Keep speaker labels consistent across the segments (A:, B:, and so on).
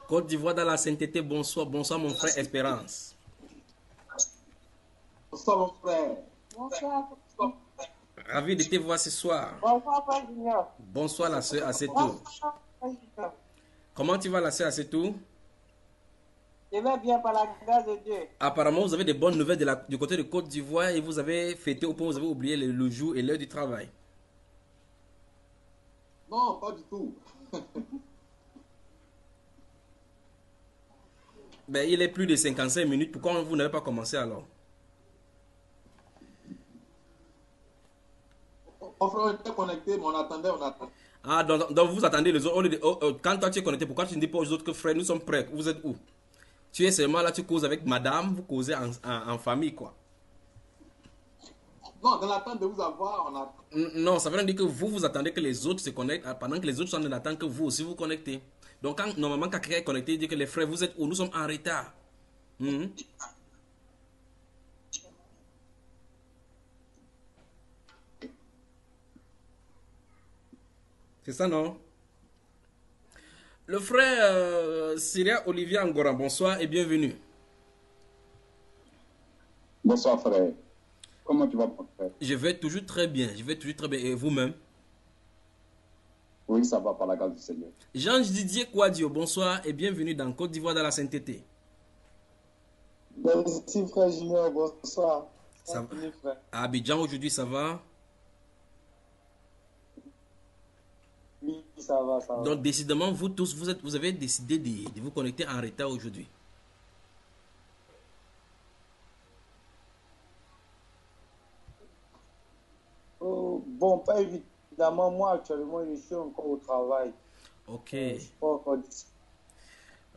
A: Côte d'Ivoire dans la sainteté, bonsoir, bonsoir mon frère Espérance.
B: Bonsoir, mon frère.
C: Bonsoir.
A: Ravi de te voir ce soir.
C: Bonsoir, Frère Junior.
A: Bonsoir la sœur Assetou.
C: Bonsoir, Frère Junior.
A: Comment tu vas la sœur Assetou?
C: Je vais bien par la grâce de Dieu.
A: Apparemment, vous avez des bonnes nouvelles du côté de Côte d'Ivoire et vous avez fêté au point où vous avez oublié le jour et l'heure du travail.
B: Non, pas du tout.
A: Ben, il est plus de 55 minutes. Pourquoi vous n'avez pas commencé alors?
B: Mon frère était connecté, mais on attendait.
A: Ah, donc vous attendez les autres. Quand toi tu es connecté, pourquoi tu ne dis pas aux autres que frère, nous sommes prêts? Vous êtes où? Tu es seulement là, tu causes avec madame, vous causez en famille, quoi.
B: Non, dans l'attente de vous avoir, on attend.
A: Non, ça veut dire que vous attendez que les autres se connectent pendant que les autres sont en attente que vous aussi vous connectez. Donc, normalement, quand quelqu'un est connecté, il dit que les frères, vous êtes où? Nous sommes en retard. Mhm. C'est ça, non? Le frère Syria Olivier Angora, bonsoir et bienvenue.
D: Bonsoir frère. Comment tu vas mon frère?
A: Je vais toujours très bien, je vais toujours très bien. Et vous-même?
D: Oui, ça va par la grâce du Seigneur.
A: Jean Didier Kouadio, bonsoir et bienvenue dans Côte d'Ivoire dans la sainteté.
E: Merci frère Junior, bonsoir.
A: Ça va?
E: Frère.
A: À Abidjan aujourd'hui, ça va?
E: Oui, ça va, ça va.
A: Donc décidément, vous tous, vous avez décidé de vous connecter en retard aujourd'hui.
E: Oh, bon, pas évidemment, moi actuellement je suis encore au travail.
A: Ok.
E: Je suis pas encore d'ici.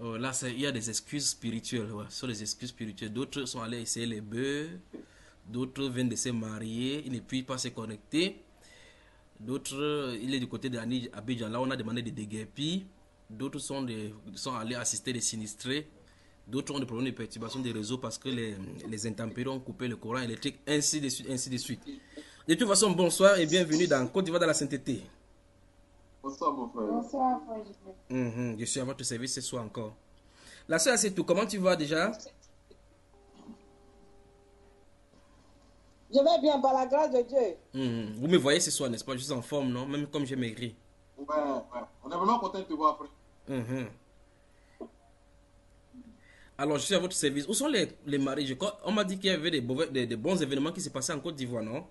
A: Oh, là, il y a des excuses spirituelles. Ouais. Ce sont des excuses spirituelles. D'autres sont allés essayer les bœufs. D'autres viennent de se marier. Ils ne peuvent pas se connecter. D'autres, il est du côté de Abidjan. Là, on a demandé des déguerpis. D'autres sont allés assister des sinistrés. D'autres ont des problèmes de perturbation des réseaux parce que les intempéries ont coupé le courant électrique, ainsi de suite, ainsi de suite. De toute façon, bonsoir et bienvenue dans Côte d'Ivoire dans la sainteté.
B: Bonsoir, mon frère.
C: Bonsoir, Frère Junior.
A: Je suis à votre service ce soir encore. La sœur, c'est tout. Comment tu vas déjà?
C: Je vais bien par la grâce de Dieu.
A: Vous me voyez ce soir, n'est-ce pas? Je suis en forme, non? Même comme j'ai maigri.
B: Ouais. On est vraiment content de te voir, frère.
A: Alors, je suis à votre service. Où sont les maris? On m'a dit qu'il y avait des bons événements qui se passaient en Côte d'Ivoire, non?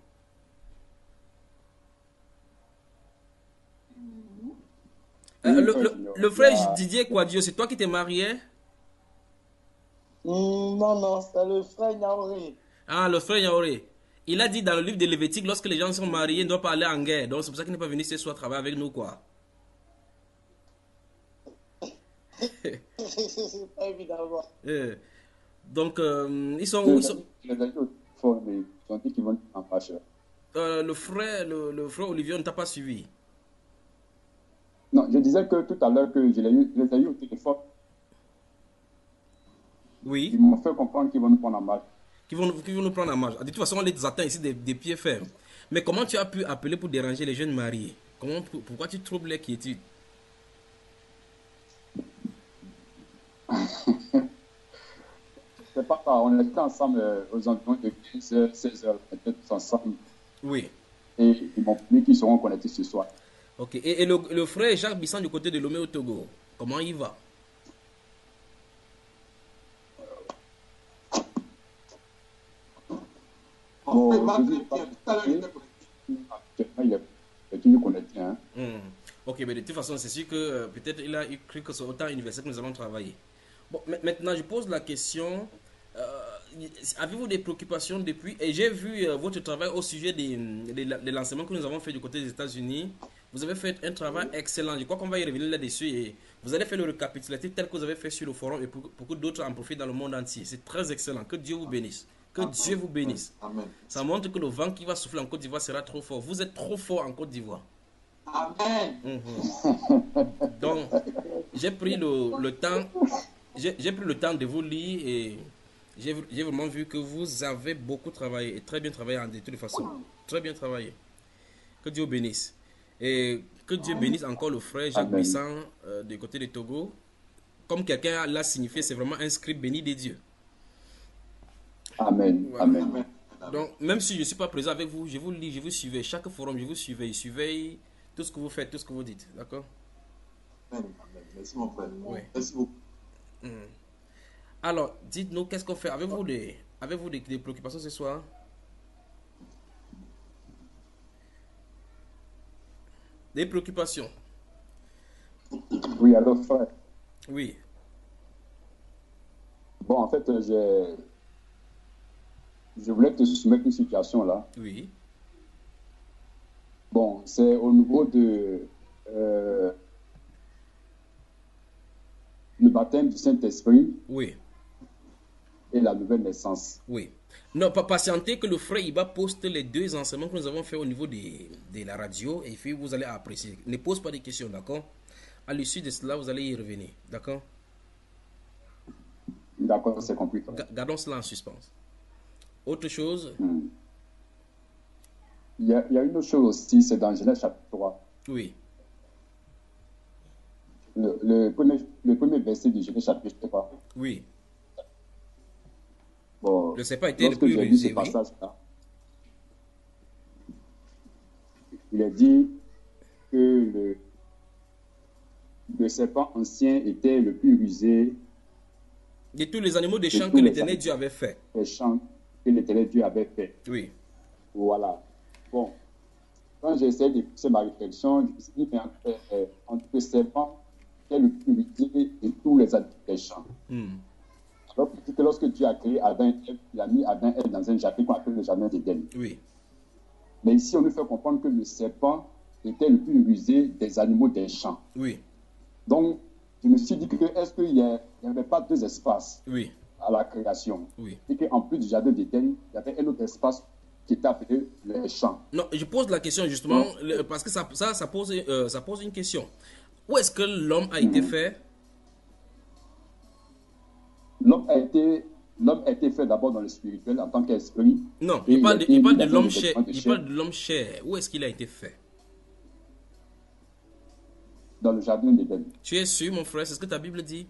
A: Le frère Didier Kouadio, c'est toi qui t'es marié?
E: Non, c'est le frère Niaoré.
A: Ah, le frère Yaoré. Il a dit dans le livre de Lévitique, lorsque les gens sont mariés, ils ne doivent pas aller en guerre. Donc, c'est pour ça qu'il n'est pas venu ce soir travailler avec nous, quoi.
E: C'est pas évidemment.
A: Donc, ils sont où?
D: Ils ont dit qu'ils vont en fâche.
A: Le frère Olivier ne t'a pas suivi.
D: Non, je disais que tout à l'heure que je les ai eu au téléphone.
A: Oui.
D: Ils m'ont fait comprendre qu'ils vont nous prendre en marche.
A: Qui vont nous prendre en marche. De toute façon, on les attend ici des pieds fermes. Mais comment tu as pu appeler pour déranger les jeunes mariés? Pourquoi tu troubles les quiétudes?
D: C'est pas ça, on était ensemble aux environs de 15h, 16h, peut-être tous ensemble.
A: Oui.
D: Et ils m'ont dit qu'ils seront connectés ce soir.
A: Ok. Et le frère Jacques Bissan du côté de Lomé au Togo, comment il va?
D: Bon, il est toujours connecté. Hein.
A: Ok, mais de toute façon, c'est sûr que peut-être il a cru que c'est autant universel que nous allons travailler. Bon, maintenant, je pose la question. Avez-vous des préoccupations depuis? Et j'ai vu votre travail au sujet des lancements que nous avons fait du côté des États-Unis. Vous avez fait un travail excellent. Je crois qu'on va y revenir là-dessus. Et vous allez faire le récapitulatif tel que vous avez fait sur le forum et pour que d'autres en profitent dans le monde entier. C'est très excellent. Que Dieu vous bénisse. Que Dieu vous bénisse.
B: Amen.
A: Ça montre que le vent qui va souffler en Côte d'Ivoire sera trop fort. Vous êtes trop fort en Côte d'Ivoire.
B: Amen.
A: Donc, j'ai pris le temps. J'ai pris le temps de vous lire et j'ai vraiment vu que vous avez beaucoup travaillé et très bien travaillé de toutes les façons. Très bien travaillé. Que Dieu bénisse. Et que Dieu bénisse encore le frère Jacques Bissan du côté de Togo. comme quelqu'un l'a signifié, c'est vraiment un scribe béni des dieux.
D: Amen.
A: Voilà.
D: Amen.
A: Donc, même si je ne suis pas présent avec vous, je vous lis, je vous suivais. Chaque forum, je vous suivais. Je suivais tout ce que vous faites, tout ce que vous dites. D'accord?
B: Amen. Merci, mon frère.
A: Oui.
B: Merci beaucoup.
A: Alors, dites-nous, qu'est-ce qu'on fait? Avez-vous des préoccupations ce soir? Des préoccupations?
D: Oui, alors, frère.
A: Oui.
D: Bon, en fait, je voulais te soumettre une situation là.
A: Oui.
D: Bon, c'est au niveau de le baptême du Saint-Esprit
A: Oui.
D: et la nouvelle naissance.
A: Oui. Non, pas patienter que le frère Iba poste les deux enseignements que nous avons fait au niveau de la radio et puis vous allez apprécier. Ne pose pas de questions, d'accord? À l'issue de cela, vous allez y revenir, d'accord?
D: D'accord, c'est compris. Frère.
A: Gardons cela en suspens. Autre chose?
D: Il y a une autre chose aussi, c'est dans Genèse chapitre 3.
A: Oui.
D: Le premier verset du Genèse chapitre 3.
A: Oui.
D: Bon,
A: Le serpent était le
D: lorsque
A: plus
D: j'ai lu
A: rusé,
D: ce
A: oui.
D: passage-là, il est dit que le serpent ancien était le plus rusé
A: De tous les animaux des
D: de
A: champs
D: tous
A: que
D: les
A: l'Éternel
D: animaux
A: Dieu avait fait.
D: des champs que l'Éternel Dieu avait fait.
A: Oui.
D: Voilà. Bon, quand j'ai essayé de pousser ma réflexion, je me suis dit, mais entre le serpent est le plus rusé de tous les animaux des champs. Alors que lorsque Dieu a créé Adam et Ève, il a mis Adam et Ève dans un jardin qu'on appelle le jardin d'Éden.
A: Oui.
D: Mais ici, on nous fait comprendre que le serpent était le plus rusé des animaux des champs.
A: Oui.
D: Donc, je me suis dit que est-ce qu'il n'y avait pas deux espaces
A: Oui.
D: à la création?
A: Oui.
D: Et qu'en plus du jardin d'Éden, il y avait un autre espace qui était appelé les champs.
A: Non, je pose la question justement parce que ça pose une question. Où est-ce que l'homme a été fait?
D: L'homme a été fait d'abord dans le spirituel en tant qu'esprit.
A: Non,
D: Et
A: il parle
D: il
A: de
D: a
A: l'homme
D: fait
A: chair.
D: des vêtements de
A: Il
D: chair
A: parle de l'homme chair. Où est-ce qu'il a été fait?
D: dans le jardin d'Éden.
A: Tu es sûr, mon frère? C'est ce que ta Bible dit?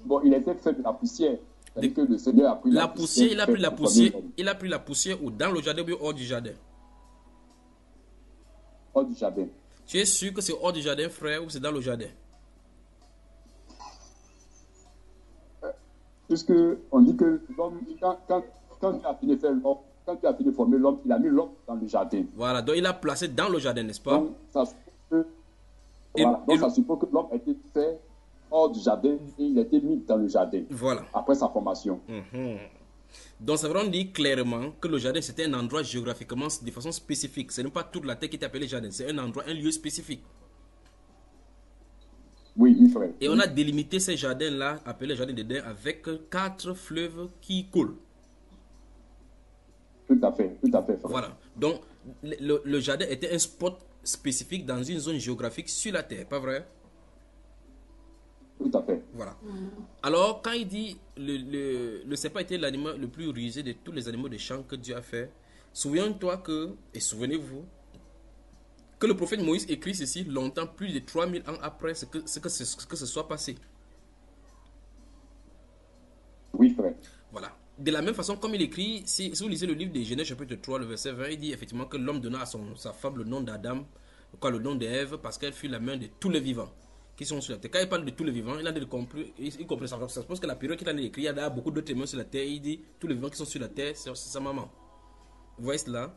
D: Bon, il a été fait de la poussière. C'est-à-dire que le Seigneur a pris
A: La poussière, il a pris la
D: fait
A: poussière.
D: former l'homme.
A: Il a pris la poussière ou dans le jardin ou hors du jardin?
D: Hors du jardin.
A: Tu es sûr que c'est hors du jardin, frère, ou c'est dans le jardin?
D: Puisque on dit que l'homme, quand tu as fini de faire l'homme, quand tu as fini de former l'homme, il a mis l'homme dans le jardin.
A: Voilà, donc il a placé dans le jardin, n'est-ce pas?
D: Donc, ça suppose que, voilà, donc ça suppose que l'homme a été fait hors du jardin et il a été mis dans le jardin
A: Voilà.
D: après sa formation.
A: Donc ça veut dire clairement que le jardin c'était un endroit géographiquement de façon spécifique. Ce n'est pas toute la terre qui est appelée jardin, c'est un endroit, un lieu spécifique.
D: Oui, il ferait.
A: Et on a délimité ces jardins-là, appelés jardin d'Éden, avec 4 fleuves qui coulent.
D: Tout à fait, frère.
A: Voilà. Donc le jardin était un spot spécifique dans une zone géographique sur la terre, pas vrai?
D: Tout à fait.
A: Voilà. Alors, quand il dit le serpent était l'animal le plus rusé de tous les animaux des champs que Dieu a fait, souviens-toi que, et souvenez-vous, que le prophète Moïse écrit ceci longtemps, plus de 3000 ans après ce que ce soit passé.
D: Oui, frère.
A: Voilà. De la même façon, comme il écrit, si vous lisez le livre de Genèse chapitre 3, le verset 20, il dit effectivement que l'homme donna à sa femme le nom d'Adam, le nom d'Ève, parce qu'elle fut la mère de tous les vivants qui sont sur la terre. Quand il parle de tous les vivants, il a compris, il comprend ça. Ça se pose que la période qu'il a écrit, il y a beaucoup d'autres témoins sur la terre. Il dit tous les vivants qui sont sur la terre, c'est sa maman. Vous voyez cela?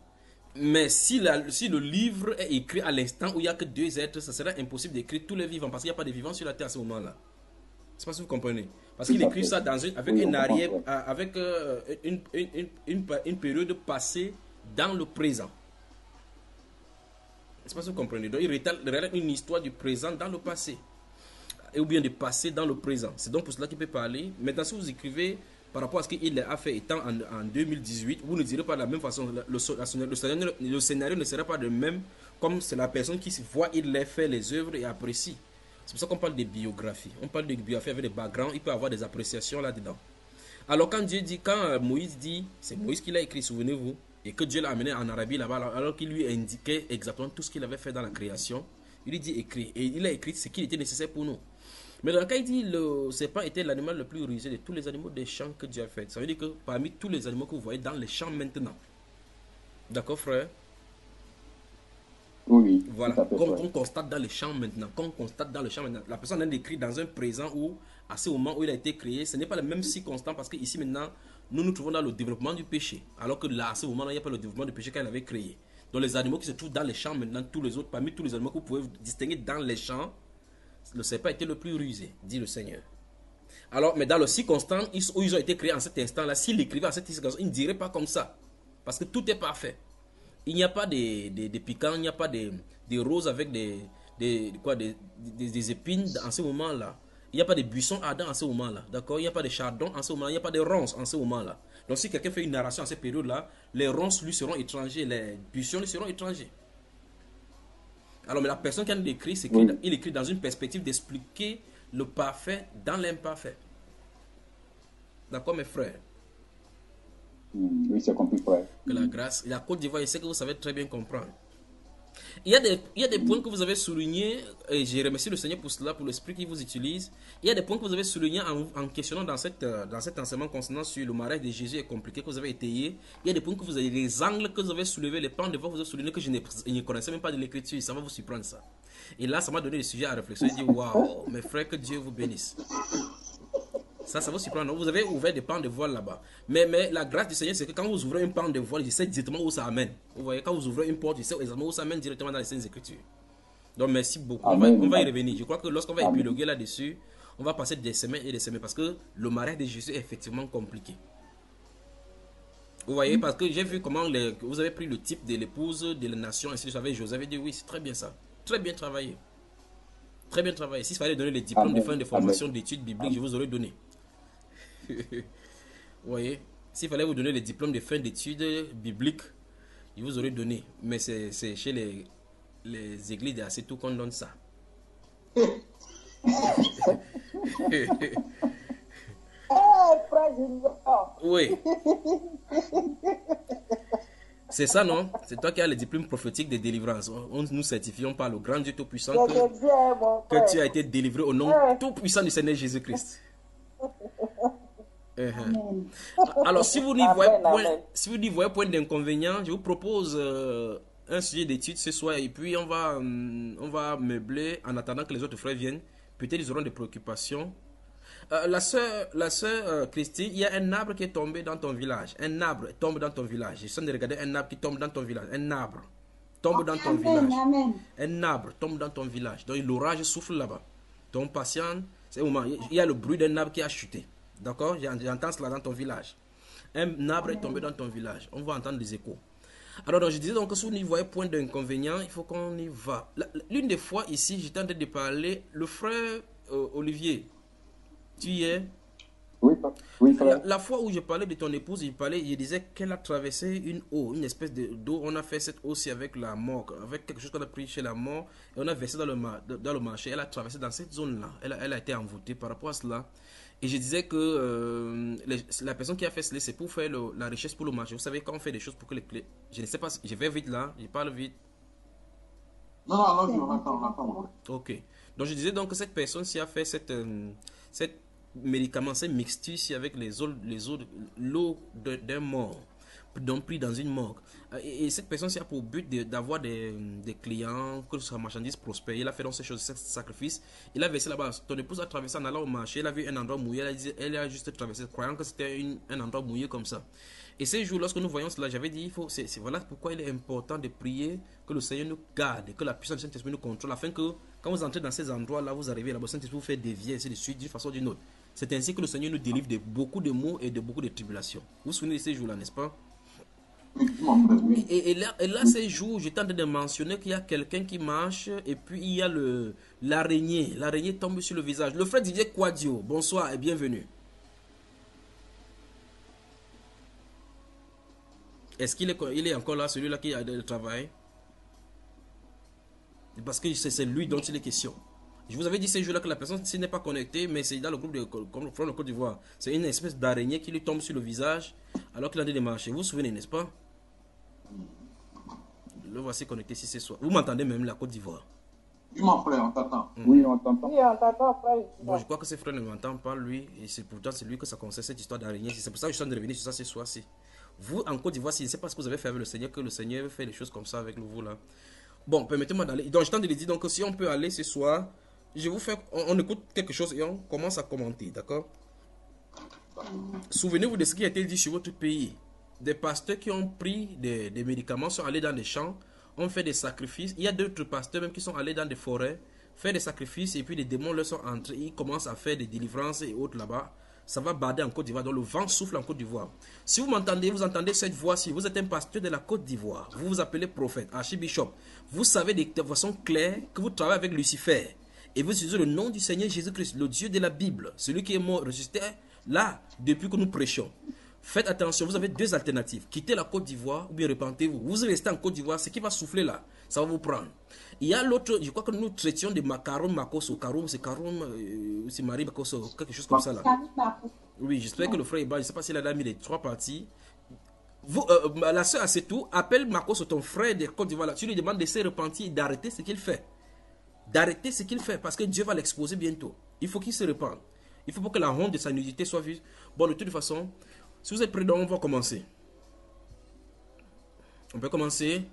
A: Mais si le livre est écrit à l'instant où il n'y a que 2 êtres, ça serait impossible d'écrire tous les vivants parce qu'il n'y a pas de vivants sur la terre à ce moment-là. Je ne sais pas si vous comprenez. Parce qu'il écrit ça avec une arrière, avec une période passée dans le présent. Je ne sais pas si vous comprenez. Donc il relate une histoire du présent dans le passé. Ou bien du passé dans le présent. C'est donc pour cela qu'il peut parler. Maintenant, si vous écrivez par rapport à ce qu'il a fait étant en 2018, vous ne direz pas de la même façon. Le scénario ne sera pas le même comme c'est la personne qui voit, il les fait les œuvres et apprécie. C'est pour ça qu'on parle de biographie. On parle de biographie avec des backgrounds. Il peut avoir des appréciations là-dedans. Alors quand Moïse dit, c'est Moïse qui l'a écrit, souvenez-vous, et que Dieu l'a amené en Arabie là-bas, alors qu'il lui indiquait exactement tout ce qu'il avait fait dans la création, il lui dit écrit. Et il a écrit ce qu'il était nécessaire pour nous. Mais dans le cas, il dit le serpent était l'animal le plus rusé de tous les animaux des champs que Dieu a fait. Ça veut dire que parmi tous les animaux que vous voyez dans les champs maintenant. D'accord, frère?
D: Oui,
A: voilà, comme on constate dans les champs maintenant, la personne a décrit dans un présent où, à ce moment où il a été créé, ce n'est pas le même circonstance parce que ici maintenant, nous nous trouvons dans le développement du péché, alors que là, à ce moment-là, il n'y a pas le développement du péché qu'il avait créé. Donc les animaux qui se trouvent dans les champs maintenant, tous les autres, parmi tous les animaux que vous pouvez distinguer dans les champs, le serpent était le plus rusé, dit le Seigneur. Alors, mais dans le circonstance où ils ont été créés en cet instant-là, s'il écrivait en cette circonstance, il ne dirait pas comme ça, parce que tout est parfait. Il n'y a pas des piquants, il n'y a pas des roses avec des épines en ce moment-là. Il n'y a pas de buissons ardents en ce moment-là. D'accord? Il n'y a pas de chardons en ce moment-là. Il n'y a pas de ronces en ce moment-là. Donc si quelqu'un fait une narration à cette période-là, les ronces lui seront étrangers, les buissons lui seront étrangers. Alors, mais la personne qui a écrit, il écrit dans une perspective d'expliquer le parfait dans l'imparfait. D'accord, mes frères?
D: Oui, c'est compris, frère.
A: Que la grâce, la Côte d'Ivoire, je sais que vous savez très bien comprendre. Il y a des points que vous avez soulignés, et je remercie le Seigneur pour cela, pour l'esprit qu'il vous utilise. Il y a des points que vous avez soulignés en questionnant dans cet enseignement concernant sur le mariage de Jésus est compliqué, que vous avez étayé. Il y a des points que vous avez, les angles que vous avez soulevés, les pans de voix que vous avez soulevés, que je ne connaissais même pas de l'écriture. Ça va vous surprendre ça. Et là, ça m'a donné le sujet à réflexion. Je dis, waouh, mes frères, que Dieu vous bénisse. Ça vous surprend. Vous avez ouvert des pans de voile là-bas. Mais la grâce du Seigneur, c'est que quand vous ouvrez un pan de voile, je sais directement où ça amène. Vous voyez, quand vous ouvrez une porte, je sais exactement où ça amène directement dans les Saintes Écritures. Donc, merci beaucoup. On va y revenir. Je crois que lorsqu'on va épiloguer là-dessus, on va passer des semaines et des semaines parce que le mariage de Jésus est effectivement compliqué. Vous voyez, parce que j'ai vu comment vous avez pris le type de l'épouse, de la nation, ainsi de suite. Joseph avait dit oui, c'est très bien ça. Très bien travaillé. Très bien travaillé. S'il fallait donner les diplômes de fin de formation d'études bibliques, je vous aurais donné. Vous voyez, s'il fallait vous donner les diplômes de fin d'études bibliques, je vous aurais donné. Mais c'est chez les églises de assez tout qu'on donne ça. Oui. C'est ça, non? C'est toi qui as le diplôme prophétique de délivrance. Nous certifions par le grand Dieu Tout-Puissant que tu as été délivré au nom tout-puissant du Seigneur Jésus-Christ. Alors, si vous n'y voyez point d'inconvénient, je vous propose un sujet d'étude ce soir et puis on va meubler en attendant que les autres frères viennent. Peut-être ils auront des préoccupations. La sœur Christine, il y a un arbre qui est tombé dans ton village. Un arbre tombe dans ton village. Je suis de regarder un arbre qui tombe dans ton village. Un arbre tombe dans ton village. Un arbre tombe dans ton village. Donc l'orage souffle là-bas. Donc patiente, c'est au moment. Il y a le bruit d'un arbre qui a chuté. D'accord? J'entends cela dans ton village. Un arbre est tombé dans ton village. On va entendre des échos. Alors, donc, je disais donc que si vous n'y voyez point d'inconvénient, il faut qu'on y va. L'une des fois ici, j'étais en train de parler, le frère Olivier, tu y es?
D: Oui, frère.
A: La fois où je parlais de ton épouse, je disais qu'elle a traversé une eau, une espèce d'eau. On a fait cette eau aussi avec la mort, avec quelque chose qu'on a pris chez la mort, et on a versé dans le marché. Elle a traversé dans cette zone-là. Elle a été envoûtée par rapport à cela. Et je disais que la personne qui a fait cela, c'est pour faire la richesse pour le marché. Vous savez, quand on fait des choses pour que les clés... Je ne sais pas, je vais vite là, je parle vite.
B: Non, on attend.
A: Ok. Donc je disais donc que cette personne-ci a fait cette médicament, cette mixture ici avec l'eau d'un mort, donc pris dans une morgue. Et cette personne-ci a pour but d'avoir des clients, que sa marchandise prospère. Il a fait donc ces choses, ce sacrifice. Il a versé là-bas. Ton épouse a traversé en allant au marché. Elle a vu un endroit mouillé. Elle a juste traversé, croyant que c'était un endroit mouillé comme ça. Et ces jours, lorsque nous voyons cela, j'avais dit, voilà pourquoi il est important de prier, que le Seigneur nous garde, que la puissance du Saint-Esprit nous contrôle, afin que quand vous entrez dans ces endroits-là, vous arrivez là-bas, le Saint-Esprit vous fait dévier, ainsi de suite, d'une façon ou d'une autre. C'est ainsi que le Seigneur nous délivre de beaucoup de maux et de beaucoup de tribulations. Vous vous souvenez de ces jours-là, n'est-ce pas? Et là, ces jours, j'étais en train de mentionner qu'il y a quelqu'un qui marche et puis il y a l'araignée. L'araignée tombe sur le visage. Le frère Didier Quadio, bonsoir et bienvenue. Est-ce qu'il est encore là, celui-là qui a le travail? Parce que c'est lui dont il est question. Je vous avais dit ces jours-là que la personne n'est pas connectée, mais c'est dans le groupe de Côte d'Ivoire. C'est une espèce d'araignée qui lui tombe sur le visage alors qu'il a des marcher. Vous vous souvenez, n'est-ce pas? Le voici connecté ici ce soir. Vous m'entendez même, la Côte d'Ivoire?
B: Oui, mon frère, on t'attend.
D: Oui, on t'entend.
C: Oui, on t'attend, frère.
A: Bon, je crois que ses frères ne m'entendent pas, lui, et c'est pourtant c'est lui que ça concerne cette histoire d'araignée. C'est pour ça que je suis en train de revenir sur ça ce soir-ci. Vous, en Côte d'Ivoire, je ne sais pas ce que vous avez fait avec le Seigneur, que le Seigneur fait des choses comme ça avec vous là. Bon, permettez-moi d'aller. Donc, je t'en ai dit, donc, si on peut aller ce soir, je vous fais, on écoute quelque chose et on commence à commenter, d'accord? Souvenez-vous de ce qui a été dit sur votre pays. Des pasteurs qui ont pris des médicaments sont allés dans des champs, ont fait des sacrifices. Il y a d'autres pasteurs même qui sont allés dans des forêts, faire des sacrifices et puis les démons leur sont entrés. Ils commencent à faire des délivrances et autres là-bas. Ça va bader en Côte d'Ivoire. Donc le vent souffle en Côte d'Ivoire. Si vous m'entendez, vous entendez cette voix-ci. Vous êtes un pasteur de la Côte d'Ivoire. Vous vous appelez prophète, archibishop. Vous savez de façon claire que vous travaillez avec Lucifer. Et vous utilisez le nom du Seigneur Jésus-Christ, le Dieu de la Bible, celui qui est mort, ressuscité là depuis que nous prêchons. Faites attention, vous avez deux alternatives. Quittez la Côte d'Ivoire ou bien repentez-vous. Vous restez en Côte d'Ivoire, ce qui va souffler là, ça va vous prendre. Il y a l'autre, je crois que nous traitions de Karoum Makoso. Karoum, c'est Marie Makoso, quelque chose comme ça là. Oui, j'espère que le frère Iba, je ne sais pas s'il a mis les trois parties. Vous, la soeur Asetou, appelle Makoso, ton frère de Côte d'Ivoire là. Tu lui demandes de se repentir et d'arrêter ce qu'il fait. D'arrêter ce qu'il fait parce que Dieu va l'exposer bientôt. Il faut qu'il se repente. Il faut pas que la honte de sa nudité soit vue. Bon, de toute façon, si vous êtes prêts, donc on va commencer. On peut commencer.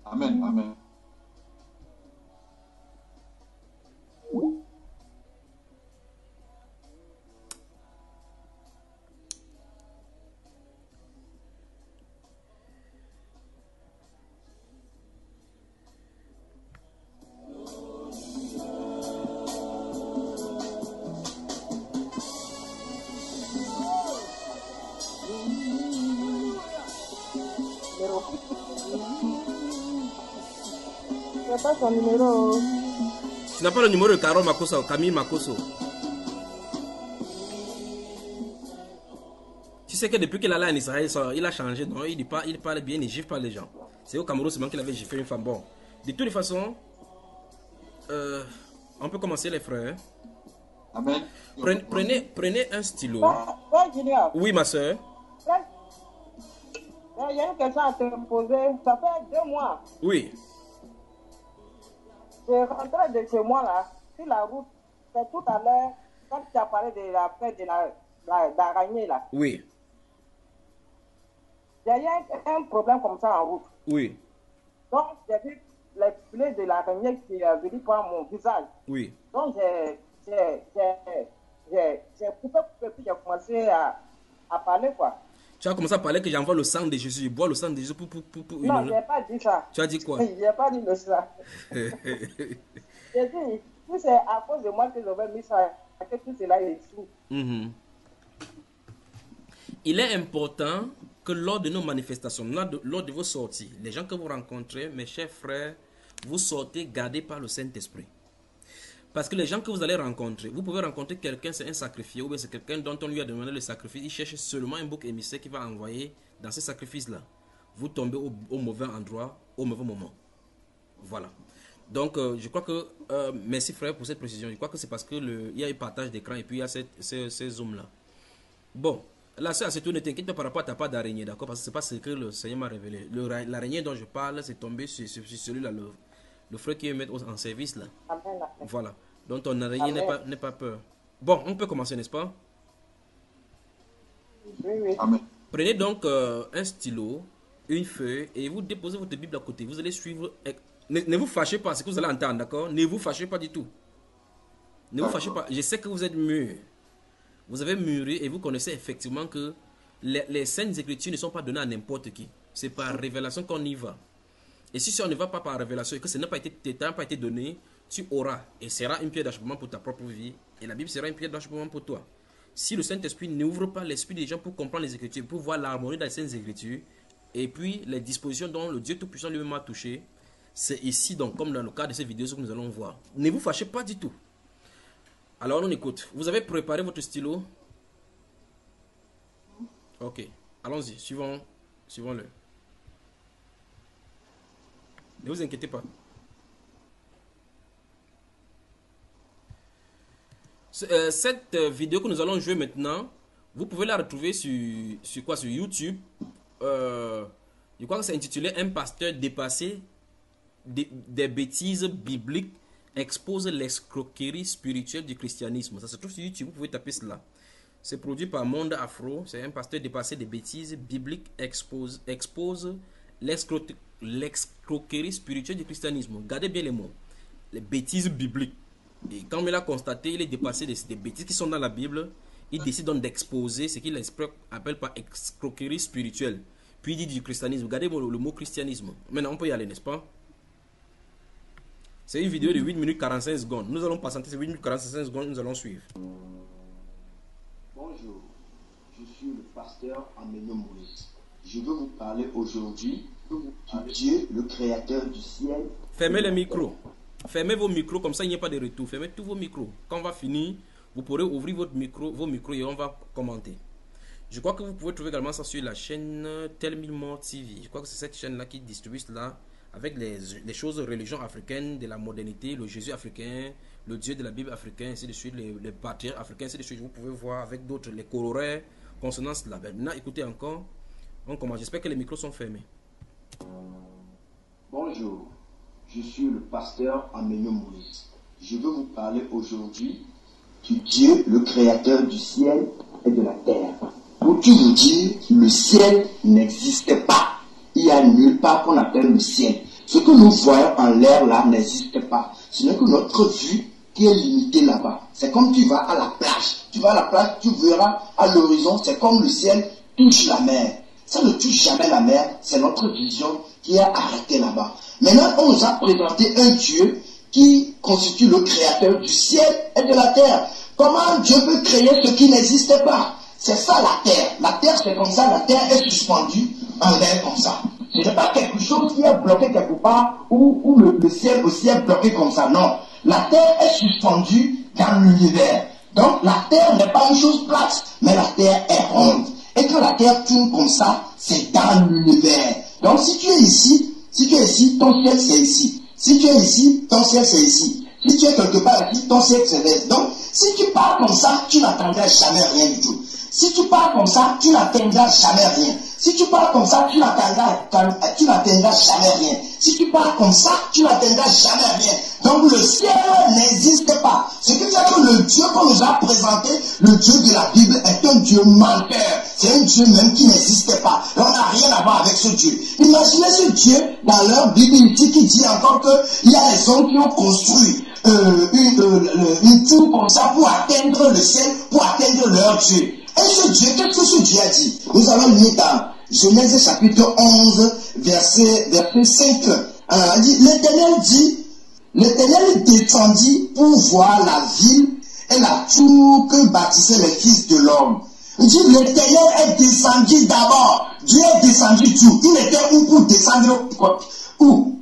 B: Amen, amen.
C: C'est pas son numéro.
A: Tu n'as pas le numéro de Karoum Makoso, Camille Makoso. Tu sais que depuis qu'il est là en Israël, il a changé. Non, il parle bien, il ne gifle pas les gens. C'est au Cameroun seulement qu'il avait giflé une femme. Bon, de toutes les façons, on peut commencer les frères.
B: Amen.
A: Prenez un stylo.
C: Ouais, Junior.
A: Oui, ma soeur.
C: Il y a une question à te poser. Ça fait 2 mois.
A: Oui.
C: Je rentrais de chez moi là, sur la route. C'est tout à l'heure, quand tu as parlé de la fête de l'araignée là.
A: Oui.
C: Il y a eu un problème comme ça en route.
A: Oui.
C: Donc, j'ai vu les plaies de l'araignée qui est venu prendre mon visage.
A: Oui.
C: Donc, j'ai coupé, puis j'ai commencé à parler quoi.
A: Tu as commencé à parler que j'envoie le sang de Jésus. Je bois le sang de Jésus pour
C: non, je n'ai pas dit ça.
A: Tu as dit quoi?
C: Je n'ai pas dit ça. J'ai dit, si c'est à cause de moi que j'avais mis ça, que tout cela est fou.
A: Il est important que lors de nos manifestations, lors de vos sorties, les gens que vous rencontrez, mes chers frères, vous sortez gardés par le Saint-Esprit. Parce que les gens que vous allez rencontrer, vous pouvez rencontrer quelqu'un, c'est un sacrifié, ou bien c'est quelqu'un dont on lui a demandé le sacrifice, il cherche seulement un bouc émissaire qui va envoyer dans ce sacrifice-là. Vous tombez au mauvais endroit, au mauvais moment. Voilà. Donc, je crois que, merci frère pour cette précision, je crois que c'est parce qu'il y a un partage d'écran et puis il y a ces zooms-là. Bon, là, c'est tout, ne t'inquiète pas par rapport à ta part d'araignée, d'accord? Parce que c'est pas ce que le Seigneur m'a révélé. L'araignée dont je parle, c'est tombé sur celui-là, le frère qui veut mettre en service là.
C: Amen.
A: Voilà. Donc ton araignée n'est pas peur. Bon, on peut commencer, n'est-ce pas?
C: Oui.
B: Amen.
A: Prenez donc un stylo, une feuille et vous déposez votre Bible à côté. Vous allez suivre. Ne vous fâchez pas, c'est ce que vous allez entendre, d'accord? Ne vous fâchez pas du tout. Ne vous fâchez pas. Je sais que vous êtes mûrs. Vous avez mûri et vous connaissez effectivement que les saintes écritures ne sont pas données à n'importe qui. C'est par révélation qu'on y va. Et si on ne va pas par révélation et que ça n'a pas été donné, tu auras et sera une pierre d'achoppement pour ta propre vie. Et la Bible sera une pierre d'achoppement pour toi. Si le Saint-Esprit n'ouvre pas l'esprit des gens pour comprendre les Écritures, pour voir l'harmonie dans les Saintes Écritures, et puis les dispositions dont le Dieu Tout-Puissant lui-même a touché, c'est ici, donc, comme dans le cas de ces vidéos que nous allons voir. Ne vous fâchez pas du tout. Alors, on écoute. Vous avez préparé votre stylo? Ok. Allons-y. Suivons-le. Ne vous inquiétez pas. Cette vidéo que nous allons jouer maintenant, vous pouvez la retrouver sur YouTube. Je crois que c'est intitulé Un pasteur dépassé des bêtises bibliques exposent l'escroquerie spirituelle du christianisme. Ça se trouve sur YouTube, vous pouvez taper cela. C'est produit par Monde Afro. C'est un pasteur dépassé des bêtises bibliques expose l'escroquerie spirituelle du christianisme. Gardez bien les mots. Les bêtises bibliques. Et quand il a constaté, il est dépassé des bêtises qui sont dans la Bible. Il décide donc d'exposer ce qu'il appelle par escroquerie spirituelle. Puis il dit du christianisme. Regardez le mot christianisme. Maintenant, on peut y aller, n'est-ce pas? C'est une vidéo de 8 minutes 45 secondes. Nous allons patienter ces 8 minutes 45 secondes. Nous allons suivre.
F: Bonjour, je suis le pasteur Amélie Moïse. Je veux vous parler aujourd'hui de Dieu, le créateur du ciel.
A: Fermez les micros. Fermez vos micros, comme ça il n'y a pas de retour. Fermez tous vos micros. Quand on va finir, vous pourrez ouvrir vos micros et on va commenter. Je crois que vous pouvez trouver également ça sur la chaîne Tell Me More TV. Je crois que c'est cette chaîne-là qui distribue cela avec les choses religions africaines, de la modernité, le Jésus africain, le Dieu de la Bible africain, ainsi de suite, les patriarches africains, ainsi de suite. Vous pouvez voir avec d'autres, les coloraires concernant cela. Maintenant, écoutez encore. On commence. J'espère que les micros sont fermés.
F: Bonjour, je suis le pasteur Amélie Moïse. Je veux vous parler aujourd'hui du Dieu, le créateur du ciel et de la terre. Pour tout vous dire, le ciel n'existe pas. Il n'y a nulle part qu'on appelle le ciel. Ce que nous voyons en l'air là n'existe pas. Ce n'est que notre vue qui est limitée là-bas. C'est comme tu vas à la plage. Tu vas à la plage, tu verras à l'horizon, c'est comme le ciel touche la mer. Ça ne touche jamais la mer, c'est notre vision qui est arrêtée là-bas. Maintenant, on nous a présenté un Dieu qui constitue le créateur du ciel et de la terre. Comment Dieu peut créer ce qui n'existe pas? C'est ça la terre. La terre, c'est comme ça, la terre est suspendue en l'air comme ça. Ce n'est pas quelque chose qui est bloqué quelque part ou le ciel aussi est bloqué comme ça. Non. La terre est suspendue dans l'univers. Donc la terre n'est pas une chose plate, mais la terre est ronde. Et quand la terre tourne comme ça, c'est dans l'univers. Donc si tu es ici, ton ciel c'est ici. Si tu es ici, ton ciel c'est ici. Si tu es quelque part ici, ton ciel c'est là. Donc si tu pars comme ça, tu n'attendras jamais rien du tout. Si tu pars comme ça, tu n'atteindras jamais rien. Si tu pars comme ça, tu n'atteindras jamais rien. Si tu pars comme ça, tu n'atteindras jamais rien. Donc le ciel n'existe pas. Ce qui fait que le Dieu qu'on nous a présenté, le Dieu de la Bible, est un Dieu menteur. C'est un Dieu même qui n'existe pas. Et on n'a rien à voir avec ce Dieu. Imaginez ce Dieu dans leur Bible ici qui dit encore qu'il y a les hommes qui ont construit une tour comme ça pour atteindre le ciel, pour atteindre leur Dieu. Et ce Dieu, qu'est-ce que ce Dieu a dit? Nous allons lire dans Genèse chapitre 11, verset 5. L'Éternel descendit pour voir la ville et la tour que bâtissaient les fils de l'homme. Il dit, l'Éternel est descendu d'abord. Dieu est descendu tout. Il était où pour descendre? Où?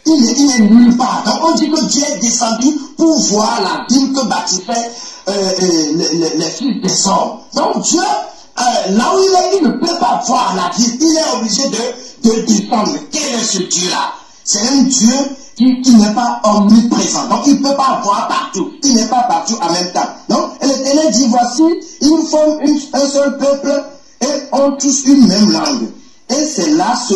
F: Il n'est nulle part. Donc on dit que Dieu est descendu pour voir la ville que bâtissaient les fils des hommes. Donc Dieu, là où il est, il ne peut pas voir la ville. Il est obligé de descendre. Quel est ce Dieu-là? C'est un Dieu qui n'est pas omniprésent. Donc il ne peut pas voir partout. Il n'est pas partout en même temps. Donc l'Éternel dit, voici, ils forment un seul peuple et ont tous une même langue. Et c'est là ce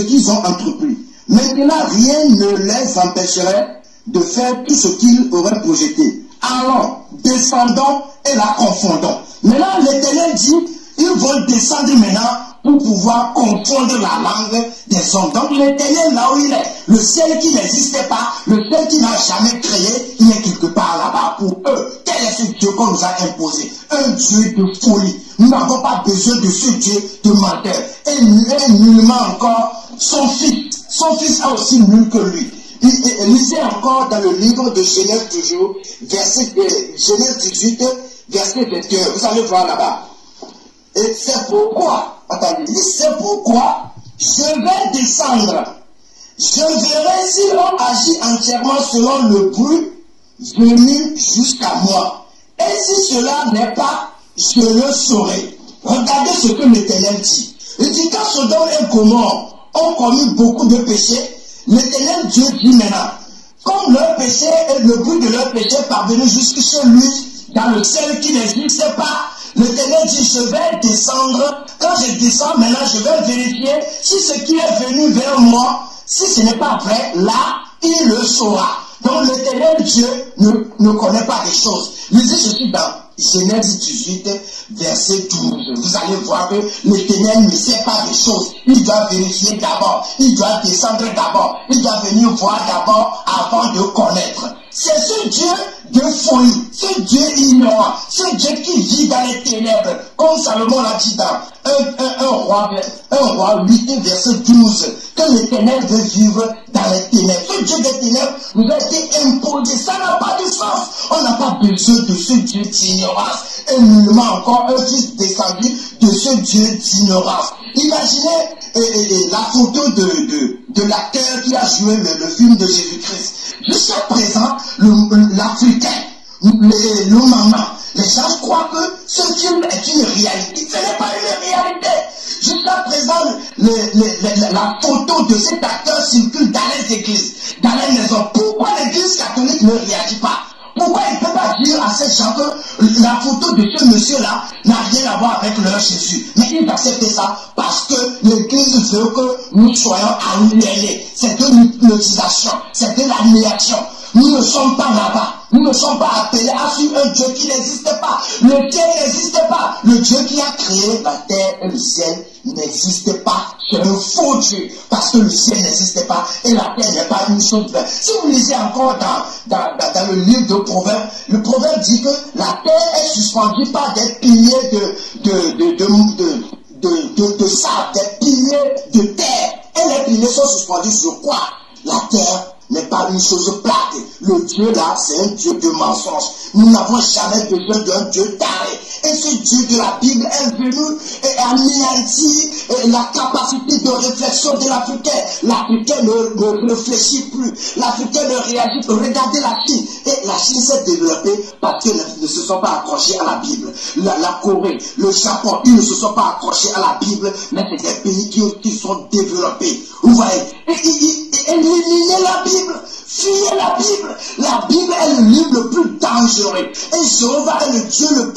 F: qu'ils ont entrepris. Maintenant, rien ne les empêcherait de faire tout ce qu'ils auraient projeté. Allons, descendons et la confondons. Maintenant, l'Éternel dit, ils vont descendre maintenant pour pouvoir confondre la langue des hommes. Donc l'Éternel, là où il est, le ciel qui n'existait pas, le ciel qui n'a jamais créé, il est quelque part là-bas pour eux. Quel est ce Dieu qu'on nous a imposé? Un Dieu de folie. Nous n'avons pas besoin de ce Dieu de menteur. Et nullement encore son fils. Son fils a aussi nul que lui. Lisez encore dans le livre de Genèse toujours, Genèse 18, verset 21. Vous allez voir là-bas. Et c'est pourquoi, attendez, c'est pourquoi je vais descendre. Je verrai s'ils ont agi entièrement selon le bruit venu jusqu'à moi. Et si cela n'est pas, je le saurai. Regardez ce que l'Éternel dit. Il dit, quand Sodome et Gomorrhe ont commis beaucoup de péchés, l'Éternel Dieu dit maintenant, comme leur péché et le bruit de leur péché est parvenu jusque chez lui, dans le ciel qui n'existe pas, l'Éternel dit, je vais descendre. Quand je descends maintenant, je vais vérifier si ce qui est venu vers moi, Si ce n'est pas vrai, là, il le saura. Donc l'Éternel Dieu ne connaît pas des choses. Lisez ceci dans Genèse 18, verset 12. Vous allez voir que l'Éternel ne sait pas des choses. Il doit vérifier d'abord. Il doit descendre d'abord. Il doit venir voir d'abord avant de connaître. C'est ce Dieu de folie, ce Dieu ignorant, ce Dieu qui vit dans les ténèbres, comme Salomon l'a dit dans 1 roi 8, verset 12, que l'Éternel veut vivre dans les ténèbres. Ce Dieu des ténèbres nous a été imposé, ça n'a pas de sens. On n'a pas besoin de ce Dieu d'ignorance, et nullement encore un fils descendu de ce Dieu d'ignorance. Imaginez la photo de l'acteur qui a joué le film de Jésus-Christ. Jusqu'à présent, l'Africain, le maman, les gens croient que ce film est une réalité. Ce n'est pas une réalité. Jusqu'à présent, la photo de cet acteur circule dans les églises, dans les maisons. Pourquoi l'église catholique ne réagit pas? Pourquoi il ne peut pas dire à ces gens que la photo de ce monsieur-là n'a rien à voir avec leur Jésus? Mais ils acceptent ça parce que l'église veut que nous soyons aliénés. C'est de l'hypnotisation, c'est de la néation. Nous ne sommes pas là-bas. Nous ne sommes pas appelés à suivre un Dieu qui n'existe pas. Le ciel n'existe pas. Le Dieu qui a créé la terre et le ciel n'existe pas. C'est un faux Dieu. Parce que le ciel n'existe pas et la terre n'est pas une chose. Si vous lisez encore dans le livre de Proverbes, le Proverbe dit que la terre est suspendue par des piliers de sable, des piliers de terre. Et les piliers sont suspendus sur quoi? La terre n'est pas une chose plate. Le Dieu là, c'est un Dieu de mensonge. Nous n'avons jamais besoin d'un Dieu taré. Et ce Dieu de la Bible est venu et a anéanti la capacité de réflexion de l'Africain. L'Africain ne réfléchit plus. L'Africain ne réagit plus. Regardez la Chine. Et la Chine s'est développée parce qu'ils ne se sont pas accrochés à la Bible. La Corée, le Japon, ils ne se sont pas accrochés à la Bible, mais c'est des pays qui sont développés. Vous voyez, éliminez la Bible. Fuyez la Bible. La Bible est le livre le plus dangereux. Et Jéhovah est le Dieu le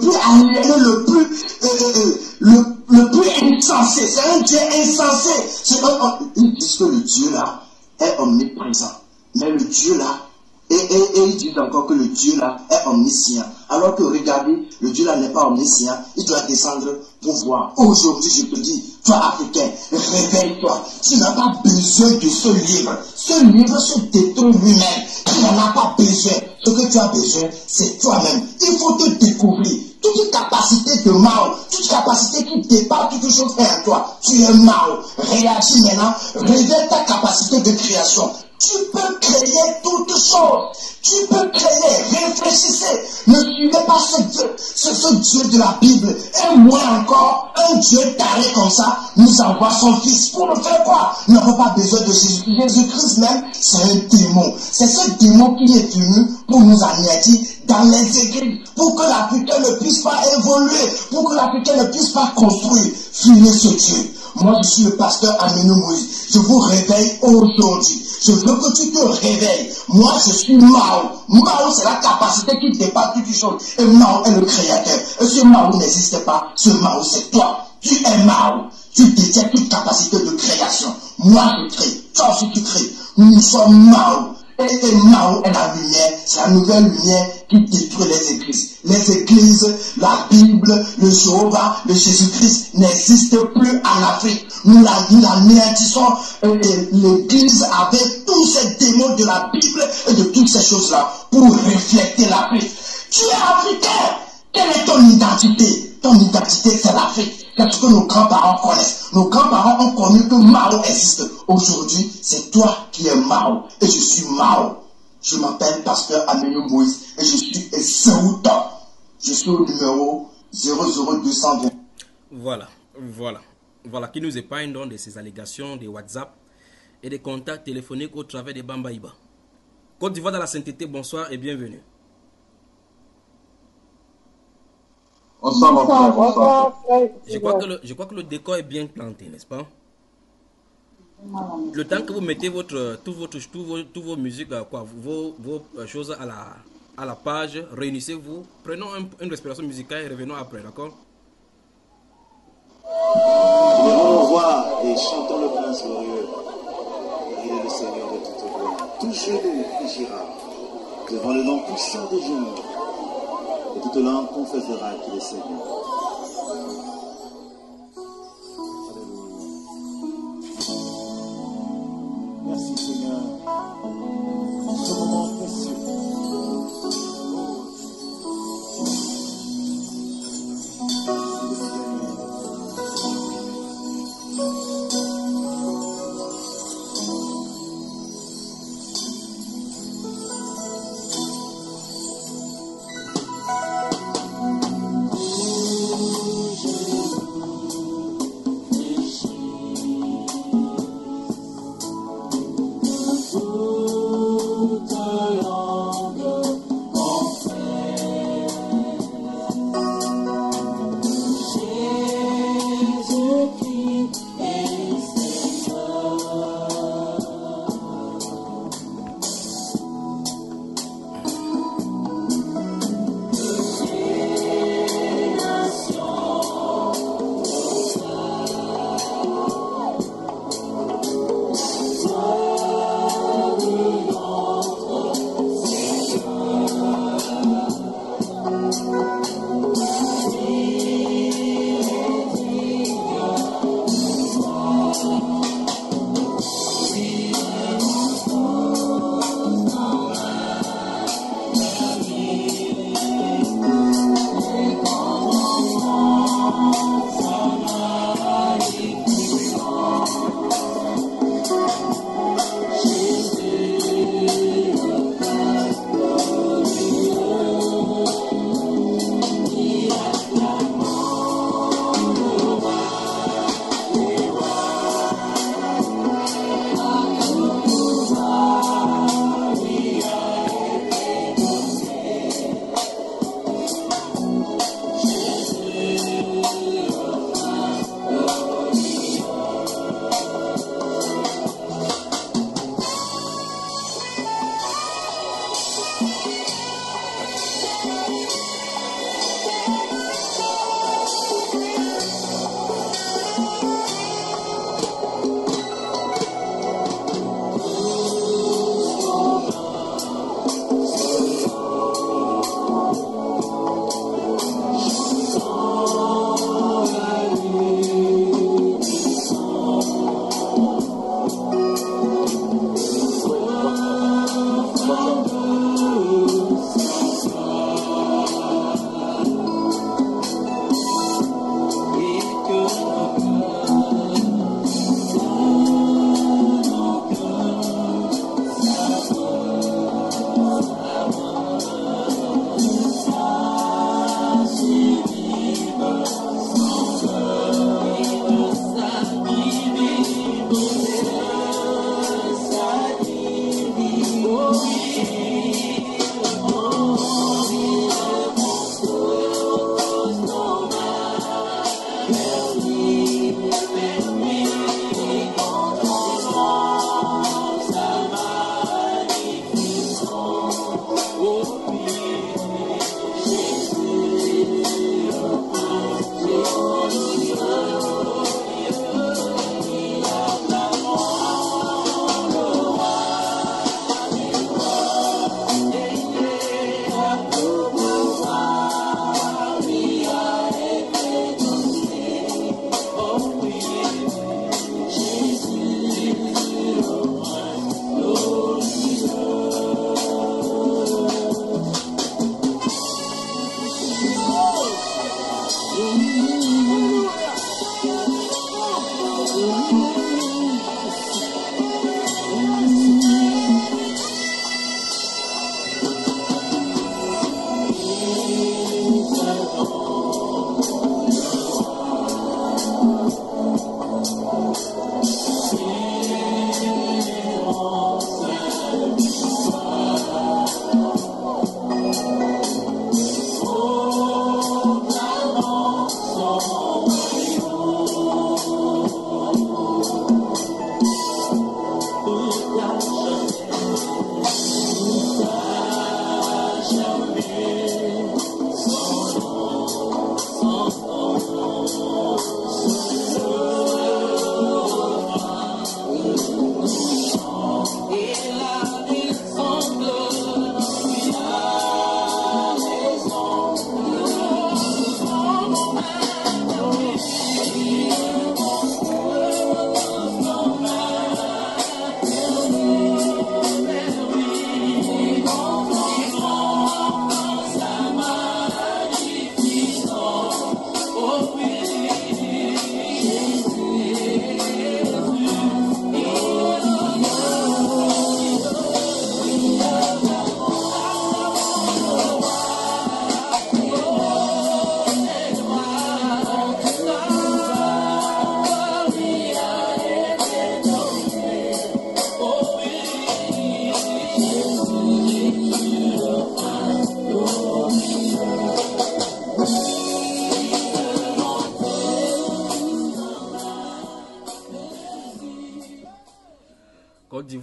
F: plus aliéné, le plus insensé. C'est un Dieu insensé. Ils disent que le Dieu là est omniprésent. Mais le Dieu là, et ils disent encore que le Dieu là est omniscient. Alors que regardez, le Dieu là n'est pas omniscient. Il doit descendre pour voir. Aujourd'hui, je te dis, toi Africain, réveille-toi. Tu n'as pas besoin de ce livre. Ce livre se détruit lui-même. Tu n'en as pas besoin. Ce que tu as besoin, c'est toi-même. Il faut te découvrir. Toute capacité de Mao, toute capacité qui dépasse toute chose est en toi. Tu es Mao. Réagis maintenant. Réveille ta capacité de création. Tu peux créer toutes choses. Tu peux créer. Réfléchissez. Ne suivez pas ce Dieu de la Bible. Et moins encore, un Dieu taré comme ça nous envoie son fils. Pour nous faire quoi? Nous n'avons pas besoin de Jésus. Jésus-Christ même, c'est un démon. C'est ce démon qui est venu pour nous anéantir dans les églises. Pour que l'Africain ne puisse pas évoluer. Pour que l'Africain ne puisse pas construire. Fuyez ce Dieu. Moi, je suis le pasteur Aminu Moïse. Je vous réveille aujourd'hui. Je veux que tu te réveilles. Moi, je suis Mao. Mao, c'est la capacité qui dépasse toute chose. Et Mao est le créateur. Et ce Mao n'existe pas. Ce Mao, c'est toi. Tu es Mao. Tu détiens toute capacité de création. Moi, je crée. Toi aussi, tu crées. Nous sommes Mao. Et Mao est la lumière. C'est la nouvelle lumière qui détruit les églises. Les églises, la Bible, le Jéhovah, le Jésus-Christ n'existent plus en Afrique. Nous l'anéantissons l'église avec tous ces démons de la Bible et de toutes ces choses-là pour refléter l'Afrique. Tu es africain. Quelle est ton identité? Ton identité, c'est l'Afrique. C'est ce que nos grands-parents connaissent. Nos grands-parents ont connu que Mao existe. Aujourd'hui, c'est toi qui es Mao. Et je suis Mao. Je m'appelle Pasteur Aminu Moïse. Et je suis Esséoutan. Je suis au numéro 00220.
A: Voilà, qui nous épargne donc de ces allégations, des WhatsApp et des contacts téléphoniques au travers des Bambaïba. Côte d'Ivoire dans la sainteté, bonsoir et bienvenue.
B: Bonsoir, mon frère, bonsoir.
A: Je crois que le décor est bien planté, n'est-ce pas? Le temps que vous mettez toutes vos musiques, vos choses à la page, réunissez-vous, prenons une respiration musicale et revenons après, d'accord?
G: Venons voir et chantons le prince glorieux. Seigneur de toute gloire. Tout genou fléchira devant le nom puissant de Dieu. Et toute langue confessera qu'il est Seigneur.
E: Merci Seigneur. Ton nom précieux.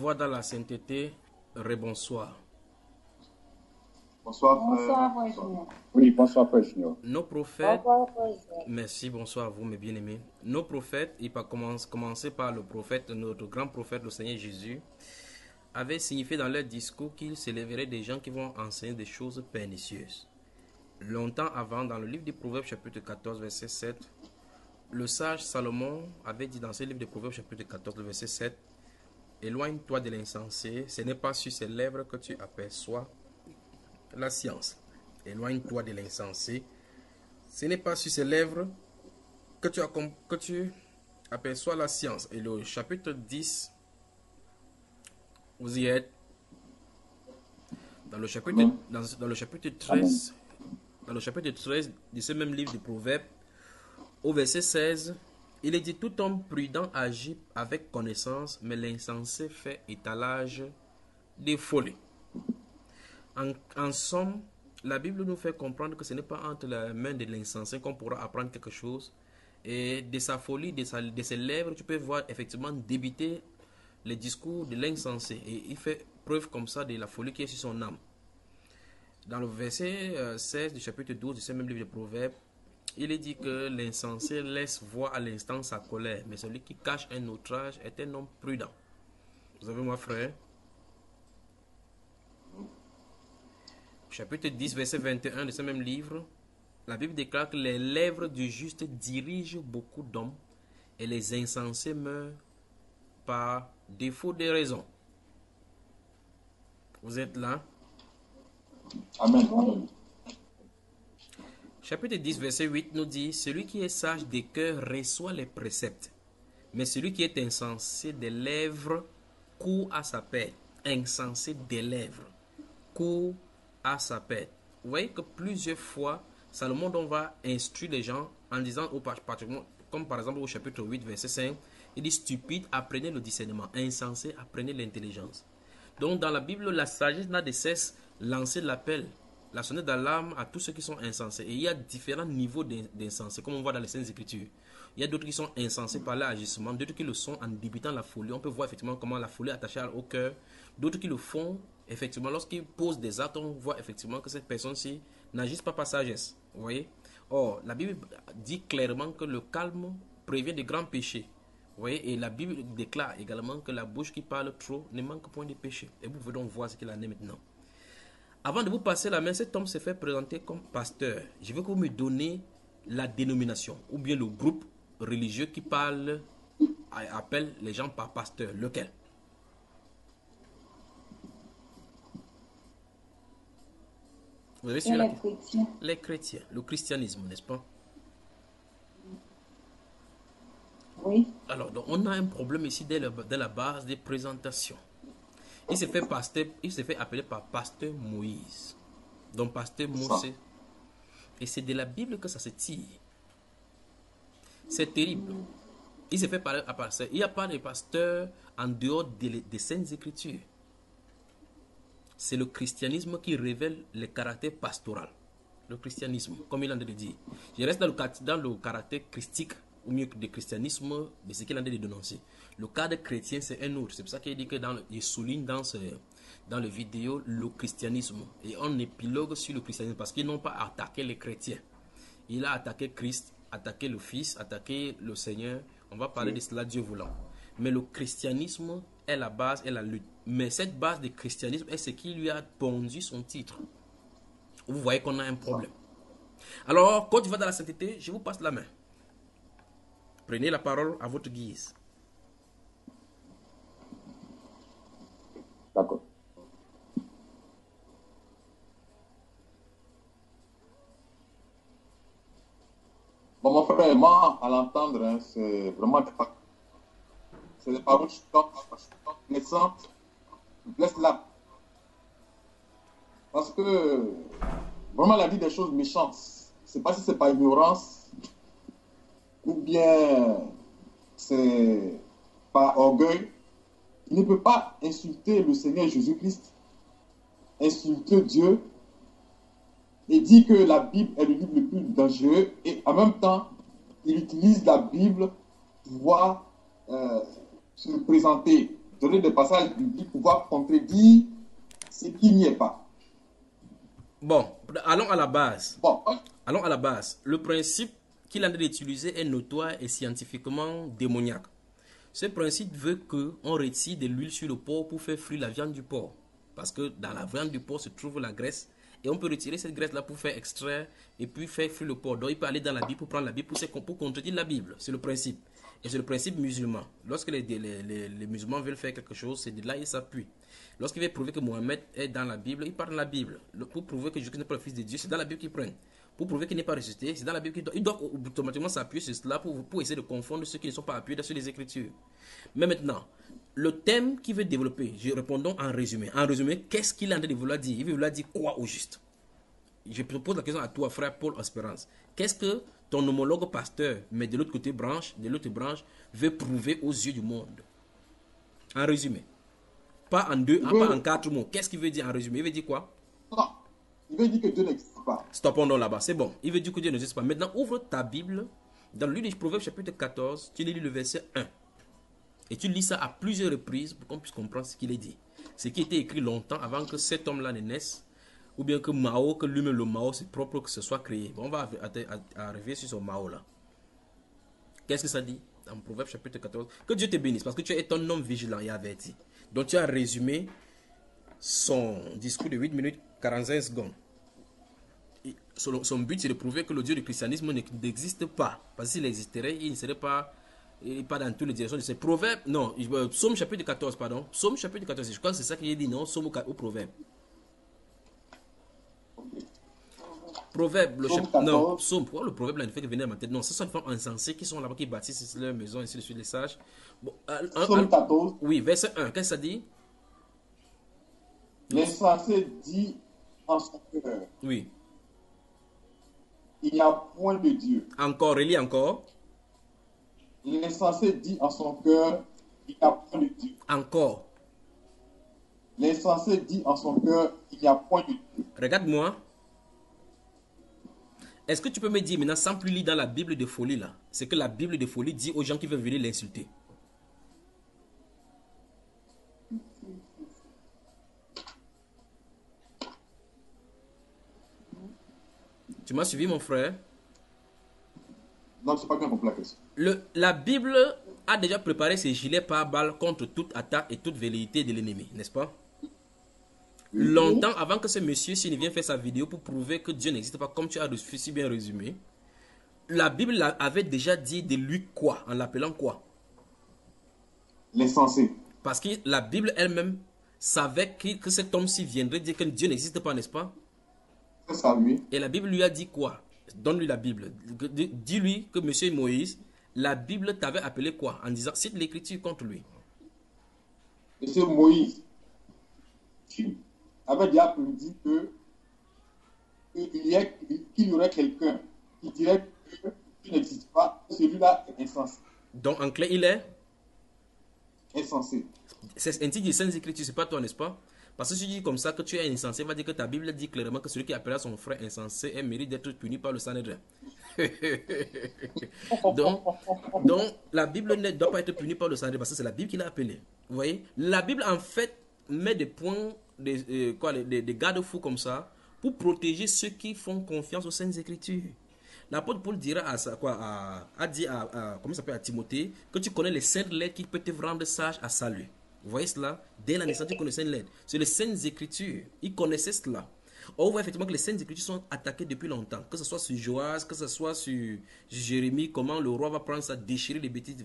A: voit dans la sainteté, rebonsoir.
B: Bonsoir, frère.
C: Bonsoir, frère Junior.
D: Oui, bonsoir, Frère Junior.
A: Nos prophètes,
C: Bonsoir, frère Junior.
A: merci, bonsoir à vous mes bien-aimés. Nos prophètes, il va commencer par le prophète, notre grand prophète, le Seigneur Jésus, avait signifié dans leur discours qu'il s'élèverait des gens qui vont enseigner des choses pernicieuses. Longtemps avant, dans le livre des Proverbes, chapitre 14, verset 7, le sage Salomon avait dit dans ce livre des Proverbes, chapitre 14, verset 7, « Éloigne-toi de l'insensé, ce n'est pas sur ses lèvres que tu aperçois la science. Éloigne-toi de l'insensé, ce n'est pas sur ses lèvres que tu aperçois la science. » Et le chapitre 10, vous y êtes. Dans le chapitre, dans le chapitre 13, dans le chapitre 13 de ce même livre de Proverbes, au verset 16, il est dit: tout homme prudent agit avec connaissance, mais l'insensé fait étalage des folies. En somme, la Bible nous fait comprendre que ce n'est pas entre la main de l'insensé qu'on pourra apprendre quelque chose. Et de sa folie, de ses lèvres, tu peux voir effectivement débiter les discours de l'insensé. Et il fait preuve comme ça de la folie qui est sur son âme. Dans le verset 16 du chapitre 12 de ce même livre de Proverbes, il est dit que l'insensé laisse voir à l'instant sa colère, mais celui qui cache un outrage est un homme prudent. Vous avez moi, frère? Chapitre 10, verset 21 de ce même livre, la Bible déclare que les lèvres du juste dirigent beaucoup d'hommes et les insensés meurent par défaut de raison. Vous êtes là?
B: Amen.
C: Oui.
A: Chapitre 10, verset 8 nous dit: celui qui est sage des cœurs reçoit les préceptes, mais celui qui est insensé des lèvres court à sa perte. Insensé des lèvres court à sa perte. Vous voyez que plusieurs fois, Salomon va instruire les gens en disant, comme par exemple au chapitre 8, verset 5, il dit: stupide, apprenez le discernement. Insensé, apprenez l'intelligence. Donc dans la Bible, la sagesse n'a de cesse lancer l'appel, la sonnette d'alarme à tous ceux qui sont insensés. Et il y a différents niveaux d'insensés, comme on voit dans les Saintes Écritures. Il y a d'autres qui sont insensés par leur agissement, d'autres qui le sont en débitant la folie. On peut voir effectivement comment la folie est attachée au cœur. D'autres qui le font, effectivement, lorsqu'ils posent des actes, on voit effectivement que cette personne-ci n'agisse pas par sagesse. Vous voyez? Or, la Bible dit clairement que le calme prévient de grands péchés. Vous voyez? Et la Bible déclare également que la bouche qui parle trop ne manque point de péché. Et vous pouvez donc voir ce qu'il en est maintenant. Avant de vous passer la main, cet homme s'est fait présenter comme pasteur. Je veux que vous me donnez la dénomination ou bien le groupe religieux qui appelle les gens par pasteur. Lequel? Vous avez suivi
C: Les chrétiens.
A: Les chrétiens, le christianisme, n'est-ce pas?
C: Oui.
A: Alors, donc, on a un problème ici dès la base des présentations. Il s'est fait appeler par pasteur Moïse. Donc, pasteur Moïse. Et c'est de la Bible que ça se tire. C'est terrible. Il s'est fait parler à pasteur. Il n'y a pas de pasteur en dehors des Saintes Écritures. C'est le christianisme qui révèle le caractère pastoral. Le christianisme, comme il en a dit. Je reste dans le caractère christique, ou mieux que le christianisme, de ce qu'il en a de dénoncer. Le cadre chrétien, c'est un autre. C'est pour ça qu'il dit que il souligne dans le vidéo le christianisme. Et on épilogue sur le christianisme parce qu'ils n'ont pas attaqué les chrétiens. Il a attaqué Christ, attaqué le Fils, attaqué le Seigneur. On va parler de cela, Dieu voulant. Mais le christianisme est la base et la lutte. Mais cette base de christianisme est ce qui lui a pondu son titre. Vous voyez qu'on a un problème. Alors, quand tu vas dans la sainteté, je vous passe la main. Prenez la parole à votre guise.
D: D'accord.
B: Bon, mon frère, moi, à l'entendre, hein, c'est vraiment c'est des paroles naissantes. Laisse là. Parce que vraiment, il a dit des choses méchantes. Je ne sais pas si c'est par ignorance ou bien c'est par orgueil. Il ne peut pas insulter le Seigneur Jésus-Christ, insulter Dieu et dire que la Bible est le livre le plus dangereux et en même temps, il utilise la Bible pour pouvoir se présenter donner des passages bibliques pour pouvoir contredire ce qui n'y est pas.
A: Bon, allons à la base.
B: Bon,
A: Allons à la base. Le principe qu'il a d'utiliser est notoire et scientifiquement démoniaque. Ce principe veut qu'on retire de l'huile sur le porc pour faire frire la viande du porc. Parce que dans la viande du porc se trouve la graisse. Et on peut retirer cette graisse-là pour faire extraire et puis faire frire le porc. Donc il peut aller dans la Bible pour prendre la Bible pour contredire la Bible. C'est le principe. Et c'est le principe musulman. Lorsque les musulmans veulent faire quelque chose, c'est de là qu'ils s'appuient. Lorsqu'ils veulent prouver que Mohamed est dans la Bible, ils parlent de la Bible. Pour prouver que Jésus n'est pas le fils de Dieu, c'est dans la Bible qu'ils prennent. Pour prouver qu'il n'est pas ressuscité, c'est dans la Bible qu'ils doivent automatiquement s'appuyer sur cela pour essayer de confondre ceux qui ne sont pas appuyés sur les Écritures. Mais maintenant, le thème qu'il veut développer, répondons en résumé. En résumé, qu'est-ce qu'il a envie de vouloir dire? Il veut vouloir dire quoi au juste? Je pose la question à toi, frère Paul Espérance. Qu'est-ce que ton homologue pasteur, mais de l'autre côté branche, veut prouver aux yeux du monde? En résumé. Pas en deux, pas en 4 mots. Qu'est-ce qu'il veut dire en résumé? Il veut dire quoi?
B: non, il veut dire que Dieu n'existe pas.
A: Stoppons donc là-bas, c'est bon. Il veut dire que Dieu n'existe pas. Maintenant, ouvre ta Bible. Dans le livre de Proverbes chapitre 14, tu lis le verset 1. Et tu lis ça à plusieurs reprises pour qu'on puisse comprendre ce qu'il est dit. Ce qui était écrit longtemps avant que cet homme-là ne naisse. Ou bien que Mao, que lui-même le Mao, c'est propre que ce soit créé. Bon, on va arriver sur ce Mao-là. Qu'est-ce que ça dit dans Proverbes chapitre 14? Que Dieu te bénisse parce que tu es un homme vigilant et averti. Donc tu as résumé son discours de 8 minutes 45 secondes. Son but c'est de prouver que le Dieu du christianisme n'existe pas. Parce que s'il existerait, il ne serait pas dans toutes les directions de ces proverbes. Non, Psaume chapitre 14, pardon. Psaume chapitre 14, je crois que c'est ça qu'il a dit, non, Psaume au proverbe. Proverbe, le chapitre. Non, Psaume, pourquoi le proverbe là ne fait que venir à ma tête? Non, ce sont les femmes insensées qui sont là-bas, qui bâtissent leur maison, ainsi de suite, les sages. Bon,
B: Psaume 14.
A: Oui, verset 1, qu'est-ce que ça dit?
B: L'insensé dit en son cœur,
A: Oui.
B: il n'y a point de Dieu.
A: Encore, relis encore.
B: L'insensé dit en son cœur, il n'y a point de Dieu.
A: Encore.
B: L'insensé dit en son cœur, il n'y a point de Dieu.
A: Regarde-moi. Est-ce que tu peux me dire maintenant, sans plus lire dans la Bible de folie là, ce que la Bible de folie dit aux gens qui veulent venir l'insulter? Tu m'as suivi, mon frère?
B: Non, je n'ai pas bien compris la question.
A: La Bible a déjà préparé ses gilets pare-balles contre toute attaque et toute velléité de l'ennemi, n'est-ce pas? Longtemps avant que ce monsieur, s'il vienne faire sa vidéo pour prouver que Dieu n'existe pas, comme tu as si bien résumé, la Bible avait déjà dit de lui quoi, en l'appelant quoi?
B: L'insensé.
A: Parce que la Bible elle-même savait que cet homme-ci viendrait dire que Dieu n'existe pas, n'est-ce pas?
B: C'est ça, lui.
A: Et la Bible lui a dit quoi? Donne-lui la Bible. Dis-lui que monsieur Moïse, la Bible t'avait appelé quoi? En disant, cite l'écriture contre lui.
B: Monsieur Moïse, qui avait déjà prédit qu'il y aurait quelqu'un qui dirait que Dieu n'existe pas, celui-là est insensé.
A: Donc en clé, il est
B: insensé.
A: C'est un titre des Saintes Écritures, c'est pas toi, n'est-ce pas? Parce que si tu dis comme ça que tu es insensé, va dire que ta Bible dit clairement que celui qui appellera son frère insensé mérite d'être puni par le Sanhédrin. donc, la Bible ne doit pas être punie par le Sanhédrin parce que c'est la Bible qui l'a appelé. Vous voyez? La Bible, en fait, met des points, des garde-fous comme ça pour protéger ceux qui font confiance aux Saintes Écritures. L'apôtre Paul dira a dit à Timothée que tu connais les saintes lettres qui peuvent te rendre sage à salut. Vous voyez cela? Dès la naissance, tu connaissais une lettre. C'est les Saintes Écritures. Ils connaissaient cela. On voit effectivement que les Saintes Écritures sont attaquées depuis longtemps. Que ce soit sur Joas, que ce soit sur Jérémie, comment le roi va prendre ça, déchirer les bêtises,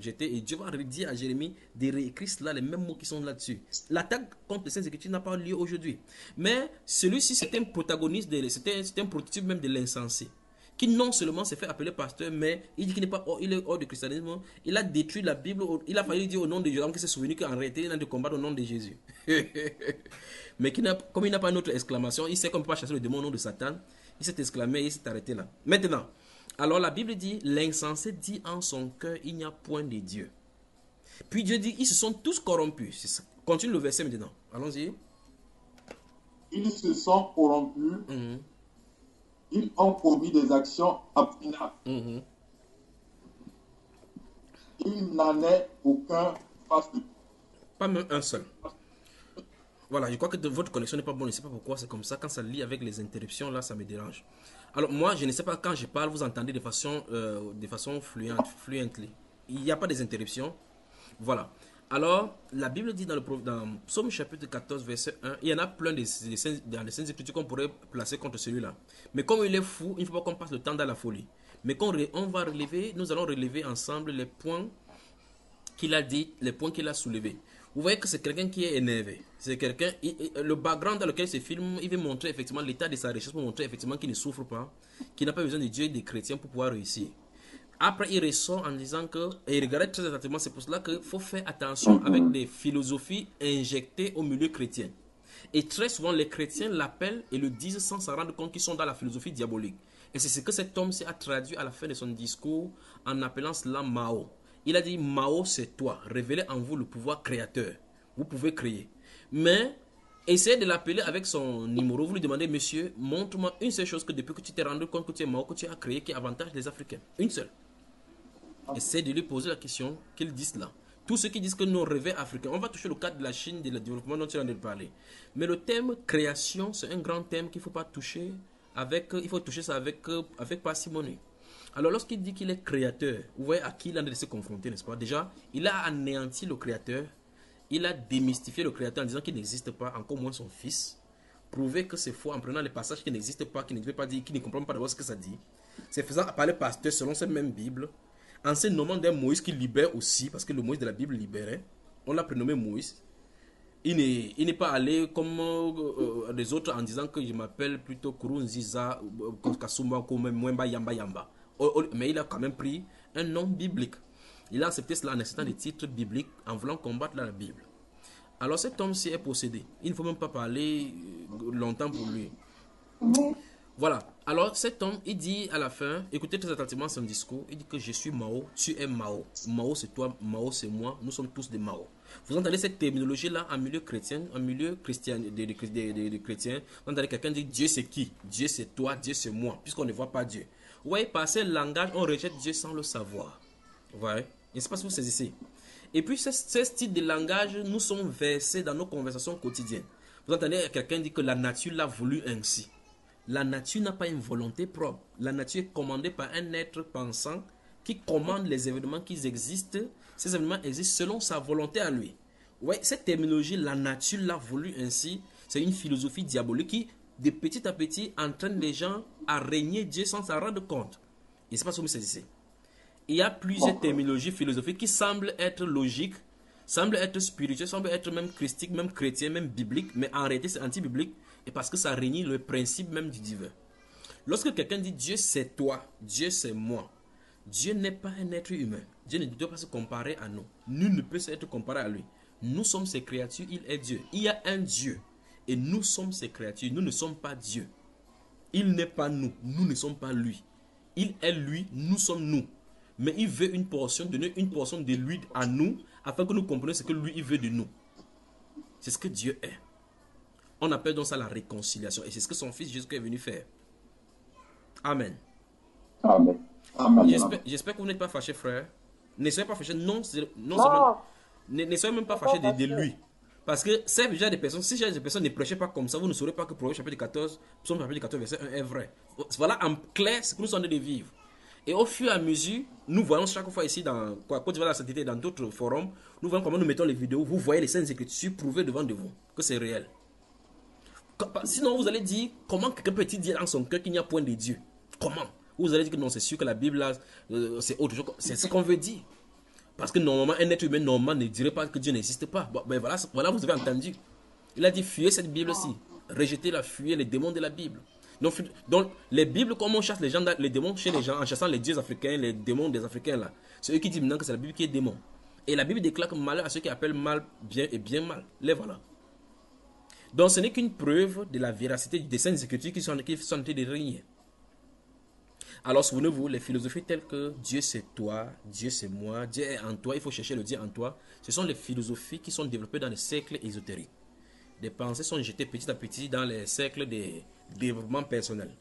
A: jeter. Et Dieu va dire à Jérémie de réécrire cela, les mêmes mots qui sont là-dessus. L'attaque contre les Saintes Écritures n'a pas lieu aujourd'hui. Mais celui-ci, c'était un protagoniste, c'était un prototype même de l'insensé. Qui non seulement s'est fait appeler pasteur, mais il dit qu'il n'est pas il est hors du christianisme. Il a détruit la Bible. Il a failli dire au nom de Jésus, qu'il s'est souvenu qu'en réalité, il a de combattre au nom de Jésus. Mais comme il n'a pas une autre exclamation, il sait qu'on ne peut pas chasser le démon au nom de Satan. Il s'est exclamé et il s'est arrêté là. Maintenant, alors la Bible dit, l'insensé dit en son cœur, il n'y a point de Dieu. Puis Dieu dit, ils se sont tous corrompus. Continue le verset maintenant. Allons-y.
B: Ils se sont corrompus. Ils ont commis des actions abominables. Il n'en est aucun face de.
A: Pas même un seul. Voilà, je crois que votre connexion n'est pas bonne. Je ne sais pas pourquoi c'est comme ça. Quand ça lit avec les interruptions, là, ça me dérange. Alors, moi, je ne sais pas, quand je parle, vous entendez de façon fluente. Il n'y a pas des interruptions. Voilà. Alors, la Bible dit dans Psaume chapitre 14, verset 1, il y en a plein dans les Saintes Écritures qu'on pourrait placer contre celui-là. Mais comme il est fou, il ne faut pas qu'on passe le temps dans la folie. Mais nous allons relever ensemble les points qu'il a dit, les points qu'il a soulevés. Vous voyez que c'est quelqu'un qui est énervé. C'est quelqu'un, le background dans lequel il se filme, il veut montrer effectivement l'état de sa richesse, pour montrer effectivement qu'il ne souffre pas, qu'il n'a pas besoin de Dieu et des chrétiens pour pouvoir réussir. Après, il ressort en disant que, et il regarde très attentivement, c'est pour cela qu'il faut faire attention avec des philosophies injectées au milieu chrétien. Et très souvent, les chrétiens l'appellent et le disent sans s'en rendre compte qu'ils sont dans la philosophie diabolique. Et c'est ce que cet homme a traduit à la fin de son discours en appelant cela Mao. Il a dit, Mao, c'est toi. Révélez en vous le pouvoir créateur. Vous pouvez créer. Mais, essayez de l'appeler avec son numéro. Vous lui demandez, monsieur, montre-moi une seule chose que depuis que tu t'es rendu compte que tu es Mao, que tu as créé, qui avantage les Africains. Une seule. Essayez de lui poser la question qu'ils disent là. Tous ceux qui disent que nos rêves africains, on va toucher le cadre de la Chine, du développement dont tu viens de parler. Mais le thème création, c'est un grand thème qu'il ne faut pas toucher il faut toucher ça avec parcimonie. Alors lorsqu'il dit qu'il est créateur, vous voyez à qui il a de se confronter, n'est-ce pas? Déjà, il a anéanti le créateur, il a démystifié le créateur en disant qu'il n'existe pas, encore moins son fils. Prouver que c'est faux en prenant les passages qui n'existent pas, qui ne veut pas dire, qui ne comprennent pas d'abord ce que ça dit. C'est faisant parler pasteur selon cette même Bible. En se nommant d'un Moïse qui libère aussi, parce que le Moïse de la Bible libérait, on l'a prénommé Moïse. Il n'est pas allé comme les autres en disant que je m'appelle plutôt Kurunziza, Kasumba, Mwemba, Yamba, Yamba. Mais il a quand même pris un nom biblique. Il a accepté cela en acceptant des titres bibliques en voulant combattre la Bible. Alors cet homme-ci est possédé. Il ne faut même pas parler longtemps pour lui. Voilà. Alors cet homme, il dit à la fin, écoutez très attentivement son discours, il dit que je suis Mao, tu es Mao. Mao c'est toi, Mao c'est moi, nous sommes tous des Mao. Vous entendez cette terminologie-là en milieu chrétien, en milieu chrétien, des chrétiens. Vous entendez quelqu'un dire Dieu c'est qui? Dieu c'est toi, Dieu c'est moi, puisqu'on ne voit pas Dieu. Vous voyez, par ce langage, on rejette Dieu sans le savoir. Vous voyez? Je ne sais pas si vous saisissez. Et puis, ce style de langage, nous sommes versés dans nos conversations quotidiennes. Vous entendez quelqu'un dire que la nature l'a voulu ainsi. La nature n'a pas une volonté propre. La nature est commandée par un être pensant qui commande les événements qui existent. Ces événements existent selon sa volonté à lui. Ouais, cette terminologie, la nature l'a voulu ainsi, c'est une philosophie diabolique qui, de petit à petit, entraîne les gens à régner Dieu sans s'en rendre compte. Et c'est pas ce que vous saisissez. Il y a plusieurs terminologies philosophiques qui semblent être logiques, semblent être spirituelles, semblent être même christiques, même chrétiennes, même bibliques, mais en réalité c'est anti-biblique. Et parce que ça renie le principe même du divin. Lorsque quelqu'un dit Dieu c'est toi, Dieu c'est moi, Dieu n'est pas un être humain. Dieu ne doit pas se comparer à nous. Nul ne peut être comparé à lui. Nous sommes ses créatures, il est Dieu. Il y a un Dieu et nous sommes ses créatures. Nous ne sommes pas Dieu. Il n'est pas nous, nous ne sommes pas lui. Il est lui, nous sommes nous. Mais il veut donner une portion de lui à nous afin que nous comprenions ce que lui il veut de nous. C'est ce que Dieu est. On appelle donc ça la réconciliation. Et c'est ce que son fils Jésus est venu faire. Amen.
D: Amen. Amen.
A: J'espère que vous n'êtes pas fâchés, frère. Ne soyez pas fâchés. Ne soyez même pas fâchés de lui. Parce que c'est déjà des personnes, si des personnes ne prêchaient pas comme ça, vous ne saurez pas que Proverbe chapitre 14, Psaume chapitre 14, verset 1 est vrai. Voilà en clair ce que nous sommes en train de vivre. Et au fur et à mesure, nous voyons chaque fois ici dans Côte d'Ivoire, la sainteté, dans d'autres forums, nous voyons comment nous mettons les vidéos. Vous voyez les Saintes Écritures prouver devant de vous que c'est réel. Sinon, vous allez dire, comment quelqu'un peut dire dans son cœur qu'il n'y a point de Dieu? Comment? Vous allez dire que non, c'est sûr que la Bible, là, c'est autre chose. C'est ce qu'on veut dire. Parce que normalement, un être humain normal ne dirait pas que Dieu n'existe pas. Bon, ben voilà, vous avez entendu. Il a dit, fuyez cette Bible-ci. Rejetez-la, fuyez les démons de la Bible. Donc les Bibles, comme on chasse les démons chez les gens, en chassant les dieux africains, les démons des Africains, là, c'est eux qui disent maintenant que c'est la Bible qui est démon. Et la Bible déclare que malheur à ceux qui appellent mal bien et bien mal. Les voilà. Donc ce n'est qu'une preuve de la véracité des Saintes Écritures qui sont en train de régner. Alors souvenez-vous, les philosophies telles que Dieu c'est toi, Dieu c'est moi, Dieu est en toi, il faut chercher le Dieu en toi, ce sont les philosophies qui sont développées dans les cercles ésotériques. Des pensées sont jetées petit à petit dans les cercles de développement personnel.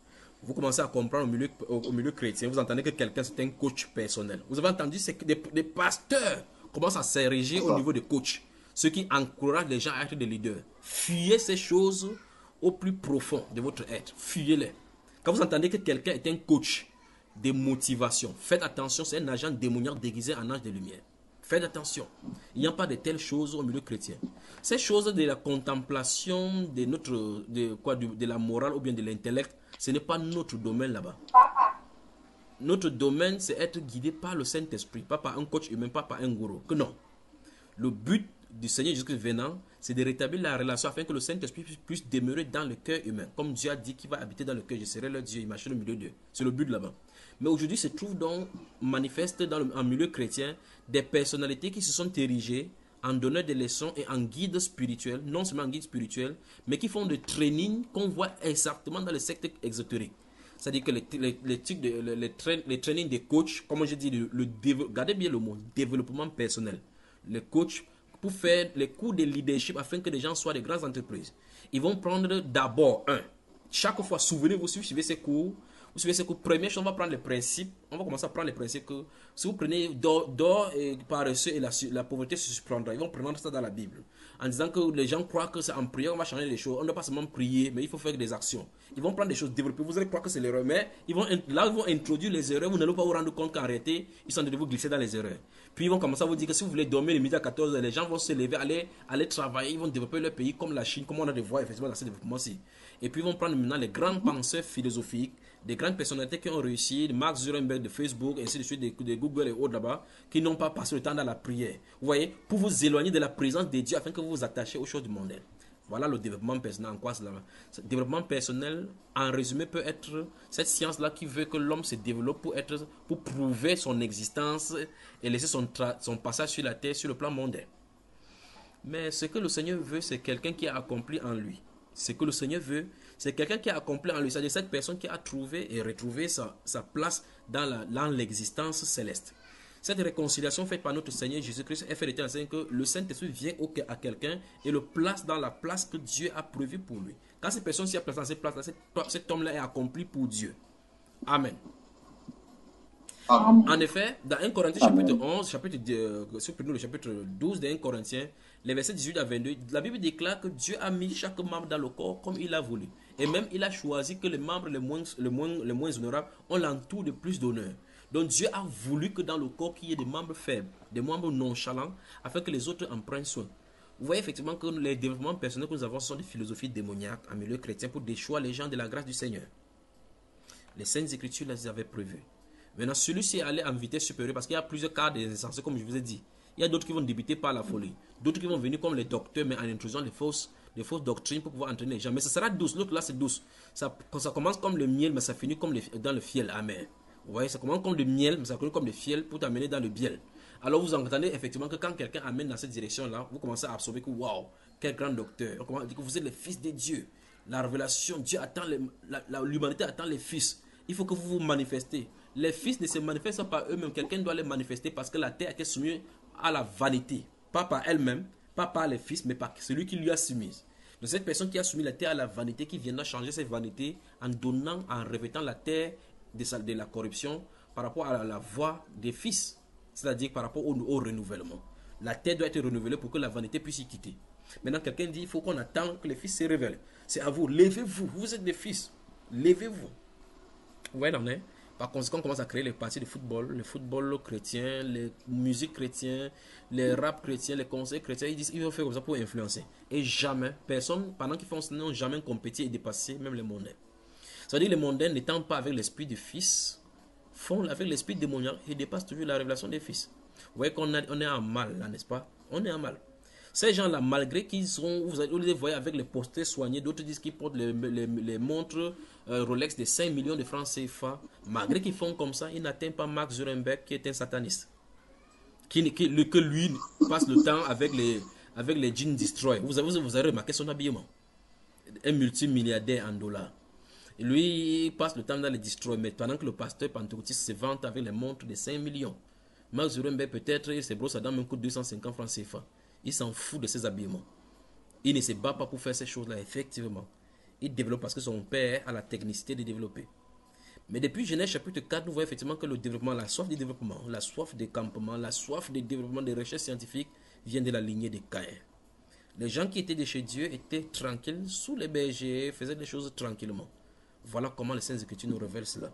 A: Vous commencez à comprendre au milieu chrétien, vous entendez que quelqu'un c'est un coach personnel. Vous avez entendu, c'est que des pasteurs commencent à s'ériger au niveau de coach. ce qui encourage les gens à être des leaders. Fuyez ces choses au plus profond de votre être. Fuyez-les. Quand vous entendez que quelqu'un est un coach de motivation, faites attention, c'est un agent démoniaque déguisé en ange de lumière. Faites attention. Il n'y a pas de telles choses au milieu chrétien. Ces choses de la contemplation, de la morale ou bien de l'intellect, ce n'est pas notre domaine là-bas. Notre domaine, c'est être guidé par le Saint-Esprit, pas par un coach humain, pas par un gourou. Que non. Le but du Seigneur Jésus-Christ venant, c'est de rétablir la relation afin que le Saint-Esprit puisse demeurer dans le cœur humain. Comme Dieu a dit qu'il va habiter dans le cœur, je serai leur Dieu, il marche au milieu d'eux. C'est le but là-bas. Mais aujourd'hui, se trouve donc manifeste en milieu chrétien des personnalités qui se sont érigées en donneurs de leçons et en guides spirituels, non seulement en guides spirituels, mais qui font des trainings qu'on voit exactement dans les sectes exotériques. C'est-à-dire que les trainings des coachs, comme je dis, regardez bien le mot, développement personnel. Les coachs, pour faire les cours de leadership afin que les gens soient des grandes entreprises, ils vont prendre d'abord chaque fois, souvenez-vous, si vous suivez ces cours, première chose, on va prendre les principes. On va commencer à prendre les principes que si vous prenez d'or et paresseux et la pauvreté se surprendra. Ils vont prendre ça dans la Bible. En disant que les gens croient que c'est en prière on va changer les choses. On ne doit pas seulement prier, mais il faut faire des actions. Ils vont prendre des choses développées. Vous allez croire que c'est l'erreur, mais ils vont introduire les erreurs. Vous n'allez pas vous rendre compte qu'en réalité, ils sont en train de vous glisser dans les erreurs. Puis ils vont commencer à vous dire que si vous voulez dormir le midi à 14 h, les gens vont se lever, aller travailler. Ils vont développer leur pays comme la Chine, comme on a des voix effectivement dans ce développement-ci. Et puis ils vont prendre maintenant les grands penseurs philosophiques, des grandes personnalités qui ont réussi, Mark Zuckerberg de Facebook, ainsi de suite, de Google et autres là-bas, qui n'ont pas passé le temps dans la prière. Vous voyez, pour vous éloigner de la présence de Dieu afin que vous vous attachiez aux choses du monde. Voilà le développement personnel. En quoi cela va? Ce développement personnel, en résumé, peut être cette science-là qui veut que l'homme se développe pour prouver son existence et laisser son passage sur la terre, sur le plan mondain. Mais ce que le Seigneur veut, c'est quelqu'un qui a accompli en lui. Ce que le Seigneur veut, c'est quelqu'un qui a accompli en lui. C'est-à-dire cette personne qui a trouvé et retrouvé sa place dans l'existence céleste. Cette réconciliation faite par notre Seigneur Jésus-Christ est faite de que le Saint-Esprit vient à quelqu'un et le place dans la place que Dieu a prévue pour lui. Quand cette personne s'y a placé dans cette place-là, cet homme-là est accompli pour Dieu. Amen.
B: Amen.
A: En effet, dans 1 Corinthiens chapitre 11, le chapitre 12 de 1 Corinthiens, les versets 18 à 22, la Bible déclare que Dieu a mis chaque membre dans le corps comme il a voulu. Et même il a choisi que les membres les moins honorables ont l'entour de plus d'honneur. Donc Dieu a voulu que dans le corps qu'il y ait des membres faibles, des membres nonchalants, afin que les autres en prennent soin. Vous voyez effectivement que les développements personnels que nous avons sont des philosophies démoniaques en milieu chrétien pour déchoir les gens de la grâce du Seigneur. Les Saintes Écritures les avaient prévues. Maintenant, celui-ci est allé en vitesse supérieure parce qu'il y a plusieurs cas d'insensés, comme je vous ai dit. Il y a d'autres qui vont débuter par la folie. D'autres qui vont venir comme les docteurs, mais en introduisant des fausses doctrines pour pouvoir entraîner les gens. Mais ça sera douce. L'autre là, c'est douce. Ça commence comme le miel, mais ça finit comme dans le fiel amer. Vous voyez, ça commence comme le miel, mais ça finit comme le fiel pour t'amener dans le biel. Alors vous entendez effectivement que quand quelqu'un amène dans cette direction-là, vous commencez à absorber que waouh, quel grand docteur. On commence à dire que vous êtes les fils de Dieu. La révélation, Dieu attend, l'humanité attend les fils. Il faut que vous vous manifestez. Les fils ne se manifestent pas par eux-mêmes. Quelqu'un doit les manifester parce que la terre a été soumise à la vanité. Pas par elle-même, pas par les fils, mais par celui qui lui a soumise. Donc cette personne qui a soumis la terre à la vanité, qui viendra changer cette vanité en donnant, en revêtant la terre de la corruption par rapport à la voie des fils. C'est-à-dire par rapport au renouvellement. La terre doit être renouvelée pour que la vanité puisse y quitter. Maintenant, quelqu'un dit, il faut qu'on attende que les fils se révèlent. C'est à vous, levez-vous, vous êtes des fils. Levez-vous. Vous voyez, non, par conséquent, on commence à créer les parties de football, le football chrétien, les musiques chrétiennes, les rap chrétiens, les conseils chrétiens. Ils disent qu'ils vont faire comme ça pour influencer. Et jamais, personne, pendant qu'ils font ça, n'ont jamais compétit et dépassé même les mondains. C'est-à-dire les mondains n'étant pas avec l'esprit du fils, font avec l'esprit démoniaque et dépassent toujours la révélation des fils. Vous voyez qu'on est en mal, là, n'est-ce pas? On est en mal. Ces gens-là, malgré qu'ils sont, vous les voyez avec les posters soignés, d'autres disent qu'ils portent les montres Rolex de 5 millions de francs CFA, malgré qu'ils font comme ça, ils n'atteignent pas Mark Zuckerberg qui est un sataniste. Que lui passe le temps avec les jeans destroy. Vous avez remarqué son habillement. Un multimilliardaire en dollars. Et lui, il passe le temps dans les destroy, mais pendant que le pasteur pentecôtiste se vante avec les montres de 5 millions. Mark Zuckerberg, peut-être, il se brosse à dents, même coûte 250 francs CFA. Il s'en fout de ses habillements. Il ne se bat pas pour faire ces choses-là, effectivement. Il développe parce que son père a la technicité de développer. Mais depuis Genèse chapitre 4, nous voyons effectivement que le développement, la soif du développement, la soif de campement, la soif de développement des recherches scientifiques vient de la lignée de Caïn. Les gens qui étaient de chez Dieu étaient tranquilles sous les bergers, faisaient des choses tranquillement. Voilà comment les Saintes Écritures nous révèlent cela.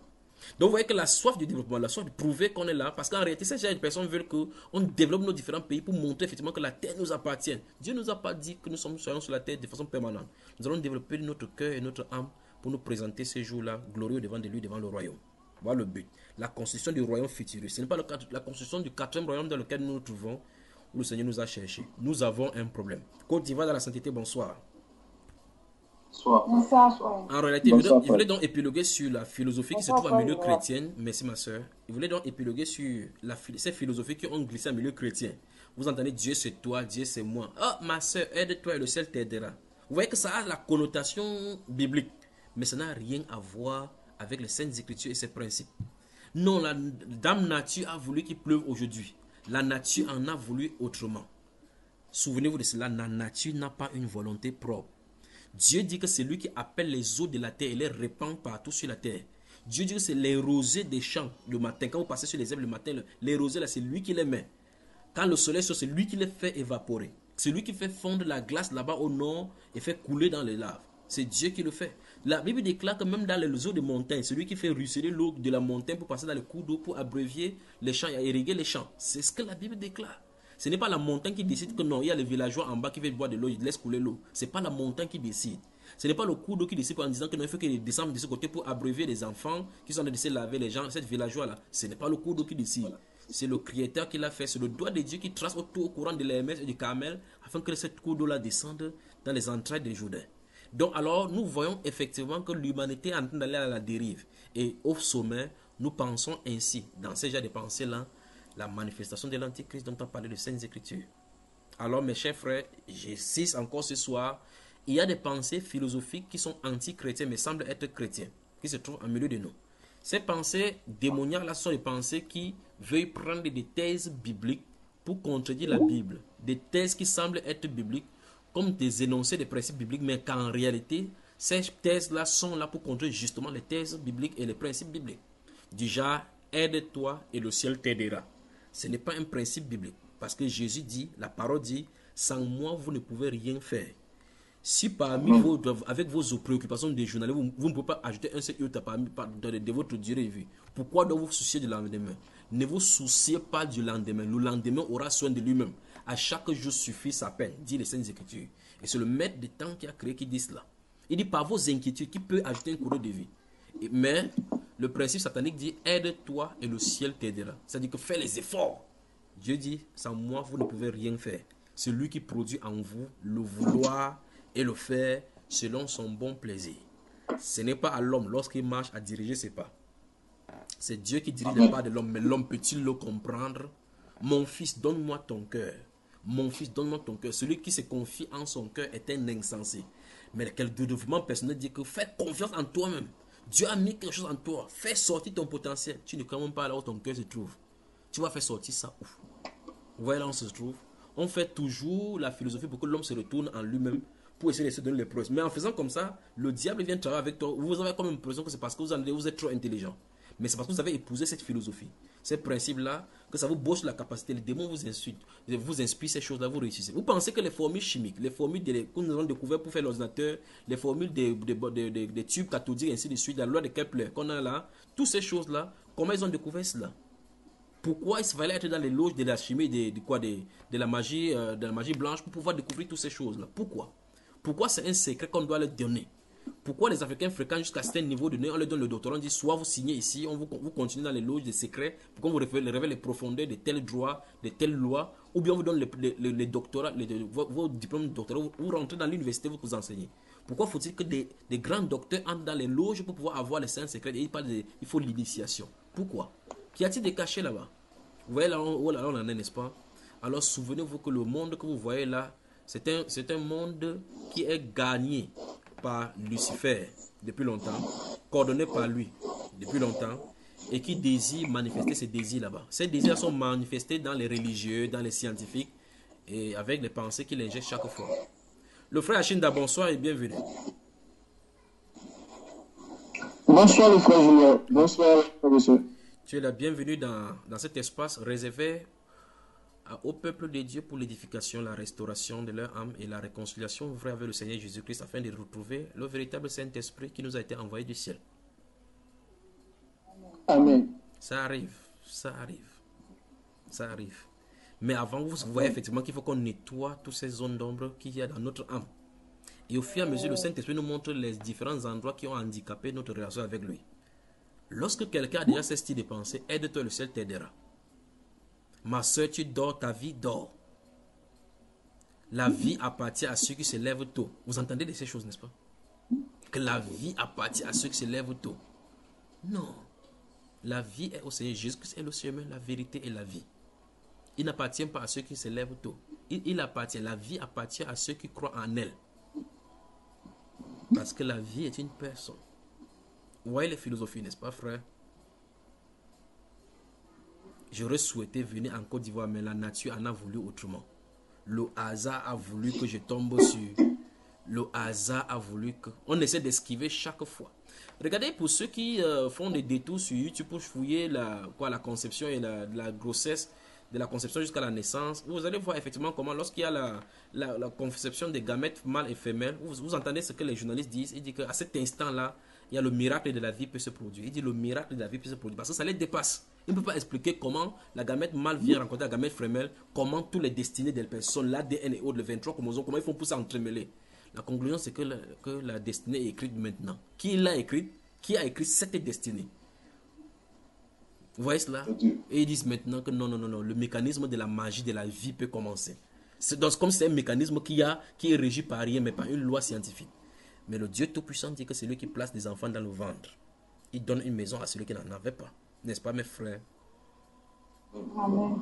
A: Donc vous voyez que la soif du développement, la soif de prouver qu'on est là, parce qu'en réalité, ces personnes veulent qu'on développe nos différents pays pour montrer effectivement que la terre nous appartient. Dieu ne nous a pas dit que nous soyons sur la terre de façon permanente. Nous allons développer notre cœur et notre âme pour nous présenter ces jours-là glorieux devant lui, devant le royaume. Voilà le but. La construction du royaume futur. Ce n'est pas la construction du 4e royaume dans lequel nous nous trouvons, où le Seigneur nous a cherchés. Nous avons un problème. Côte d'Ivoire dans la sainteté, bonsoir.
C: Bonsoir.
A: En réalité, il voulait donc épiloguer sur la philosophie qui se trouve en milieu chrétien. Merci ma soeur. Il voulait donc épiloguer sur ces philosophies qui ont glissé en milieu chrétien. Vous entendez Dieu c'est toi, Dieu c'est moi. Oh ma soeur, aide-toi et le ciel t'aidera. Vous voyez que ça a la connotation biblique. Mais ça n'a rien à voir avec les Saintes Écritures et ses principes. Non, la dame nature a voulu qu'il pleuve aujourd'hui. La nature en a voulu autrement. Souvenez-vous de cela, la nature n'a pas une volonté propre. Dieu dit que c'est lui qui appelle les eaux de la terre et les répand partout sur la terre. Dieu dit que c'est les rosées des champs le matin. Quand vous passez sur les herbes le matin, les rosées là, c'est lui qui les met. Quand le soleil sort, c'est lui qui les fait évaporer. C'est lui qui fait fondre la glace là-bas au nord et fait couler dans les laves. C'est Dieu qui le fait. La Bible déclare que même dans les eaux de montagne, c'est lui qui fait ruisseler l'eau de la montagne pour passer dans les cours d'eau pour abrévier les champs et irriguer les champs. C'est ce que la Bible déclare. Ce n'est pas la montagne qui décide que non, il y a les villageois en bas qui veulent boire de l'eau, ils laissent couler l'eau. Ce n'est pas la montagne qui décide. Ce n'est pas le cours d'eau qui décide en disant que non, il faut qu'ils descendent de ce côté pour abrévier les enfants qui sont en train de se laver les gens, cette villageois-là. Ce n'est pas le cours d'eau qui décide. C'est le Créateur qui l'a fait. C'est le doigt de Dieu qui trace autour au courant de l'Hermès et du Carmel afin que cette cours d'eau-là descende dans les entrailles des Jourdain. Donc alors, nous voyons effectivement que l'humanité est en train d'aller à la dérive. Et au sommet, nous pensons ainsi, dans ces genres de pensées-là, la manifestation de l'Antichrist dont on parlait de Saintes Écritures. Alors mes chers frères, j'insiste encore ce soir, il y a des pensées philosophiques qui sont anti-chrétiennes mais semblent être chrétiennes, qui se trouvent en milieu de nous. Ces pensées démoniaques-là sont des pensées qui veulent prendre des thèses bibliques pour contredire la Bible. Des thèses qui semblent être bibliques comme des énoncés des principes bibliques, mais qu'en réalité, ces thèses-là sont là pour contredire justement les thèses bibliques et les principes bibliques. Du genre, aide-toi et le ciel t'aidera. Ce n'est pas un principe biblique. Parce que Jésus dit, la parole dit, sans moi, vous ne pouvez rien faire. Si parmi vous, avec vos préoccupations de journalier, vous ne pouvez pas ajouter un seul iota de votre durée de vie, pourquoi donc vous soucier du lendemain? Ne vous souciez pas du lendemain. Le lendemain aura soin de lui-même. À chaque jour suffit sa peine, dit les Saintes Écritures. Et c'est le maître des temps qui a créé qui dit cela. Il dit, par vos inquiétudes, qui peut ajouter un courroux de vie? Mais le principe satanique dit, aide-toi et le ciel t'aidera. C'est-à-dire que fais les efforts. Dieu dit, sans moi, vous ne pouvez rien faire. C'est lui qui produit en vous le vouloir et le faire selon son bon plaisir. Ce n'est pas à l'homme, lorsqu'il marche, à diriger ses pas. C'est Dieu qui dirige les pas de l'homme, mais l'homme peut-il le comprendre? Mon fils, donne-moi ton cœur. Mon fils, donne-moi ton cœur. Celui qui se confie en son cœur est un insensé. Mais quel développement personnel dit que fais confiance en toi-même. Dieu a mis quelque chose en toi. Fais sortir ton potentiel. Tu ne crois même pas là où ton cœur se trouve. Tu vas faire sortir ça où? Vous voyez là où on se trouve? On fait toujours la philosophie pour que l'homme se retourne en lui-même pour essayer de se donner les preuves. Mais en faisant comme ça, le diable vient travailler avec toi. Vous avez comme l'impression que c'est parce que vous êtes trop intelligent. Mais c'est parce que vous avez épousé cette philosophie, ces principes-là, que ça vous bosse la capacité. Les démons vous insultent, vous inspirent ces choses-là, vous réussissez. Vous pensez que les formules chimiques, les formules que nous avons découvertes pour faire l'ordinateur, les formules des tubes cathodiques, ainsi de suite, la loi de Kepler qu'on a là, toutes ces choses-là, comment ils ont découvert cela? Pourquoi il fallait être dans les loges de la chimie, de la magie blanche pour pouvoir découvrir toutes ces choses-là? Pourquoi c'est un secret qu'on doit leur donner? Pourquoi les Africains fréquentent jusqu'à un niveau donné, on leur donne le doctorat, on dit soit vous signez ici, vous continuez dans les loges des secrets, pour qu'on vous révèle les profondeurs de tels droits, de telles lois, ou bien on vous donne les doctorats, vos diplômes de doctorat, vous rentrez dans l'université, vous enseignez. Pourquoi faut-il que des grands docteurs entrent dans les loges pour pouvoir avoir les saints secrets? Et il faut l'initiation. Pourquoi? Qu'y a-t-il des cachets là-bas? Vous voyez là où on en est, n'est-ce pas? Alors souvenez-vous que le monde que vous voyez là, c'est un monde qui est gagné par Lucifer depuis longtemps, coordonné par lui depuis longtemps, et qui désire manifester ces désirs là-bas. Ces désirs sont manifestés dans les religieux, dans les scientifiques, et avec les pensées qu'il injecte chaque fois. Le frère Achinda, bonsoir et bienvenue.
H: Bonsoir le frère Julien, bonsoir monsieur.
A: Tu es la bienvenue dans cet espace réservé au peuple de Dieu pour l'édification, la restauration de leur âme et la réconciliation vraie avec le Seigneur Jésus-Christ afin de retrouver le véritable Saint-Esprit qui nous a été envoyé du ciel.
H: Amen.
A: Ça arrive, ça arrive, ça arrive. Mais avant, vous voyez effectivement qu'il faut qu'on nettoie toutes ces zones d'ombre qu'il y a dans notre âme. Et au fur et à mesure, le Saint-Esprit nous montre les différents endroits qui ont handicapé notre relation avec lui. Lorsque quelqu'un a déjà ce style de pensée, aide-toi, le ciel t'aidera. Ma soeur, tu dors, ta vie dort. La vie appartient à ceux qui se lèvent tôt. Vous entendez de ces choses, n'est-ce pas? Que la vie appartient à ceux qui se lèvent tôt. Non. La vie est au Seigneur. Jésus-Christ est le chemin, la vérité et la vie. Il n'appartient pas à ceux qui se lèvent tôt. Il appartient, la vie appartient à ceux qui croient en elle. Parce que la vie est une personne. Vous voyez les philosophies, n'est-ce pas, frère? J'aurais souhaité venir en Côte d'Ivoire, mais la nature en a voulu autrement. Le hasard a voulu que je tombe sur... Le hasard a voulu que... On essaie d'esquiver chaque fois. Regardez, pour ceux qui font des détours sur YouTube pour fouiller la conception et la grossesse, de la conception jusqu'à la naissance, vous allez voir effectivement comment lorsqu'il y a la conception des gamètes mâles et femelles, vous entendez ce que les journalistes disent. Ils disent qu'à cet instant-là, il y a le miracle de la vie peut se produire. Il dit le miracle de la vie peut se produire parce que ça les dépasse. Il ne peut pas expliquer comment la gamète mâle vient rencontrer la gamète femelle, comment tous les destinées des personnes, l'ADN et autres, le 23 chromosomes, comment ils font pour s'entremêler. La conclusion, c'est que la destinée est écrite maintenant. Qui l'a écrite? Qui a écrit cette destinée? Vous voyez cela? Et ils disent maintenant que non, le mécanisme de la magie de la vie peut commencer. C'est comme c'est un mécanisme qui est régi par rien, mais par une loi scientifique. Mais le Dieu Tout-Puissant dit que c'est lui qui place des enfants dans le ventre. Il donne une maison à celui qui n'en avait pas. N'est-ce pas, mes frères?
C: Amen.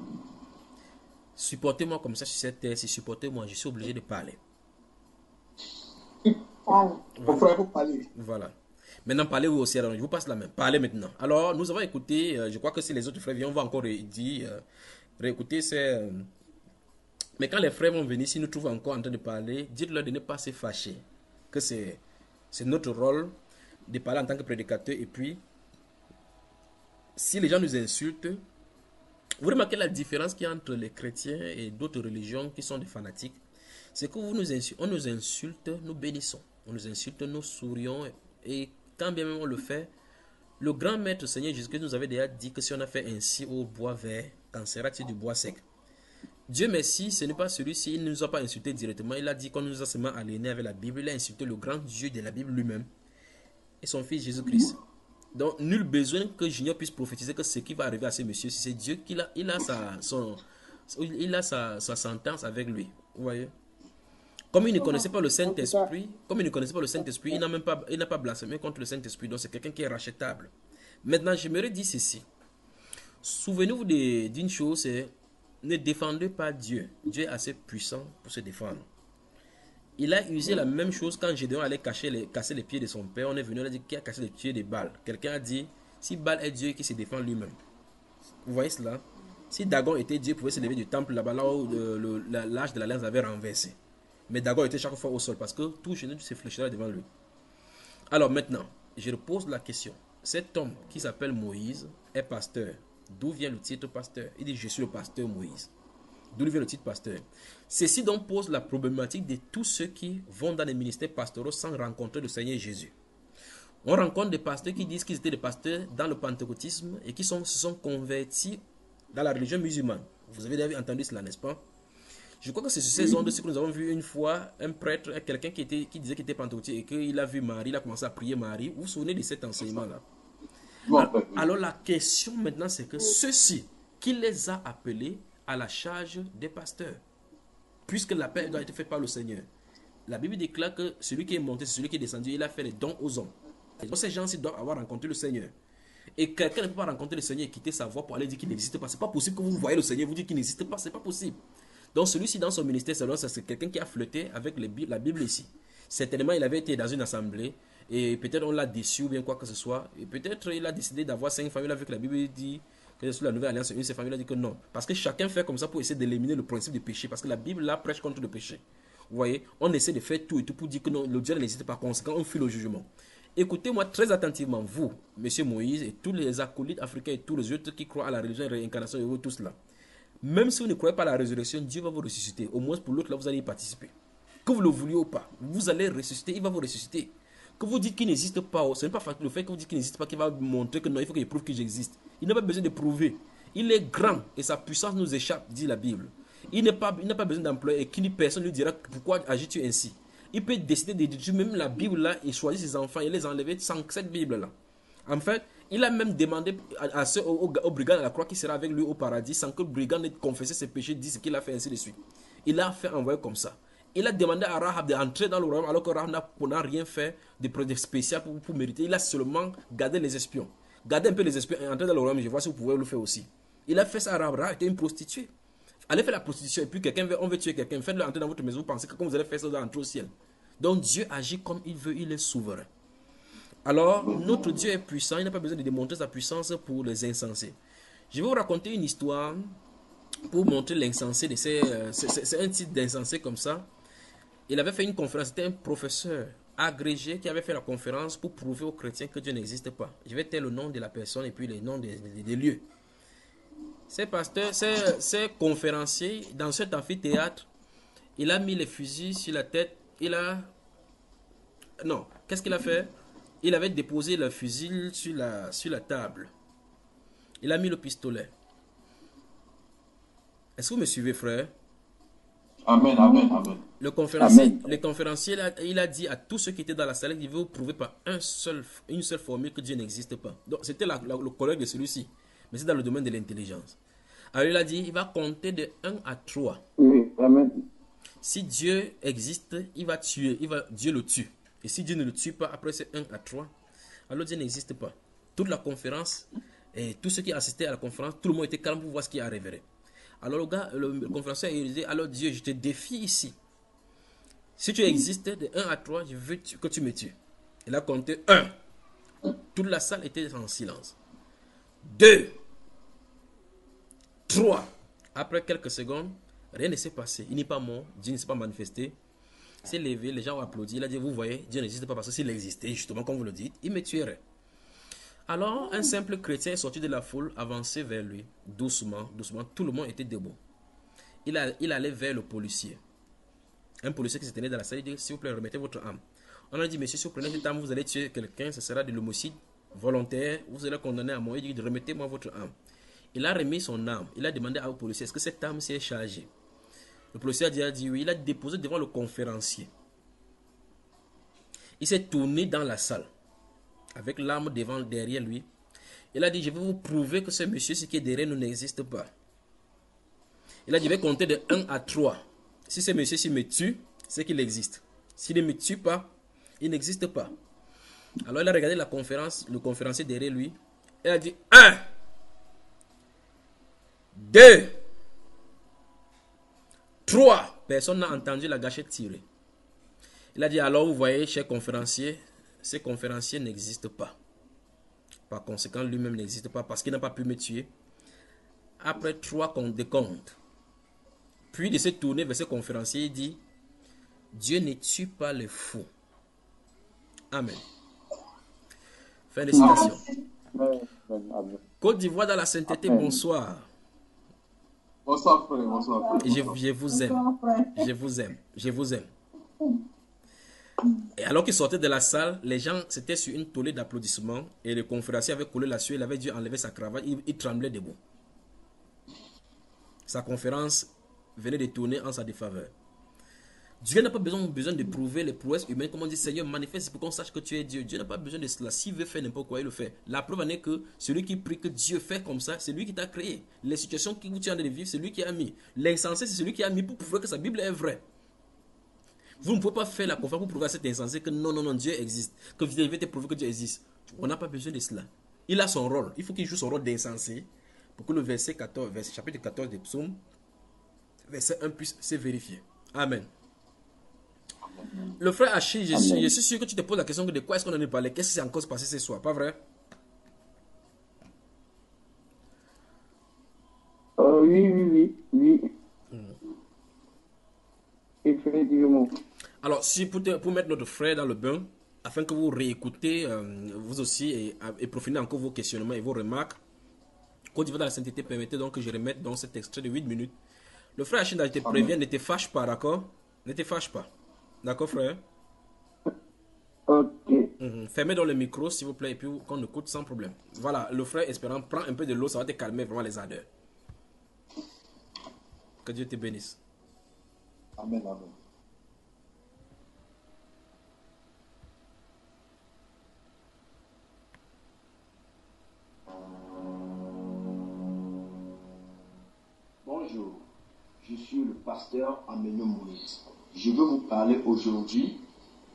A: Supportez-moi comme ça sur cette terre. Si supportez-moi, je suis obligé de parler.
B: Mon frère, il faut parler.
A: Voilà. Maintenant, parlez vous aussi. Alors, je vous passe la main. Parlez maintenant. Alors, nous avons écouté, je crois que si les autres frères viennent, on va encore réécouter ces... Mais quand les frères vont venir, s'ils nous trouvent encore en train de parler, dites-leur de ne pas se fâcher. Que c'est notre rôle de parler en tant que prédicateur. Et puis, si les gens nous insultent, vous remarquez la différence qu'il y a entre les chrétiens et d'autres religions qui sont des fanatiques. C'est que on nous insulte, nous bénissons. On nous insulte, nous sourions. Et quand bien même on le fait, le grand maître Seigneur Jésus-Christ nous avait déjà dit que si on a fait ainsi au bois vert, qu'en sera-t-il du bois sec? Dieu merci, ce n'est pas celui-ci, il ne nous a pas insulté directement. Il a dit qu'on nous a seulement aliénés avec la Bible. Il a insulté le grand Dieu de la Bible lui-même et son fils Jésus-Christ. Donc, nul besoin que Junior puisse prophétiser que ce qui va arriver à ce monsieur, c'est Dieu qui a sa sentence avec lui. Vous voyez? Comme il ne connaissait pas le Saint-Esprit, il n'a pas blasphémé contre le Saint-Esprit. Donc, c'est quelqu'un qui est rachetable. Maintenant, j'aimerais dire ceci. Souvenez-vous d'une chose, c'est ne défendez pas Dieu. Dieu est assez puissant pour se défendre. Il a usé la même chose quand Gédéon allait casser les pieds de son père. On est venu, on a dit qui a cassé les pieds de Baal. Quelqu'un a dit, si Baal est Dieu qui se défend lui-même. Vous voyez cela? Si Dagon était Dieu, il pouvait se lever du temple là-bas, là où l'âge de l'alliance avait renversé. Mais Dagon était chaque fois au sol parce que tout genou se fléchira devant lui. Alors maintenant, je repose la question. Cet homme qui s'appelle Moïse est pasteur. D'où vient le titre pasteur? Il dit, je suis le pasteur Moïse. D'où vient le titre pasteur? Ceci donc pose la problématique de tous ceux qui vont dans les ministères pastoraux sans rencontrer le Seigneur Jésus. On rencontre des pasteurs qui disent qu'ils étaient des pasteurs dans le pentecôtisme et qui se sont convertis dans la religion musulmane. Vous avez déjà entendu cela, n'est-ce pas? Je crois que c'est sur ces ondes que nous avons vu une fois un prêtre, quelqu'un qui disait qu'il était pentecôtiste et qu'il a vu Marie, il a commencé à prier Marie. Vous vous souvenez de cet enseignement-là? Alors la question maintenant, c'est que ceux-ci, qui les a appelés à la charge des pasteurs, puisque l'appel doit être fait par le Seigneur. La Bible déclare que celui qui est monté, c'est celui qui est descendu, il a fait les dons aux hommes. Et donc ces gens-ci doivent avoir rencontré le Seigneur. Et quelqu'un ne peut pas rencontrer le Seigneur et quitter sa voix pour aller dire qu'il n'existe pas. C'est pas possible que vous voyez le Seigneur vous dites qu'il n'existe pas. C'est pas possible. Donc celui-ci dans son ministère, c'est quelqu'un qui a flirté avec la Bible ici. Certainement, il avait été dans une assemblée et peut-être on l'a déçu ou bien quoi que ce soit. Et peut-être il a décidé d'avoir 5 familles avec la Bible dit que sur la nouvelle alliance, une de ces familles a dit que non. Parce que chacun fait comme ça pour essayer d'éliminer le principe du péché. Parce que la Bible là prêche contre le péché. Vous voyez, on essaie de faire tout et tout pour dire que non, le Dieu n'existe pas. Conséquent, on fuit le jugement. Écoutez-moi très attentivement, vous, monsieur Moïse, et tous les acolytes africains et tous les autres qui croient à la religion et à la réincarnation et vous tous là. Même si vous ne croyez pas à la résurrection, Dieu va vous ressusciter. Au moins pour l'autre, là, vous allez y participer. Que vous le vouliez ou pas, vous allez ressusciter, il va vous ressusciter. Que vous dites qu'il n'existe pas, ce n'est pas le fait que vous dites qu'il n'existe pas qui va montrer que non, il faut qu'il prouve que j'existe. Il n'a pas besoin de prouver. Il est grand et sa puissance nous échappe, dit la Bible. Il n'a pas besoin d'employer et qu'une personne lui dira pourquoi agis-tu ainsi. Il peut décider de détruire même la Bible là et choisir ses enfants et les enlever sans cette Bible là. En fait, il a même demandé au brigand à la croix qui sera avec lui au paradis sans que le brigand n'ait confessé ses péchés, dit ce qu'il a fait ainsi de suite. Il a fait envoyer comme ça. Il a demandé à Rahab d'entrer dans le royaume alors que Rahab n'a rien fait de spécial pour mériter. Il a seulement gardé les espions. Gardez un peu les espions et entrez dans le royaume, je vois si vous pouvez le faire aussi. Il a fait ça à Rahab. Rahab était une prostituée. Allez faire la prostitution et puis on veut tuer quelqu'un. Faites-le entrer dans votre maison, vous pensez que comme vous allez faire ça, vous allez entrer au ciel. Donc Dieu agit comme il veut, il est souverain. Alors, notre Dieu est puissant, il n'a pas besoin de démontrer sa puissance pour les insensés. Je vais vous raconter une histoire pour montrer l'insensé. C'est un titre d'insensé comme ça. Il avait fait une conférence, c'était un professeur agrégé qui avait fait la conférence pour prouver aux chrétiens que Dieu n'existe pas. Je vais taire le nom de la personne et puis les noms des lieux. Ces pasteurs, ces conférenciers, dans cet amphithéâtre, il a mis les fusils sur la tête. Non, qu'est-ce qu'il a fait? Il avait déposé le fusil sur la table. Il a mis le pistolet. Est-ce que vous me suivez, frère?
B: Amen, amen, amen.
A: Le conférencier, il a dit à tous ceux qui étaient dans la salle, il veut vous prouver par une seule formule que Dieu n'existe pas. Donc, c'était le collègue de celui-ci. Mais c'est dans le domaine de l'intelligence. Alors, il a dit, il va compter de 1 à 3.
H: Oui, amen.
A: Si Dieu existe, il va tuer. Dieu le tue. Et si Dieu ne le tue pas, après c'est 1 à 3, alors Dieu n'existe pas. Toute la conférence, et tous ceux qui assistaient à la conférence, tout le monde était calme pour voir ce qui arriverait. Alors le conférencier il dit, alors Dieu, je te défie ici. Si tu existes de 1 à 3, je veux que tu me tues. Il a compté 1. Toute la salle était en silence. 2. 3. Après quelques secondes, rien ne s'est passé. Il n'est pas mort, Dieu ne s'est pas manifesté. Il s'est levé, les gens ont applaudi. Il a dit, vous voyez, Dieu n'existe pas parce que s'il existait, justement comme vous le dites, il me tuerait. Alors, un simple chrétien est sorti de la foule, avancé vers lui, doucement, doucement. Tout le monde était debout. Il allait vers le policier. Un policier qui se tenait dans la salle, il dit, s'il vous plaît, remettez votre âme. On a dit, monsieur, si vous prenez cette âme, vous allez tuer quelqu'un, ce sera de l'homicide volontaire, vous allez condamner à mort. Il dit, remettez-moi votre âme. Il a remis son âme. Il a demandé au policier, est-ce que cette âme s'est chargée? Le policier a dit oui. Il a déposé devant le conférencier. Il s'est tourné dans la salle avec l'arme derrière lui. Il a dit, je vais vous prouver que ce monsieur, ce qui est derrière nous, n'existe pas. Il a dit, je vais compter de 1 à 3. Si ce monsieur-ci me tue, c'est qu'il existe. S'il ne me tue pas, il n'existe pas. Alors il a regardé la conférence, le conférencier derrière lui. Il a dit 1, 2, 3. Personne n'a entendu la gâchette tirer. Il a dit, alors vous voyez, cher conférencier, ce conférencier n'existe pas. Par conséquent, lui-même n'existe pas parce qu'il n'a pas pu me tuer. Après 3 décomptes. Puis de se tourner vers ce conférencier, il dit, Dieu ne tue pas les fous. Amen. Fin de citation. Côte d'Ivoire dans la sainteté, bonsoir.
B: Bonsoir frère, bonsoir frère.
A: Je vous aime. Je vous aime. Je vous aime. Et alors qu'il sortait de la salle, les gens c'était sur une tollée d'applaudissements et le conférencier avait collé la sueur, il avait dû enlever sa cravate, il tremblait debout. Sa conférence venait de tourner en sa défaveur. Dieu n'a pas besoin de prouver les prouesses humaines. Comme on dit, Seigneur, manifeste pour qu'on sache que tu es Dieu. Dieu n'a pas besoin de cela. S'il veut faire n'importe quoi, il le fait. La preuve en est que celui qui prie que Dieu fait comme ça, c'est lui qui t'a créé. Les situations que tu es en train de vivre, c'est lui qui a mis. L'insensé, c'est celui qui a mis pour prouver que sa Bible est vraie. Vous ne pouvez pas faire la conférence pour prouver à cet insensé que non, Dieu existe. Que Dieu veut te prouver que Dieu existe. On n'a pas besoin de cela. Il a son rôle. Il faut qu'il joue son rôle d'insensé pour que le chapitre 14 des psaumes, verset 1 puisse se vérifier. Amen. Le frère Achille, je suis sûr que tu te poses la question de quoi est-ce qu'on en est parlé. Qu'est-ce qui s'est encore passé ce soir, pas vrai?
H: Oui. Effectivement.
A: Alors, si pour mettre notre frère dans le bain, afin que vous réécoutez, vous aussi, et profilez encore vos questionnements et vos remarques, Côte d'Ivoire dans la sainteté, permettez donc que je remette donc cet extrait de 8 minutes. Le frère Achida, je te préviens, ne te fâche pas, d'accord? Ne te fâche pas. D'accord, frère?
H: Ok.
A: Fermez donc le micro, s'il vous plaît, et puis qu'on écoute sans problème. Voilà, le frère Espérant, prends un peu de l'eau, ça va te calmer vraiment les ardeurs. Que Dieu te bénisse.
B: Amen, amen.
F: Bonjour, je suis le pasteur Amenyo Moïse. Je veux vous parler aujourd'hui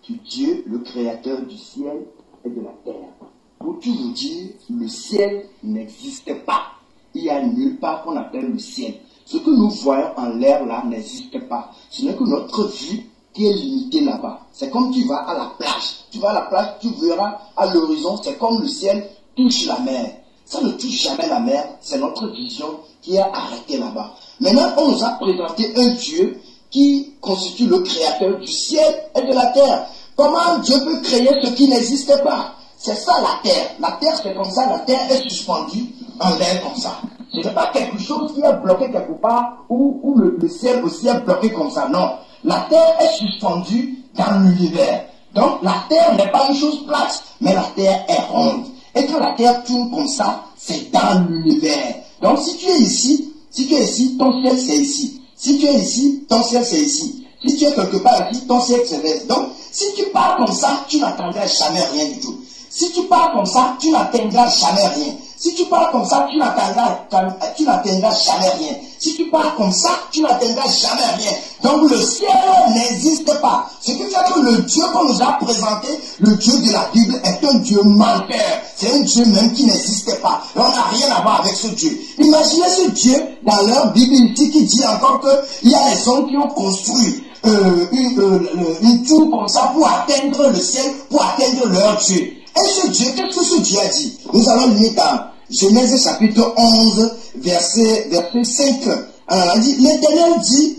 F: du Dieu, le créateur du ciel et de la terre. Pour tout vous dire, le ciel n'existait pas. Il n'y a nulle part qu'on appelle le ciel. Ce que nous voyons en l'air là n'existe pas. Ce n'est que notre vue qui est limitée là-bas. C'est comme tu vas à la plage. Tu vas à la plage, tu verras à l'horizon, c'est comme le ciel touche la mer. Ça ne touche jamais la mer, c'est notre vision qui est arrêtée là-bas. Maintenant, on nous a présenté un Dieu qui constitue le créateur du ciel et de la terre. Comment Dieu peut créer ce qui n'existe pas? C'est ça la terre. La terre, c'est comme ça, la terre est suspendue en l'air comme ça. Ce n'est pas quelque chose qui est bloqué quelque part ou le ciel aussi est bloqué comme ça. Non. La terre est suspendue dans l'univers. Donc la terre n'est pas une chose plate, mais la terre est ronde. Et quand la terre tourne comme ça, c'est dans l'univers. Donc si tu es ici, ton ciel c'est ici. Si tu es ici, ton ciel c'est ici. Si tu es quelque part ici, ton ciel c'est là. Donc si tu pars comme ça, tu n'attendras jamais rien du tout. Si tu pars comme ça, tu n'atteindras jamais rien. Si tu pars comme ça, tu n'atteindras jamais rien. Si tu pars comme ça, tu n'atteindras jamais rien. Donc le ciel n'existe pas. Ce qui fait que le Dieu qu'on nous a présenté, le Dieu de la Bible, est un Dieu menteur. C'est un Dieu même qui n'existe pas. Et on n'a rien à voir avec ce Dieu. Imaginez ce Dieu dans leur Bible ici qui dit encore qu'il y a des hommes qui ont construit une tour comme ça pour atteindre le ciel, pour atteindre leur Dieu. Et ce Dieu, qu'est-ce que ce Dieu a dit? Nous allons lire dans Genèse chapitre 11, verset 5. Alors, il dit,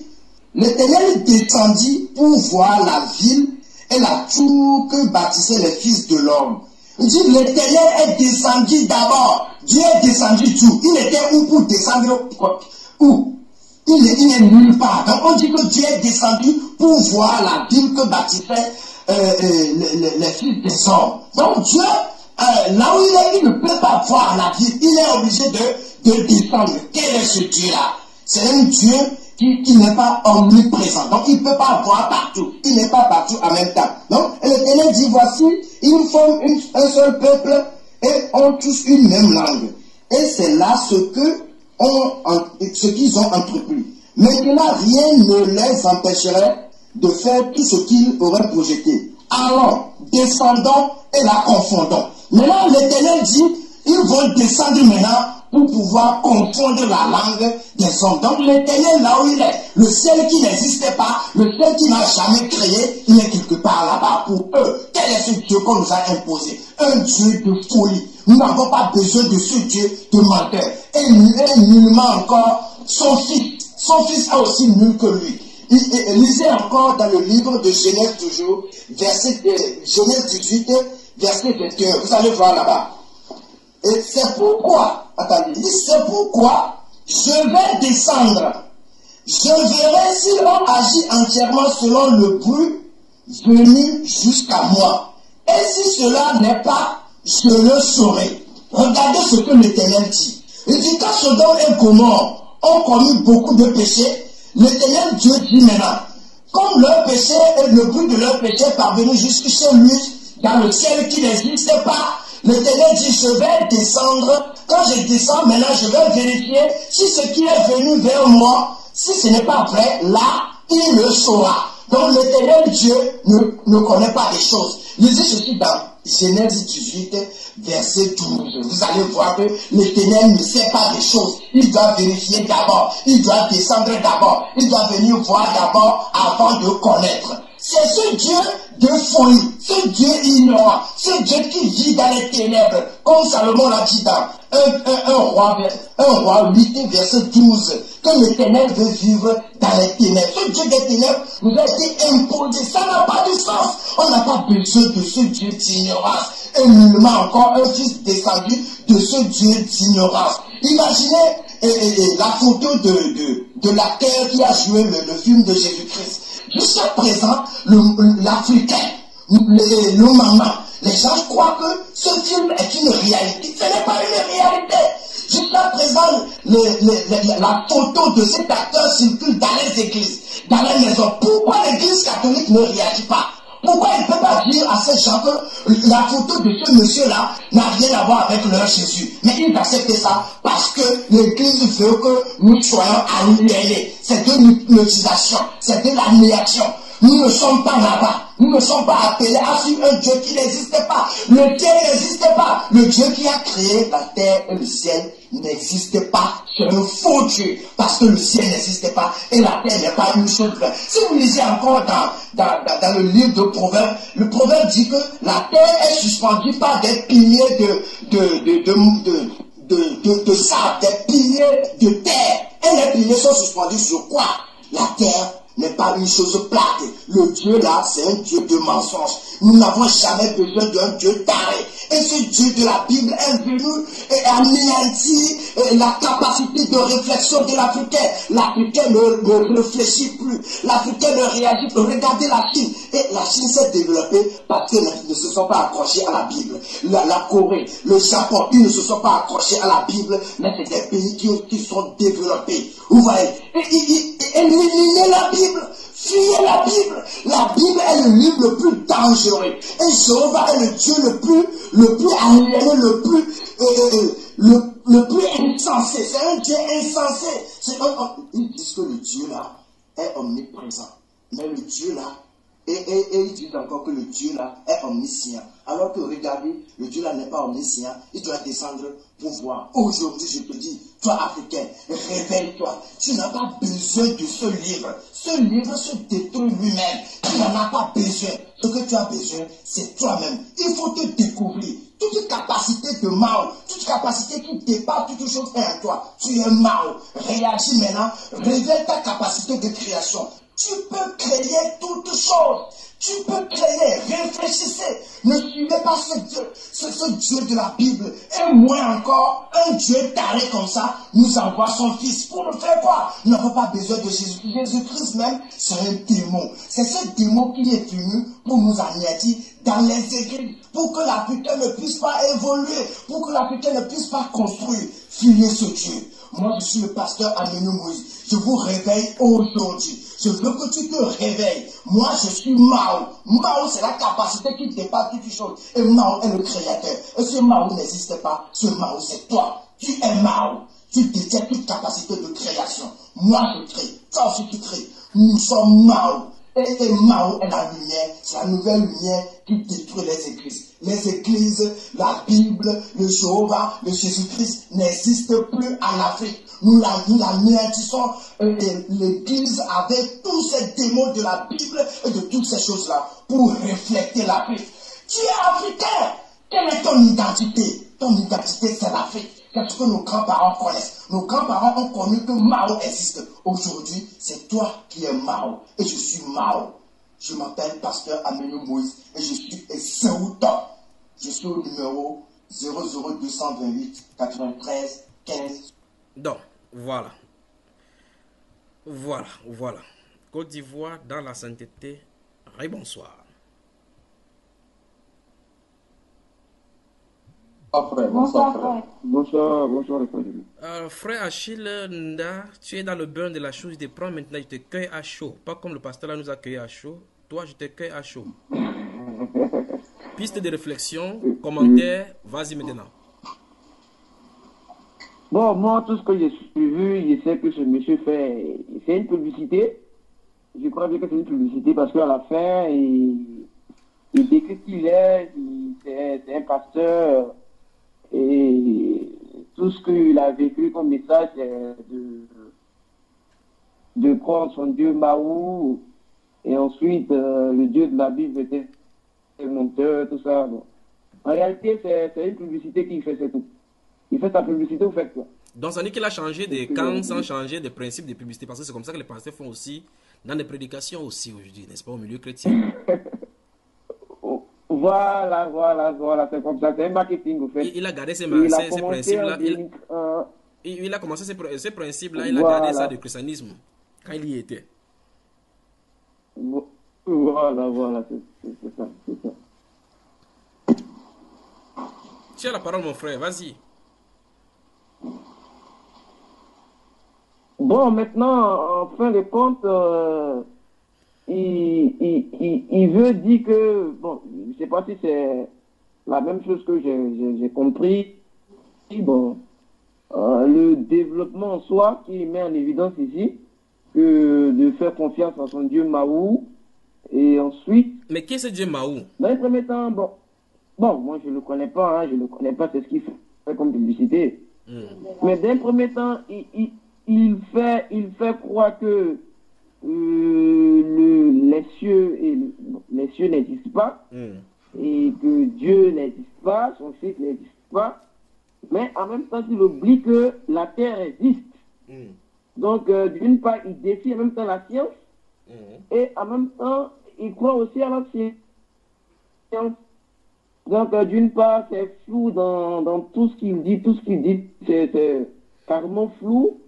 F: l'Éternel descendit pour voir la ville et la tour que bâtissaient les fils de l'homme. Il dit, l'Éternel est descendu d'abord. Dieu est descendu tout. Il était où pour descendre? Où? Il n'est nulle part. Donc on dit que Dieu est descendu pour voir la ville que bâtissaient les fils des hommes. Donc Dieu, là où il est, il ne peut pas voir la ville. Il est obligé de descendre. Quel est ce Dieu-là? C'est un Dieu qui n'est pas omniprésent. Donc il ne peut pas voir partout. Il n'est pas partout en même temps. Donc l'Éternel dit, voici, ils forment un seul peuple et ont tous une même langue. Et c'est là ce qu'ils ont entrepris. Maintenant, rien ne les empêcherait de faire tout ce qu'ils auraient projeté. Allons, descendons et la confondons. Maintenant, l'Éternel dit, ils vont descendre maintenant pour pouvoir confondre la langue des hommes. Donc l'Éternel, là où il est, le ciel qui n'existait pas, le ciel qui n'a jamais créé, il est quelque part là-bas pour eux. Quel est ce Dieu qu'on nous a imposé? Un Dieu de folie. Nous n'avons pas besoin de ce Dieu de menteur. Et nullement encore son fils. Son fils a aussi nul que lui. Lisez encore dans le livre de Genèse toujours, Genèse 18, verset 21. Vous allez voir là-bas. Et c'est pourquoi, attendez, c'est pourquoi je vais descendre. Je verrai s'ils ont agi entièrement selon le bruit venu jusqu'à moi. Et si cela n'est pas, je le saurai. Regardez ce que l'Éternel dit. Il dit, quand Sodome et Gomorrhe ont commis beaucoup de péchés, l'Éternel Dieu dit maintenant, comme leur péché et le bruit de leur péché est parvenu jusque chez lui, dans le ciel qui n'existe pas, l'Éternel dit, je vais descendre. Quand je descends, maintenant, je vais vérifier si ce qui est venu vers moi, si ce n'est pas vrai, là, il le saura. Donc, l'Éternel Dieu ne connaît pas les choses. Lisez ceci dans Genèse 18, verset 12. Vous allez voir que l'Éternel ne sait pas des choses. Il doit vérifier d'abord. Il doit descendre d'abord. Il doit venir voir d'abord avant de connaître. C'est ce Dieu de folie, ce Dieu ignorant, ce Dieu qui vit dans les ténèbres, comme Salomon l'a dit dans 1 roi 8, verset 12, que l'Éternel veut vivre dans les ténèbres. Ce Dieu des ténèbres nous a été imposé, ça n'a pas de sens. On n'a pas besoin de ce Dieu d'ignorance, et nullement encore un fils descendu de ce Dieu d'ignorance. Imaginez la photo de l'acteur qui a joué le film de Jésus-Christ. Jusqu'à présent, l'Africain, le maman, les gens croient que ce film est une réalité. Ce n'est pas une réalité. Jusqu'à présent, la photo de cet acteur circule dans les églises, dans les maisons. Pourquoi l'église catholique ne réagit pas? Pourquoi il ne peut pas dire à ces gens que la photo de ce monsieur-là n'a rien à voir avec leur Jésus? Mais ils acceptent ça parce que l'église veut que nous soyons aliénés. C'est de l'hypnotisation, c'est de l'annihilation. Nous ne sommes pas là-bas. Nous ne sommes pas appelés à suivre un Dieu qui n'existe pas. Le Dieu n'existe pas. Le Dieu qui a créé la terre et le ciel n'existe pas. C'est un faux Dieu. Parce que le ciel n'existe pas et la terre n'est pas une chose vraie. Si vous lisez encore dans le livre de Proverbes, le Proverbe dit que la terre est suspendue par des piliers de sable, des piliers de terre. Et les piliers sont suspendus sur quoi? La terre n'est pas une chose plate. Le Dieu là, c'est un Dieu de mensonge. Nous n'avons jamais besoin d'un Dieu taré. Et ce Dieu de la Bible est venu et anéantit la capacité de réflexion de l'Africain. L'Africain ne réfléchit plus. L'Africain ne réagit plus. Regardez la Chine. Et la Chine s'est développée parce qu'ils ne se sont pas accrochés à la Bible. La Corée, le Japon, ils ne se sont pas accrochés à la Bible, mais c'est des pays qui sont développés. Vous voyez, éliminez la Bible. Fuyez la Bible. La Bible est le livre le plus dangereux. Et Jéhovah est le Dieu le plus aliéné, le plus insensé. C'est un Dieu insensé. Ils disent que le Dieu là est omniprésent. Mais le Dieu là, et ils disent encore que le Dieu là est omniscient. Alors que regardez, le Dieu là n'est pas omniscient. Il doit descendre pour voir. Aujourd'hui, je te dis, toi Africain, réveille-toi. Tu n'as pas besoin de ce livre. Ce livre se détruit lui-même. Tu n'en as pas besoin. Ce que tu as besoin, c'est toi-même. Il faut te découvrir. Toute capacité de Mao, toute capacité qui dépasse toute chose est en toi. Tu es Mao. Réagis maintenant. Révèle ta capacité de création. Tu peux créer toutes choses. Tu peux créer, réfléchissez. Ne suivez pas ce Dieu de la Bible. Et moins encore, un Dieu taré comme ça nous envoie son fils. Pour nous faire quoi? Nous n'avons pas besoin de Jésus. Jésus-Christ même, c'est un démon. C'est ce démon qui est venu pour nous anéantir dans les églises. Pour que l'Africain ne puisse pas évoluer. Pour que l'Africain ne puisse pas construire. Fuyez ce Dieu. Moi, je suis le pasteur Amenu Moïse. Je vous réveille aujourd'hui. Je veux que tu te réveilles. Moi, je suis Mao. Mao, c'est la capacité qui dépasse toutes les choses. Et Mao est le créateur. Et ce Mao n'existe pas. Ce Mao, c'est toi. Tu es Mao. Tu détiens toute capacité de création. Moi, je crée. Toi aussi, tu crées. Nous sommes Mao. Et Mao est la lumière. C'est la nouvelle lumière qui détruit les églises. Les églises, la Bible, le Jéhovah, le Jésus-Christ n'existent plus en Afrique. Nous l'anéantissons. L'église avec tous ces démons de la Bible et de toutes ces choses-là pour refléter l'Afrique. Tu es africain. Quelle est ton identité? Ton identité, c'est l'Afrique. C'est ce que nos grands-parents connaissent. Nos grands-parents ont connu que Mao existe. Aujourd'hui, c'est toi qui es Mao. Et je suis Mao. Je m'appelle Pasteur Amenu Moïse et je suis Seoutan. Je suis au numéro 00228 93 15.
A: Donc, voilà. Côte d'Ivoire dans la sainteté. Bonsoir.
B: Bonsoir, frère.
H: Bonsoir,
A: Frère Achille Nda, tu es dans le bain de la chose, je te prends maintenant, je te cueille à chaud. Pas comme le pasteur là nous a cueilli à chaud. Toi, je te cueille à chaud. Piste de réflexion, commentaire, vas-y maintenant.
H: Bon, moi, tout ce que j'ai suivi, je sais que ce monsieur fait, c'est une publicité. Je crois bien que c'est une publicité parce qu'à la fin, il décrit qui il est, c'est un pasteur. Et tout ce qu'il a vécu comme message, c'est de prendre son Dieu Mao, et ensuite le Dieu de la Bible était le monteur, tout ça. Bon. En réalité, c'est une publicité qu'il fait, c'est tout. Il fait sa publicité, vous faites quoi?
A: Donc ça dit qu'il a changé des camps sans changer des principes de publicité, parce que c'est comme ça que les pasteurs font aussi dans les prédications aussi aujourd'hui, n'est-ce pas, au milieu chrétien.
H: Voilà, c'est comme ça, c'est un marketing, vous faites.
A: Il a gardé ces principes-là. Il a commencé ces principes-là, il a gardé ça du christianisme quand il y était.
H: Voilà, c'est ça.
A: Tu as la parole, mon frère, vas-y.
H: Bon, maintenant, en fin de compte, il veut dire que, bon, je ne sais pas si c'est la même chose que j'ai compris. Bon, le développement en soi qui met en évidence ici, que de faire confiance en son Dieu Mahou, et ensuite...
A: Mais qui est ce Dieu Mahou?
H: Dans les premiers temps, bon, moi je ne le connais pas, c'est ce qu'il fait comme publicité. Mais dans les premiers temps, il fait croire que les cieux n'existent pas, et que Dieu n'existe pas, son Fils n'existe pas, mais en même temps, il oublie que la terre existe. Donc, d'une part, il défie en même temps la science, et en même temps, il croit aussi à la science. Donc, d'une part, c'est flou dans tout ce qu'il dit, c'est carrément flou,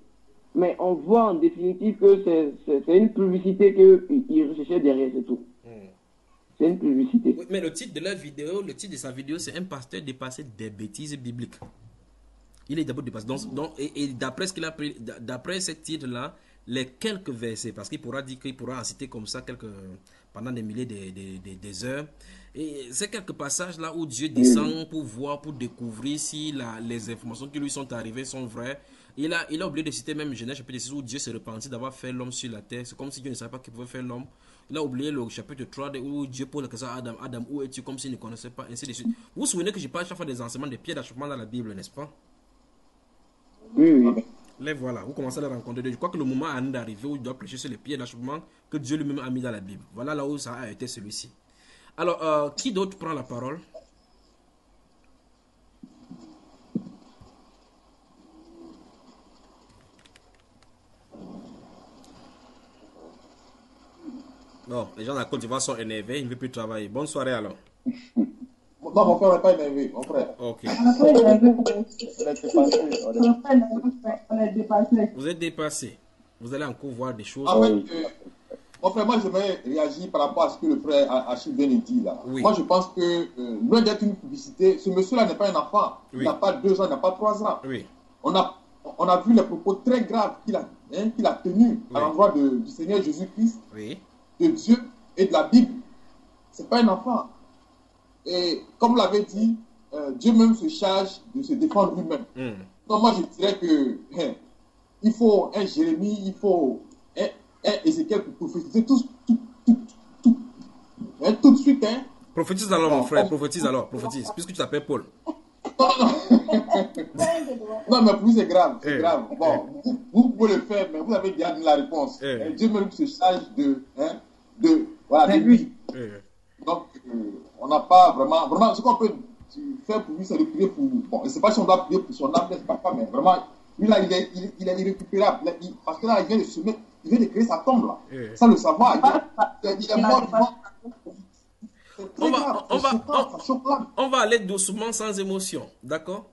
H: mais on voit en définitive que c'est une publicité qu'il recherchait derrière, c'est tout. C'est une publicité.
A: Oui, mais le titre de sa vidéo, c'est un pasteur dépassé des bêtises bibliques. Il est d'abord dépassé. Et d'après ce qu'il a pris, d'après ce titre-là, les quelques versets, parce qu'il pourra dire qu'il pourra en citer comme ça pendant des milliers des heures. Et c'est quelques passages là où Dieu descend pour voir, pour découvrir si les informations qui lui sont arrivées sont vraies. Il a oublié de citer même Genèse chapitre 6 où Dieu s'est repenti d'avoir fait l'homme sur la terre. C'est comme si Dieu ne savait pas qu'il pouvait faire l'homme. Il a oublié le chapitre 3 où Dieu pose la question à Adam. Adam, où es-tu? Comme s'il ne connaissait pas, ainsi de suite. Vous vous souvenez que je parle chaque fois des enseignements des pierres d'achoppement dans la Bible, n'est-ce pas?
H: Oui.
A: Les voilà, vous commencez à les rencontrer. Je crois que le moment a d'arriver où il doit prêcher sur les pierres d'achoppement que Dieu lui-même a mis dans la Bible. Voilà là où ça a été celui-ci. Alors, qui d'autre prend la parole? Bon, les gens de la Côte d'Ivoire sont énervés, ils ne veulent plus travailler. Bonne soirée alors.
B: Non, mon frère n'est pas énervé, mon frère.
A: Ok.
C: On est dépassé.
A: Vous êtes dépassé. Vous allez encore voir des choses.
B: En fait, mon frère, moi, je vais réagir par rapport à ce que le frère Achille vient de dire là.
A: Oui.
B: Moi, je pense que, loin d'être une publicité, ce monsieur-là n'est pas un enfant.
A: Oui.
B: Il n'a pas 2 ans, il n'a pas 3 ans.
A: Oui.
B: On a vu les propos très graves qu'il a tenus à l'endroit du Seigneur Jésus-Christ, de Dieu et de la Bible. Ce n'est pas un enfant. Et comme l'avait dit, Dieu même se charge de se défendre lui-même. Donc moi, je dirais que il faut un Jérémie, il faut un Ézéchiel pour prophétiser tout de suite.
A: Prophétise alors, mon frère, prophétise, puisque tu t'appelles Paul.
B: Non, mais pour lui, c'est grave. C'est grave. Bon, vous pouvez le faire, mais vous avez déjà dit la réponse. Dieu même se charge de lui. Donc, on n'a pas vraiment, ce qu'on peut faire pour lui, c'est de prier pour. Bon, je ne sais pas si on doit prier pour son âme, n'est-ce pas, mais vraiment, lui là, il est irrécupérable. Parce que là, il vient de se mettre, il vient de créer sa tombe là, sans le savoir. Il est mort vivant.
A: On va aller doucement, sans émotion, d'accord?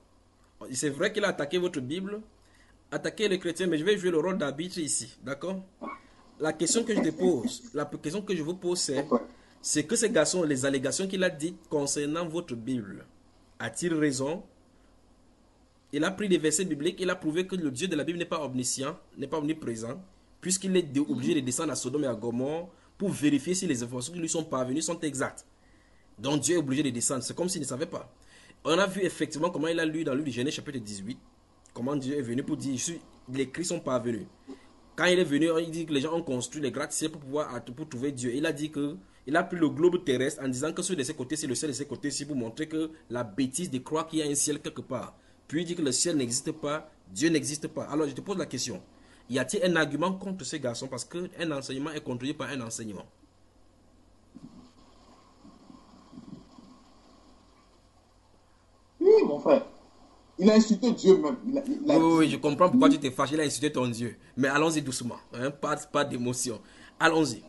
A: C'est vrai qu'il a attaqué votre Bible, attaqué les chrétiens, mais je vais jouer le rôle d'arbitre ici, d'accord? La question que je te pose, la question que je vous pose, c'est que ces garçons, les allégations qu'il a dites concernant votre Bible, a-t-il raison? Il a pris des versets bibliques, il a prouvé que le Dieu de la Bible n'est pas omniscient, n'est pas omniprésent, puisqu'il est obligé de descendre à Sodome et à Gomorrhe pour vérifier si les informations qui lui sont parvenues sont exactes. Donc Dieu est obligé de descendre, c'est comme s'il ne savait pas. On a vu effectivement comment il a lu dans le livre de Genèse chapitre 18, comment Dieu est venu pour dire, les cris sont parvenus. Quand il est venu, il dit que les gens ont construit les gratte-ciels pour trouver Dieu. Il a dit que il a pris le globe terrestre en disant que celui de ses côtés, c'est le ciel de ses côtés, c'est pour montrer que la bêtise de croire qu'il y a un ciel quelque part. Puis il dit que le ciel n'existe pas, Dieu n'existe pas. Alors je te pose la question, y a-t-il un argument contre ces garçons parce qu'un enseignement est contrôlé par un enseignement?
B: Oui, mon frère. Il a insulté Dieu même.
A: Oui, je comprends pourquoi tu t'es fâché. Il a insulté ton Dieu. Mais allons-y doucement. Hein? Pas d'émotion. Allons-y.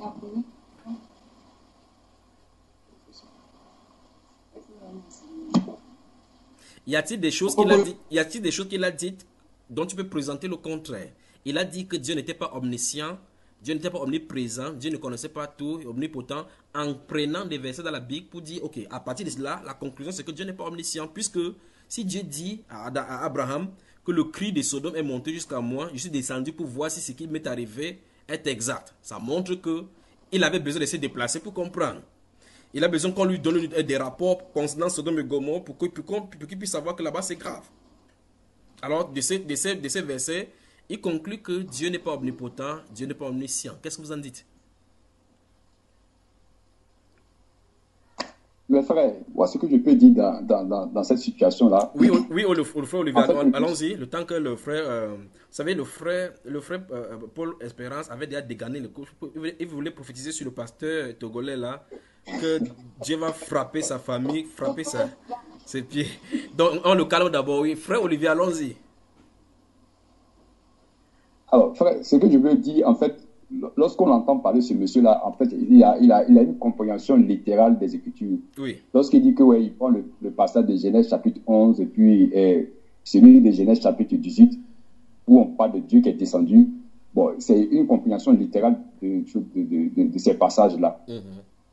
A: Y a-t-il des choses qu'il a dites? Y a-t-il des choses qu'il a dites dont tu peux présenter le contraire. Il a dit que Dieu n'était pas omniscient, Dieu n'était pas omniprésent, Dieu ne connaissait pas tout, omnipotent, en prenant des versets dans la Bible pour dire, ok, à partir de cela, la conclusion c'est que Dieu n'est pas omniscient, puisque si Dieu dit à Abraham que le cri de Sodome est monté jusqu'à moi, je suis descendu pour voir si ce qui m'est arrivé est exact. Ça montre que il avait besoin de se déplacer pour comprendre. Il a besoin qu'on lui donne des rapports concernant Sodome et Gomorrhe pour qu'il puisse savoir que là-bas c'est grave. Alors, de ces versets, il conclut que Dieu n'est pas omnipotent, Dieu n'est pas omniscient. Qu'est-ce que vous en dites?
D: Mais frère, moi, ce que je peux dire dans cette situation-là.
A: Oui, le frère Olivier, allons-y. Le temps que le frère, vous savez, le frère Paul Espérance avait déjà dégané le coup. Il voulait prophétiser sur le pasteur togolais là, que Dieu va frapper sa famille, frapper ses pieds. Donc, on le calme d'abord. Oui, frère Olivier, allons-y.
D: Alors, frère, ce que je veux dire, en fait, lorsqu'on entend parler de ce monsieur-là, en fait, il a une compréhension littérale des Écritures.
A: Oui.
D: Lorsqu'il dit que, ouais, il prend le passage de Genèse chapitre 11 et puis celui de Genèse chapitre 18, où on parle de Dieu qui est descendu, bon, c'est une compréhension littérale de ces passages-là.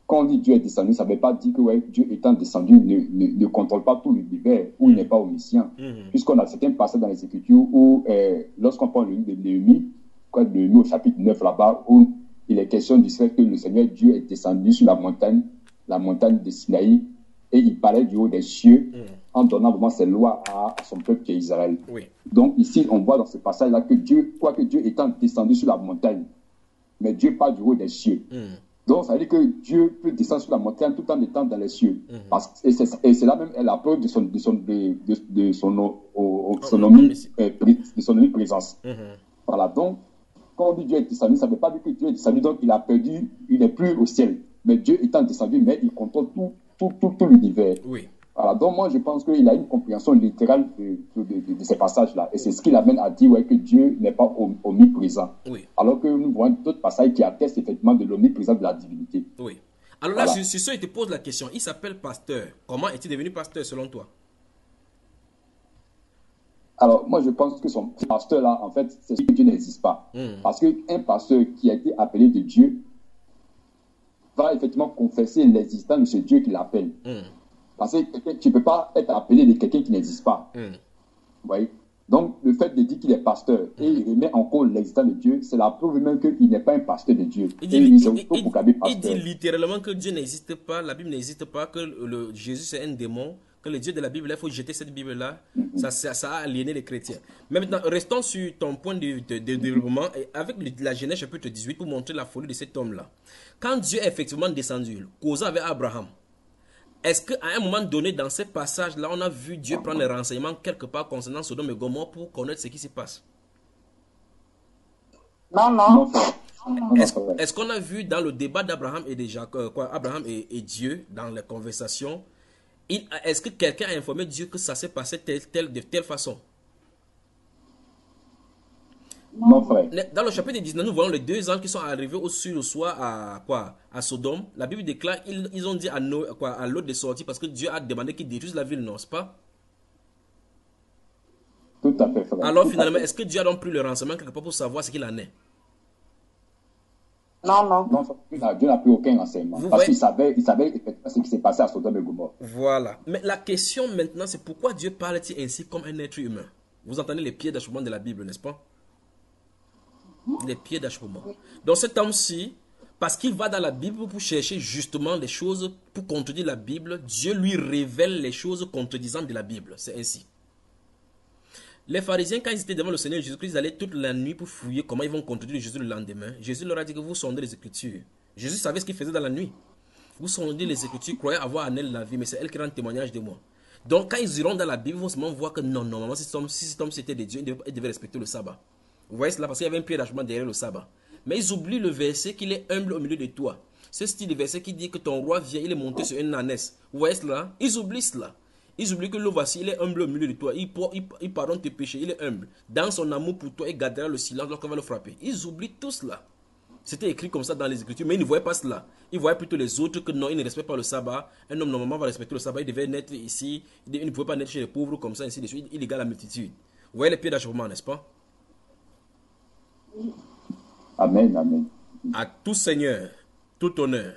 D: Quand on dit Dieu est descendu, ça ne veut pas dire que, ouais, Dieu étant descendu ne contrôle pas tout l'univers, ou il n'est pas omniscient. Puisqu'on a certains passages dans les Écritures où, lorsqu'on prend le livre de Néhémie, au chapitre 9 là-bas, où il est question du fait que le Seigneur Dieu est descendu sur la montagne de Sinaï, et il parlait du haut des cieux en donnant vraiment ses lois à son peuple qui est Israël.
A: Oui.
D: Donc ici, on voit dans ce passage-là que Dieu, quoique Dieu étant descendu sur la montagne, mais Dieu parle du haut des cieux. Donc ça veut dire que Dieu peut descendre sur la montagne tout en étant dans les cieux. Et c'est là même la preuve de son omniprésence. Voilà, donc quand on dit Dieu est descendu, ça ne veut pas dire que Dieu est descendu, donc il a perdu, il n'est plus au ciel. Mais Dieu étant descendu, mais il contrôle tout l'univers.
A: Oui.
D: Voilà, donc moi je pense qu'il a une compréhension littérale de ces passages-là. Et c'est ce qui l'amène à dire, ouais, que Dieu n'est pas omniprésent.
A: Oui.
D: Alors que nous voyons d'autres passages qui attestent effectivement de l'omniprésence de la divinité.
A: Oui. Alors là,
D: voilà.
A: sur ça, il te pose la question. Il s'appelle pasteur. Comment est-il devenu pasteur selon toi?
D: Alors, moi, je pense que son pasteur-là, en fait, c'est que Dieu n'existe pas. Parce qu'un pasteur qui a été appelé de Dieu va effectivement confesser l'existence de ce Dieu qu'il appelle. Parce que tu ne peux pas être appelé de quelqu'un qui n'existe pas. Vous voyez? Donc, le fait de dire qu'il est pasteur et il remet en cause l'existence de Dieu, c'est la preuve même qu'il n'est pas un pasteur de Dieu.
A: Il dit littéralement que Dieu n'existe pas, la Bible n'existe pas, que Jésus c'est un démon, que le Dieu de la Bible, il faut jeter cette Bible-là. Ça a aliéné les chrétiens. Mais maintenant, restons sur ton point de développement, et avec la Genèse chapitre 18 pour montrer la folie de cet homme-là. Quand Dieu est effectivement descendu, causant avec Abraham, est-ce qu'à un moment donné, dans ces passages-là, on a vu Dieu prendre les renseignements quelque part concernant Sodome et Gomorrhe pour connaître ce qui se passe?
C: Non.
A: Est-ce qu'on a vu dans le débat d'Abraham et Abraham et Dieu, dans les conversations, est-ce que quelqu'un a informé Dieu que ça s'est passé de telle façon?
D: Non, frère.
A: Dans le chapitre 19, nous voyons les deux anges qui sont arrivés au-dessus le soir à Sodome. La Bible déclare ils ont dit à l'autre de sortir parce que Dieu a demandé qu'ils détruisent la ville, n'est-ce pas?
D: Tout à fait, frère.
A: Alors finalement, est-ce que Dieu a donc pris le renseignement quelque part pour savoir ce qu'il en est?
C: Non.
D: Dieu n'a pris aucun renseignement. Parce qu'il savait effectivement ce qui s'est passé à Sodome et Gomorrhe.
A: Voilà. Mais la question maintenant, c'est pourquoi Dieu parle-t-il ainsi comme un être humain? Vous entendez les pieds d'achoppement de la Bible, n'est-ce pas? Les pieds d'achoppement. Donc cet homme-ci, parce qu'il va dans la Bible pour chercher justement les choses, pour contredire la Bible, Dieu lui révèle les choses contredisant de la Bible. C'est ainsi. Les pharisiens, quand ils étaient devant le Seigneur Jésus-Christ, ils allaient toute la nuit pour fouiller comment ils vont contredire Jésus le lendemain. Jésus leur a dit que vous sondez les Écritures. Jésus savait ce qu'il faisait dans la nuit. Vous sondez les Écritures, croyez avoir en elle la vie, mais c'est elle qui rend témoignage de moi. Donc quand ils iront dans la Bible, ils vont seulement voir que non, normalement, si cet homme c'était des dieux, il devait respecter le sabbat. Vous voyez cela parce qu'il y avait un pied d'achoppement derrière le sabbat. Mais ils oublient le verset qu'il est humble au milieu de toi. Ce style de verset qui dit que ton roi vient, il est monté sur une ânesse. Vous voyez cela? Ils oublient cela. Ils oublient que le voici, il est humble au milieu de toi. Il pardonne tes péchés, il est humble. Dans son amour pour toi, il gardera le silence lorsqu'on va le frapper. Ils oublient tout cela. C'était écrit comme ça dans les Écritures, mais ils ne voyaient pas cela. Ils voyaient plutôt les autres que non, ils ne respectent pas le sabbat. Un homme normalement va respecter le sabbat, il devait naître ici. Il ne pouvait pas naître chez les pauvres comme ça, ainsi de suite. Il égale la multitude. Vous voyez les pieds d'achoppement, n'est-ce pas?
D: Amen, amen.
A: À tout Seigneur, tout honneur.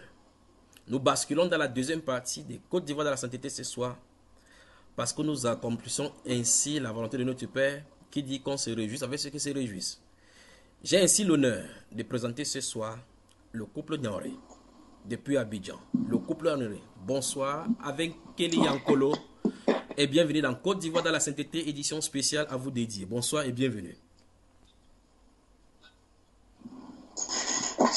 A: Nous basculons dans la deuxième partie des Côte d'Ivoire de la sainteté ce soir, parce que nous accomplissons ainsi la volonté de notre Père qui dit qu'on se réjouisse avec ceux qui se réjouissent. J'ai ainsi l'honneur de présenter ce soir le couple Niaoré depuis Abidjan. Le couple Niaoré, bonsoir avec Kelly Yankolo et bienvenue dans Côte d'Ivoire dans la sainteté, édition spéciale à vous dédiée. Bonsoir et bienvenue.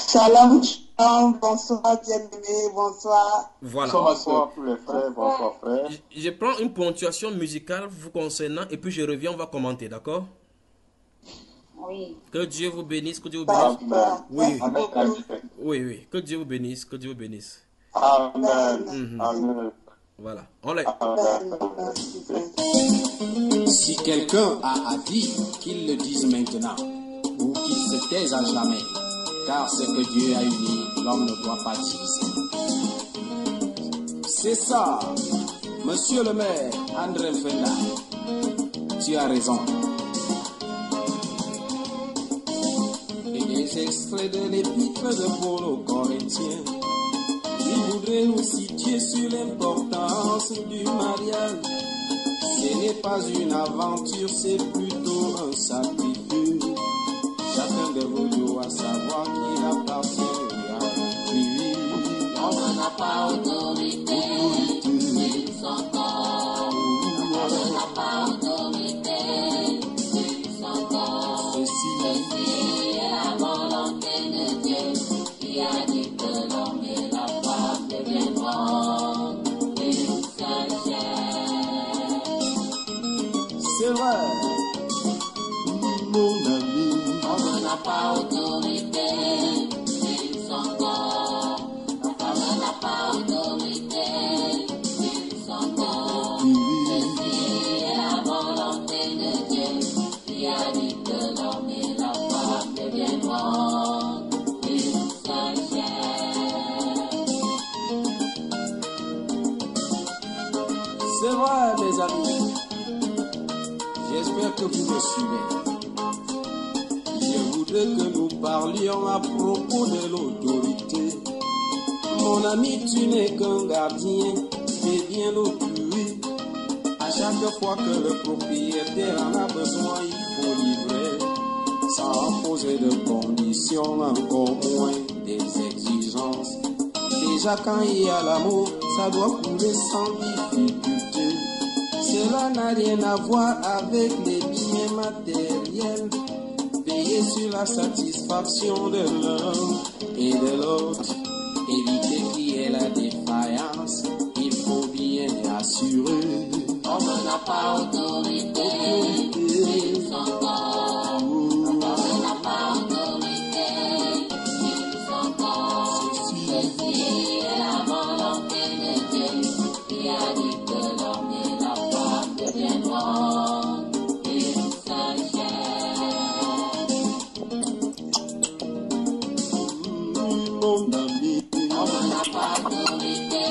I: Shalom, shalom, bonsoir, bien-aimé, bonsoir.
A: Voilà.
D: Bonsoir tous les frères, bonsoir frères.
A: Je prends une ponctuation musicale vous concernant et puis je reviens, on va commenter, d'accord?
I: Oui.
A: Que Dieu vous bénisse, que Dieu vous bénisse. Oui,
D: Amen.
A: oui, que Dieu vous bénisse, que Dieu vous bénisse.
D: Amen. Amen.
A: Voilà, on l'a.
J: Si quelqu'un a à dire, qu'il le dise maintenant, ou qu'il se taise à jamais, car ce que Dieu a uni, l'homme ne doit pas diviser. C'est ça, monsieur le maire, André Fenda, tu as raison. Et des extraits de l'épître de Paul aux Corinthiens, il voudrait nous situer sur l'importance du mariage. Ce n'est pas une aventure, c'est plutôt un sacrifice. Chacun de vous doit savoir qu'il appartient à lui. On n'a pas autorité sur son corps. On n'a pas autorité sur son corps. Ceci est la volonté de Dieu qui a dit que l'homme et la femme deviendront une seule chair. C'est vrai, mon ami. On n'a pas autorité sur son corps. On n'a pas autorité sur son corps. Ceci est la volonté de Dieu qui a dit que l'homme et la femme deviendront une seule chair. C'est vrai, mes amis. J'espère que vous me suivez. Je voudrais que nous parlions à propos de l'autorité. Mon ami, tu n'es qu'un gardien, mais bien l'autrui. À chaque fois que le propriétaire en a besoin, il faut livrer, sans poser de conditions, encore moins des exigences. Déjà quand il y a l'amour, ça doit couler sans difficulté. Cela n'a rien à voir avec les biens matériels. Veiller sur la satisfaction de l'un et de l'autre. Éviter qu'il y ait la défaillance, il faut bien assurer. On n'a pas autorité sur son corps. On n'a pas autorité sur son corps. Ceci est la volonté de Dieu qui a dit que l'homme et la femme deviendront une seule chair. Mon ami, on n'a pas autorité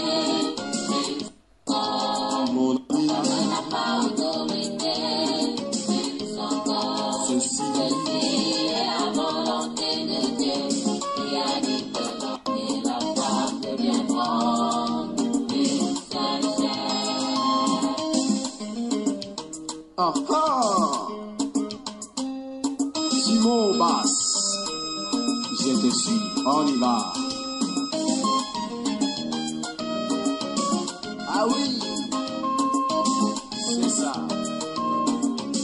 J: sur son corps. Mon ami, on n'a pas autorité sur son corps. Ceci est la volonté de Dieu qui a dit que l'homme et la femme deviendront une seule chair. Ah ah! Simon Bass, je te suis, on y va. Ah oui, c'est ça.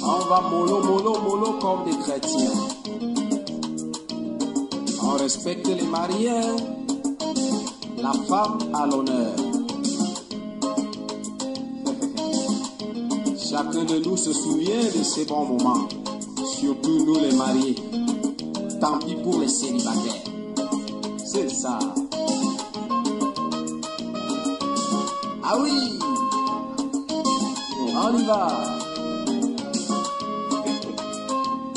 J: On va mollo, mollo, mollo comme des chrétiens. On respecte les mariés, la femme à l'honneur. Chacun de nous se souvient de ces bons moments, surtout nous les mariés. Tant pis pour les célibataires. C'est ça. Ah oui, on y va.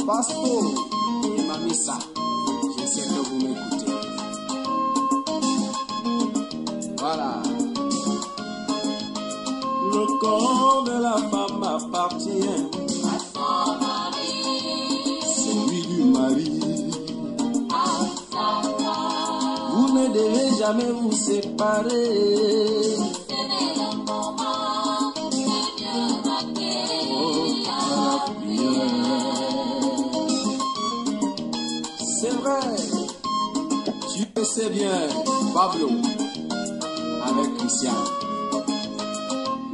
J: Pasto et Mamissa, je sais que vous m'écoutez. Voilà. Le corps de la femme appartient à son celui du mari. Vous ne devez jamais vous séparer. C'est vrai, tu le sais bien, Pablo, avec Christian.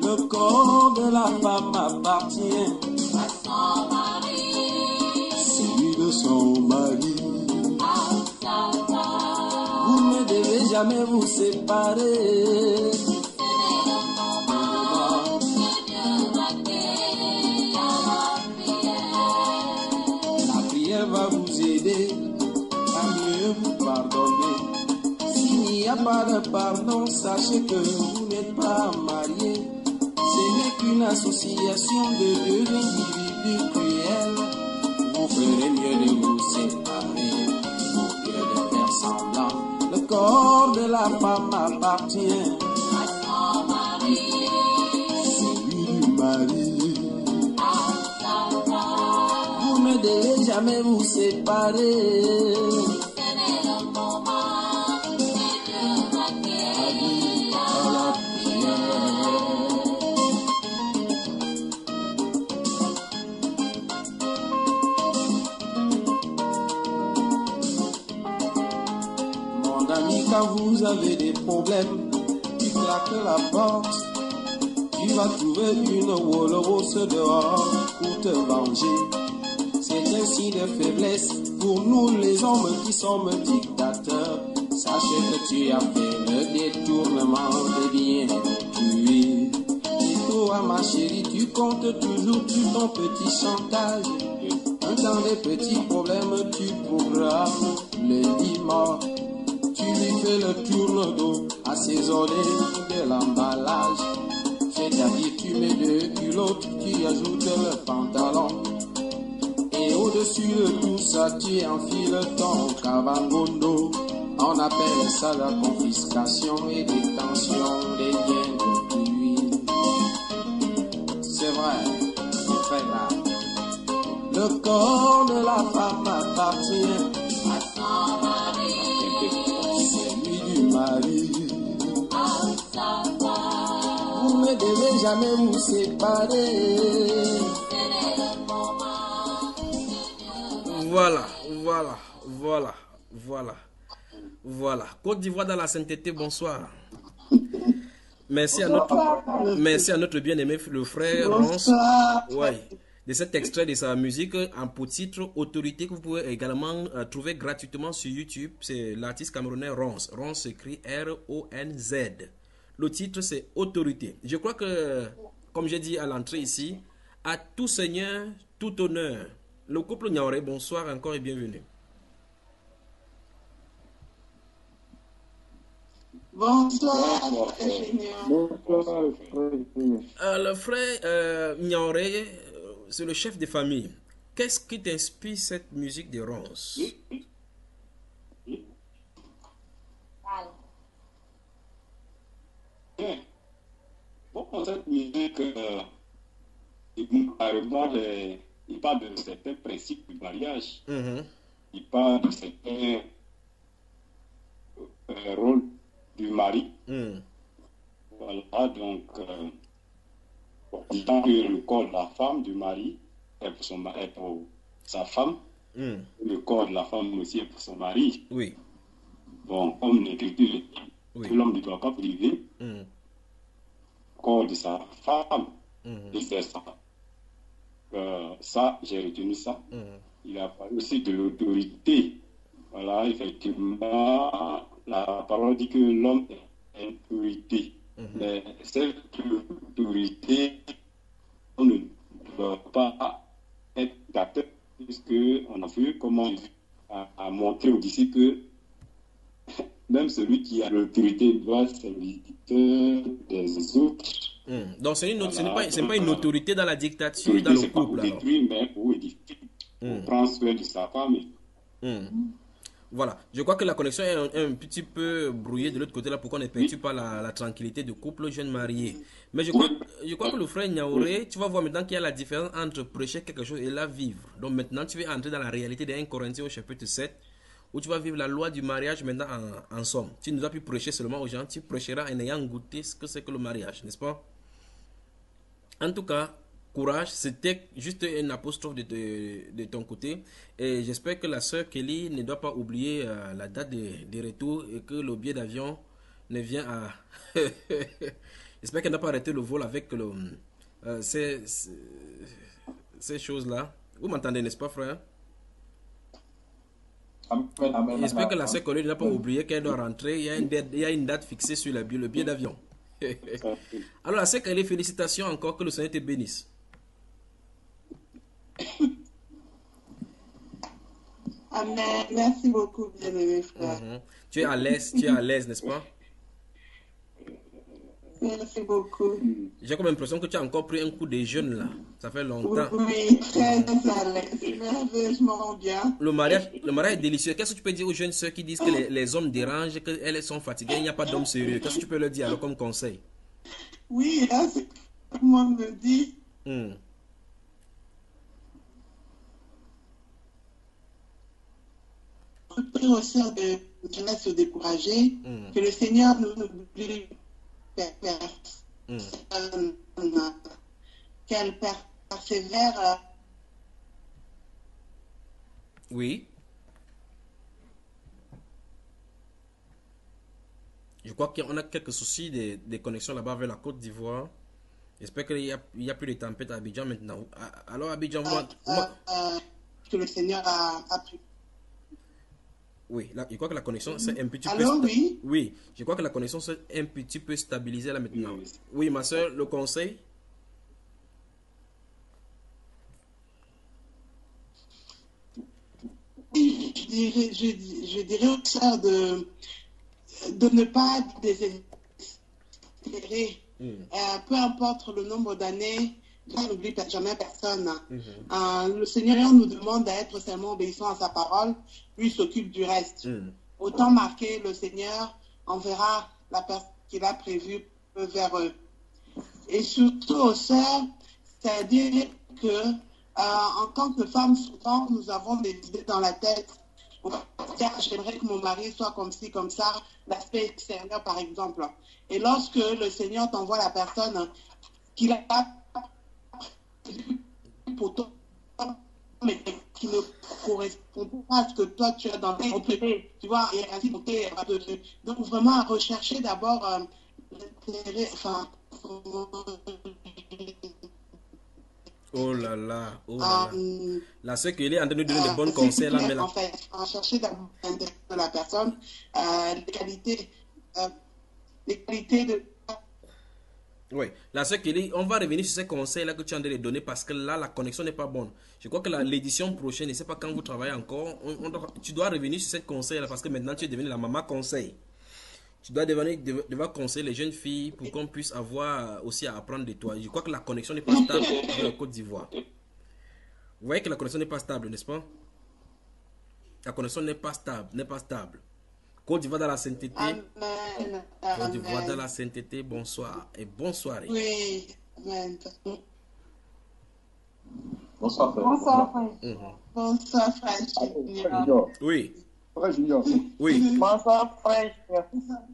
J: Le corps de la femme appartient à son mari, celui de son mari. Vous ne devez jamais vous séparer. La prière va vous aider à mieux vous pardonner. S'il n'y a pas de pardon, sachez que vous n'êtes pas marié. Ce n'est qu'une association de deux individus cruels. Vous ferez mieux de vous séparer au lieu de faire semblant. Le corps de la femme appartient à son mari, celui du mari. Vous ne devez jamais vous séparer. Quand vous avez des problèmes, tu claques la porte, tu vas trouver une Wolorose dehors pour te venger. C'est un signe de faiblesse pour nous les hommes qui sommes dictateurs. Sachez que tu as fait le détournement des biens d'autrui. Et toi ma chérie, tu comptes toujours sur ton petit chantage. Dans les petits problèmes, tu programmes le dimanche. Tu lui fais le tourne-dos assaisonné de l'emballage. C'est-à-dire tu mets 2 culottes, tu ajoutes le pantalon. Et au-dessus de tout ça, tu enfiles ton cabangondo. On appelle ça la confiscation et détention des biens d'autrui. C'est vrai, c'est très grave. Le corps de la femme appartient à son mari, celui du mari. Vous ne devez jamais vous séparer.
A: Voilà. Côte d'Ivoire dans la sainteté, bonsoir. Merci à notre bien-aimé le frère Rance. Ouais. De cet extrait de sa musique en pour titre Autorité, que vous pouvez également trouver gratuitement sur YouTube. C'est l'artiste camerounais Rance. Rance s'écrit R-O-N-Z. Le titre c'est Autorité. Je crois que, comme j'ai dit à l'entrée ici, à tout seigneur, tout honneur. Le couple Niaoré, bonsoir encore et bienvenue.
I: Bonsoir.
A: Le frère Niaoré, c'est le chef de famille. Qu'est-ce qui t'inspire cette musique de Rance?
K: Bon, cette musique, il parle de certains principes du mariage. Il parle de certains rôles du mari. Voilà, donc, tant que le corps de la femme, du mari, est pour sa femme, le corps de la femme aussi est pour son mari.
A: Oui.
K: Bon, comme l'Écriture, l'homme ne doit pas priver le corps de sa femme et c'est ça. Ça, j'ai retenu ça. Il a parlé aussi de l'autorité. Voilà, effectivement, la parole dit que l'homme est une autorité. Mais cette autorité, on ne doit pas être gâté, puisqu'on a vu comment il a montré aux disciples que même celui qui a l'autorité doit servir des autres.
A: Donc ce n'est pas une autorité dans la dictature, dans le couple.
K: Pour détruire, mais pour édifier, pour prendre soin de sa femme.
A: Voilà, je crois que la connexion est un petit peu brouillée de l'autre côté là, pourquoi on ne perturbe pas la tranquillité de couple jeune marié. Mais je crois que le frère Niaouré, tu vas voir maintenant qu'il y a la différence entre prêcher quelque chose et la vivre. Donc maintenant tu vas entrer dans la réalité de 1 Corinthiens au chapitre 7, où tu vas vivre la loi du mariage maintenant en somme. Tu ne dois plus prêcher seulement aux gens, tu prêcheras en ayant goûté ce que c'est que le mariage, n'est-ce pas? En tout cas, courage, c'était juste une apostrophe de ton côté. Et j'espère que la sœur Kelly ne doit pas oublier la date de retour et que le billet d'avion ne vient à... J'espère qu'elle n'a pas arrêté le vol avec ces choses-là. Vous m'entendez, n'est-ce pas, frère? J'espère que la sœur Kelly n'a pas oublié qu'elle doit rentrer. Il y a une date fixée sur le billet d'avion. Alors, la sœur Kelly, félicitations encore, que le Seigneur te bénisse.
I: Amen. Merci beaucoup, bien-aimé frère.
A: Tu es à l'aise, n'est-ce pas?
I: Merci beaucoup.
A: J'ai comme l'impression que tu as encore pris un coup de jeûne là. Ça fait longtemps.
I: Oui, très à l'aise. Merveilleusement bien.
A: Le mariage est délicieux. Qu'est-ce que tu peux dire aux jeunes sœurs qui disent que les hommes dérangent, qu'elles sont fatiguées, il n'y a pas d'homme sérieux? Qu'est-ce que tu peux leur dire alors comme conseil?
I: Oui, là, c'est ce que moi me dit. Aussi de se décourager, que le Seigneur nous oublie qu'elle persévère.
A: Oui. Je crois qu'on a quelques soucis de connexion là-bas vers la Côte d'Ivoire. J'espère qu'il y a plus de tempête à Abidjan maintenant. Alors Abidjan,
I: que le Seigneur a pris.
A: Oui, là, je crois que la connexion c'est un petit
I: peu... oui.
A: Oui, je crois que la connexion c'est un petit peu stabilisée là maintenant. Oui, ma soeur, le conseil?
I: Je dirais aux sœurs de ne pas désespérer. Peu importe le nombre d'années, Dieu n'oublie jamais personne. Le Seigneur nous demande d'être seulement obéissants à sa parole, lui s'occupe du reste. Autant marquer le Seigneur, on verra la personne qu'il a prévue vers eux. Et surtout aux sœurs, c'est-à-dire que en tant que femmes, souvent nous avons des idées dans la tête. J'aimerais que mon mari soit comme ci, comme ça, l'aspect extérieur par exemple. Et lorsque le Seigneur t'envoie la personne qu'il a pour toi, mais qui ne correspond pas à ce que toi tu as dans ton côté, tu vois, et ainsi donc vraiment rechercher d'abord l'intérêt, enfin.
A: Oh là là, la sœur Kelly est en train de nous donner de bons conseils là, mais
I: en fait, en chercher d'abord l'intérêt de la personne, les qualités de.
A: Oui, la sœur Kelly, on va revenir sur ces conseils-là que tu as en train de donner parce que là, la connexion n'est pas bonne. Je crois que l'édition prochaine, je ne sais pas quand vous travaillez encore, tu dois revenir sur ces conseils-là parce que maintenant tu es devenue la maman conseil. Tu dois devoir conseiller les jeunes filles pour qu'on puisse avoir aussi à apprendre de toi. Je crois que la connexion n'est pas stable dans la Côte d'Ivoire. Vous voyez que la connexion n'est pas stable, n'est-ce pas? La connexion n'est pas stable. Côte d'Ivoire dans la sainteté.
I: Amen.
A: Côte d'Ivoire dans la sainteté, bonsoir et bonne soirée.
I: Oui, amen.
B: Bonsoir, frère.
I: Bonsoir, frère. Bonsoir, frère.
A: Oui.
D: Frère Junior.
A: Oui.
C: Bonsoir, frère.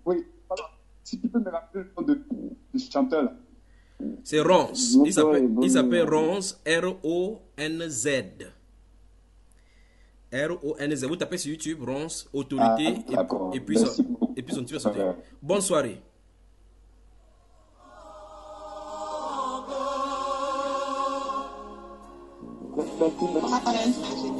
D: Oui. Alors, si tu peux me rappeler le nom de chanteur là.
A: C'est Ronz. Il s'appelle Ronz, R-O-N-Z. R-O-N-Z. Vous tapez sur YouTube, Ronz, autorité, et puis son tueur sauté. Bonne soirée.
I: Merci,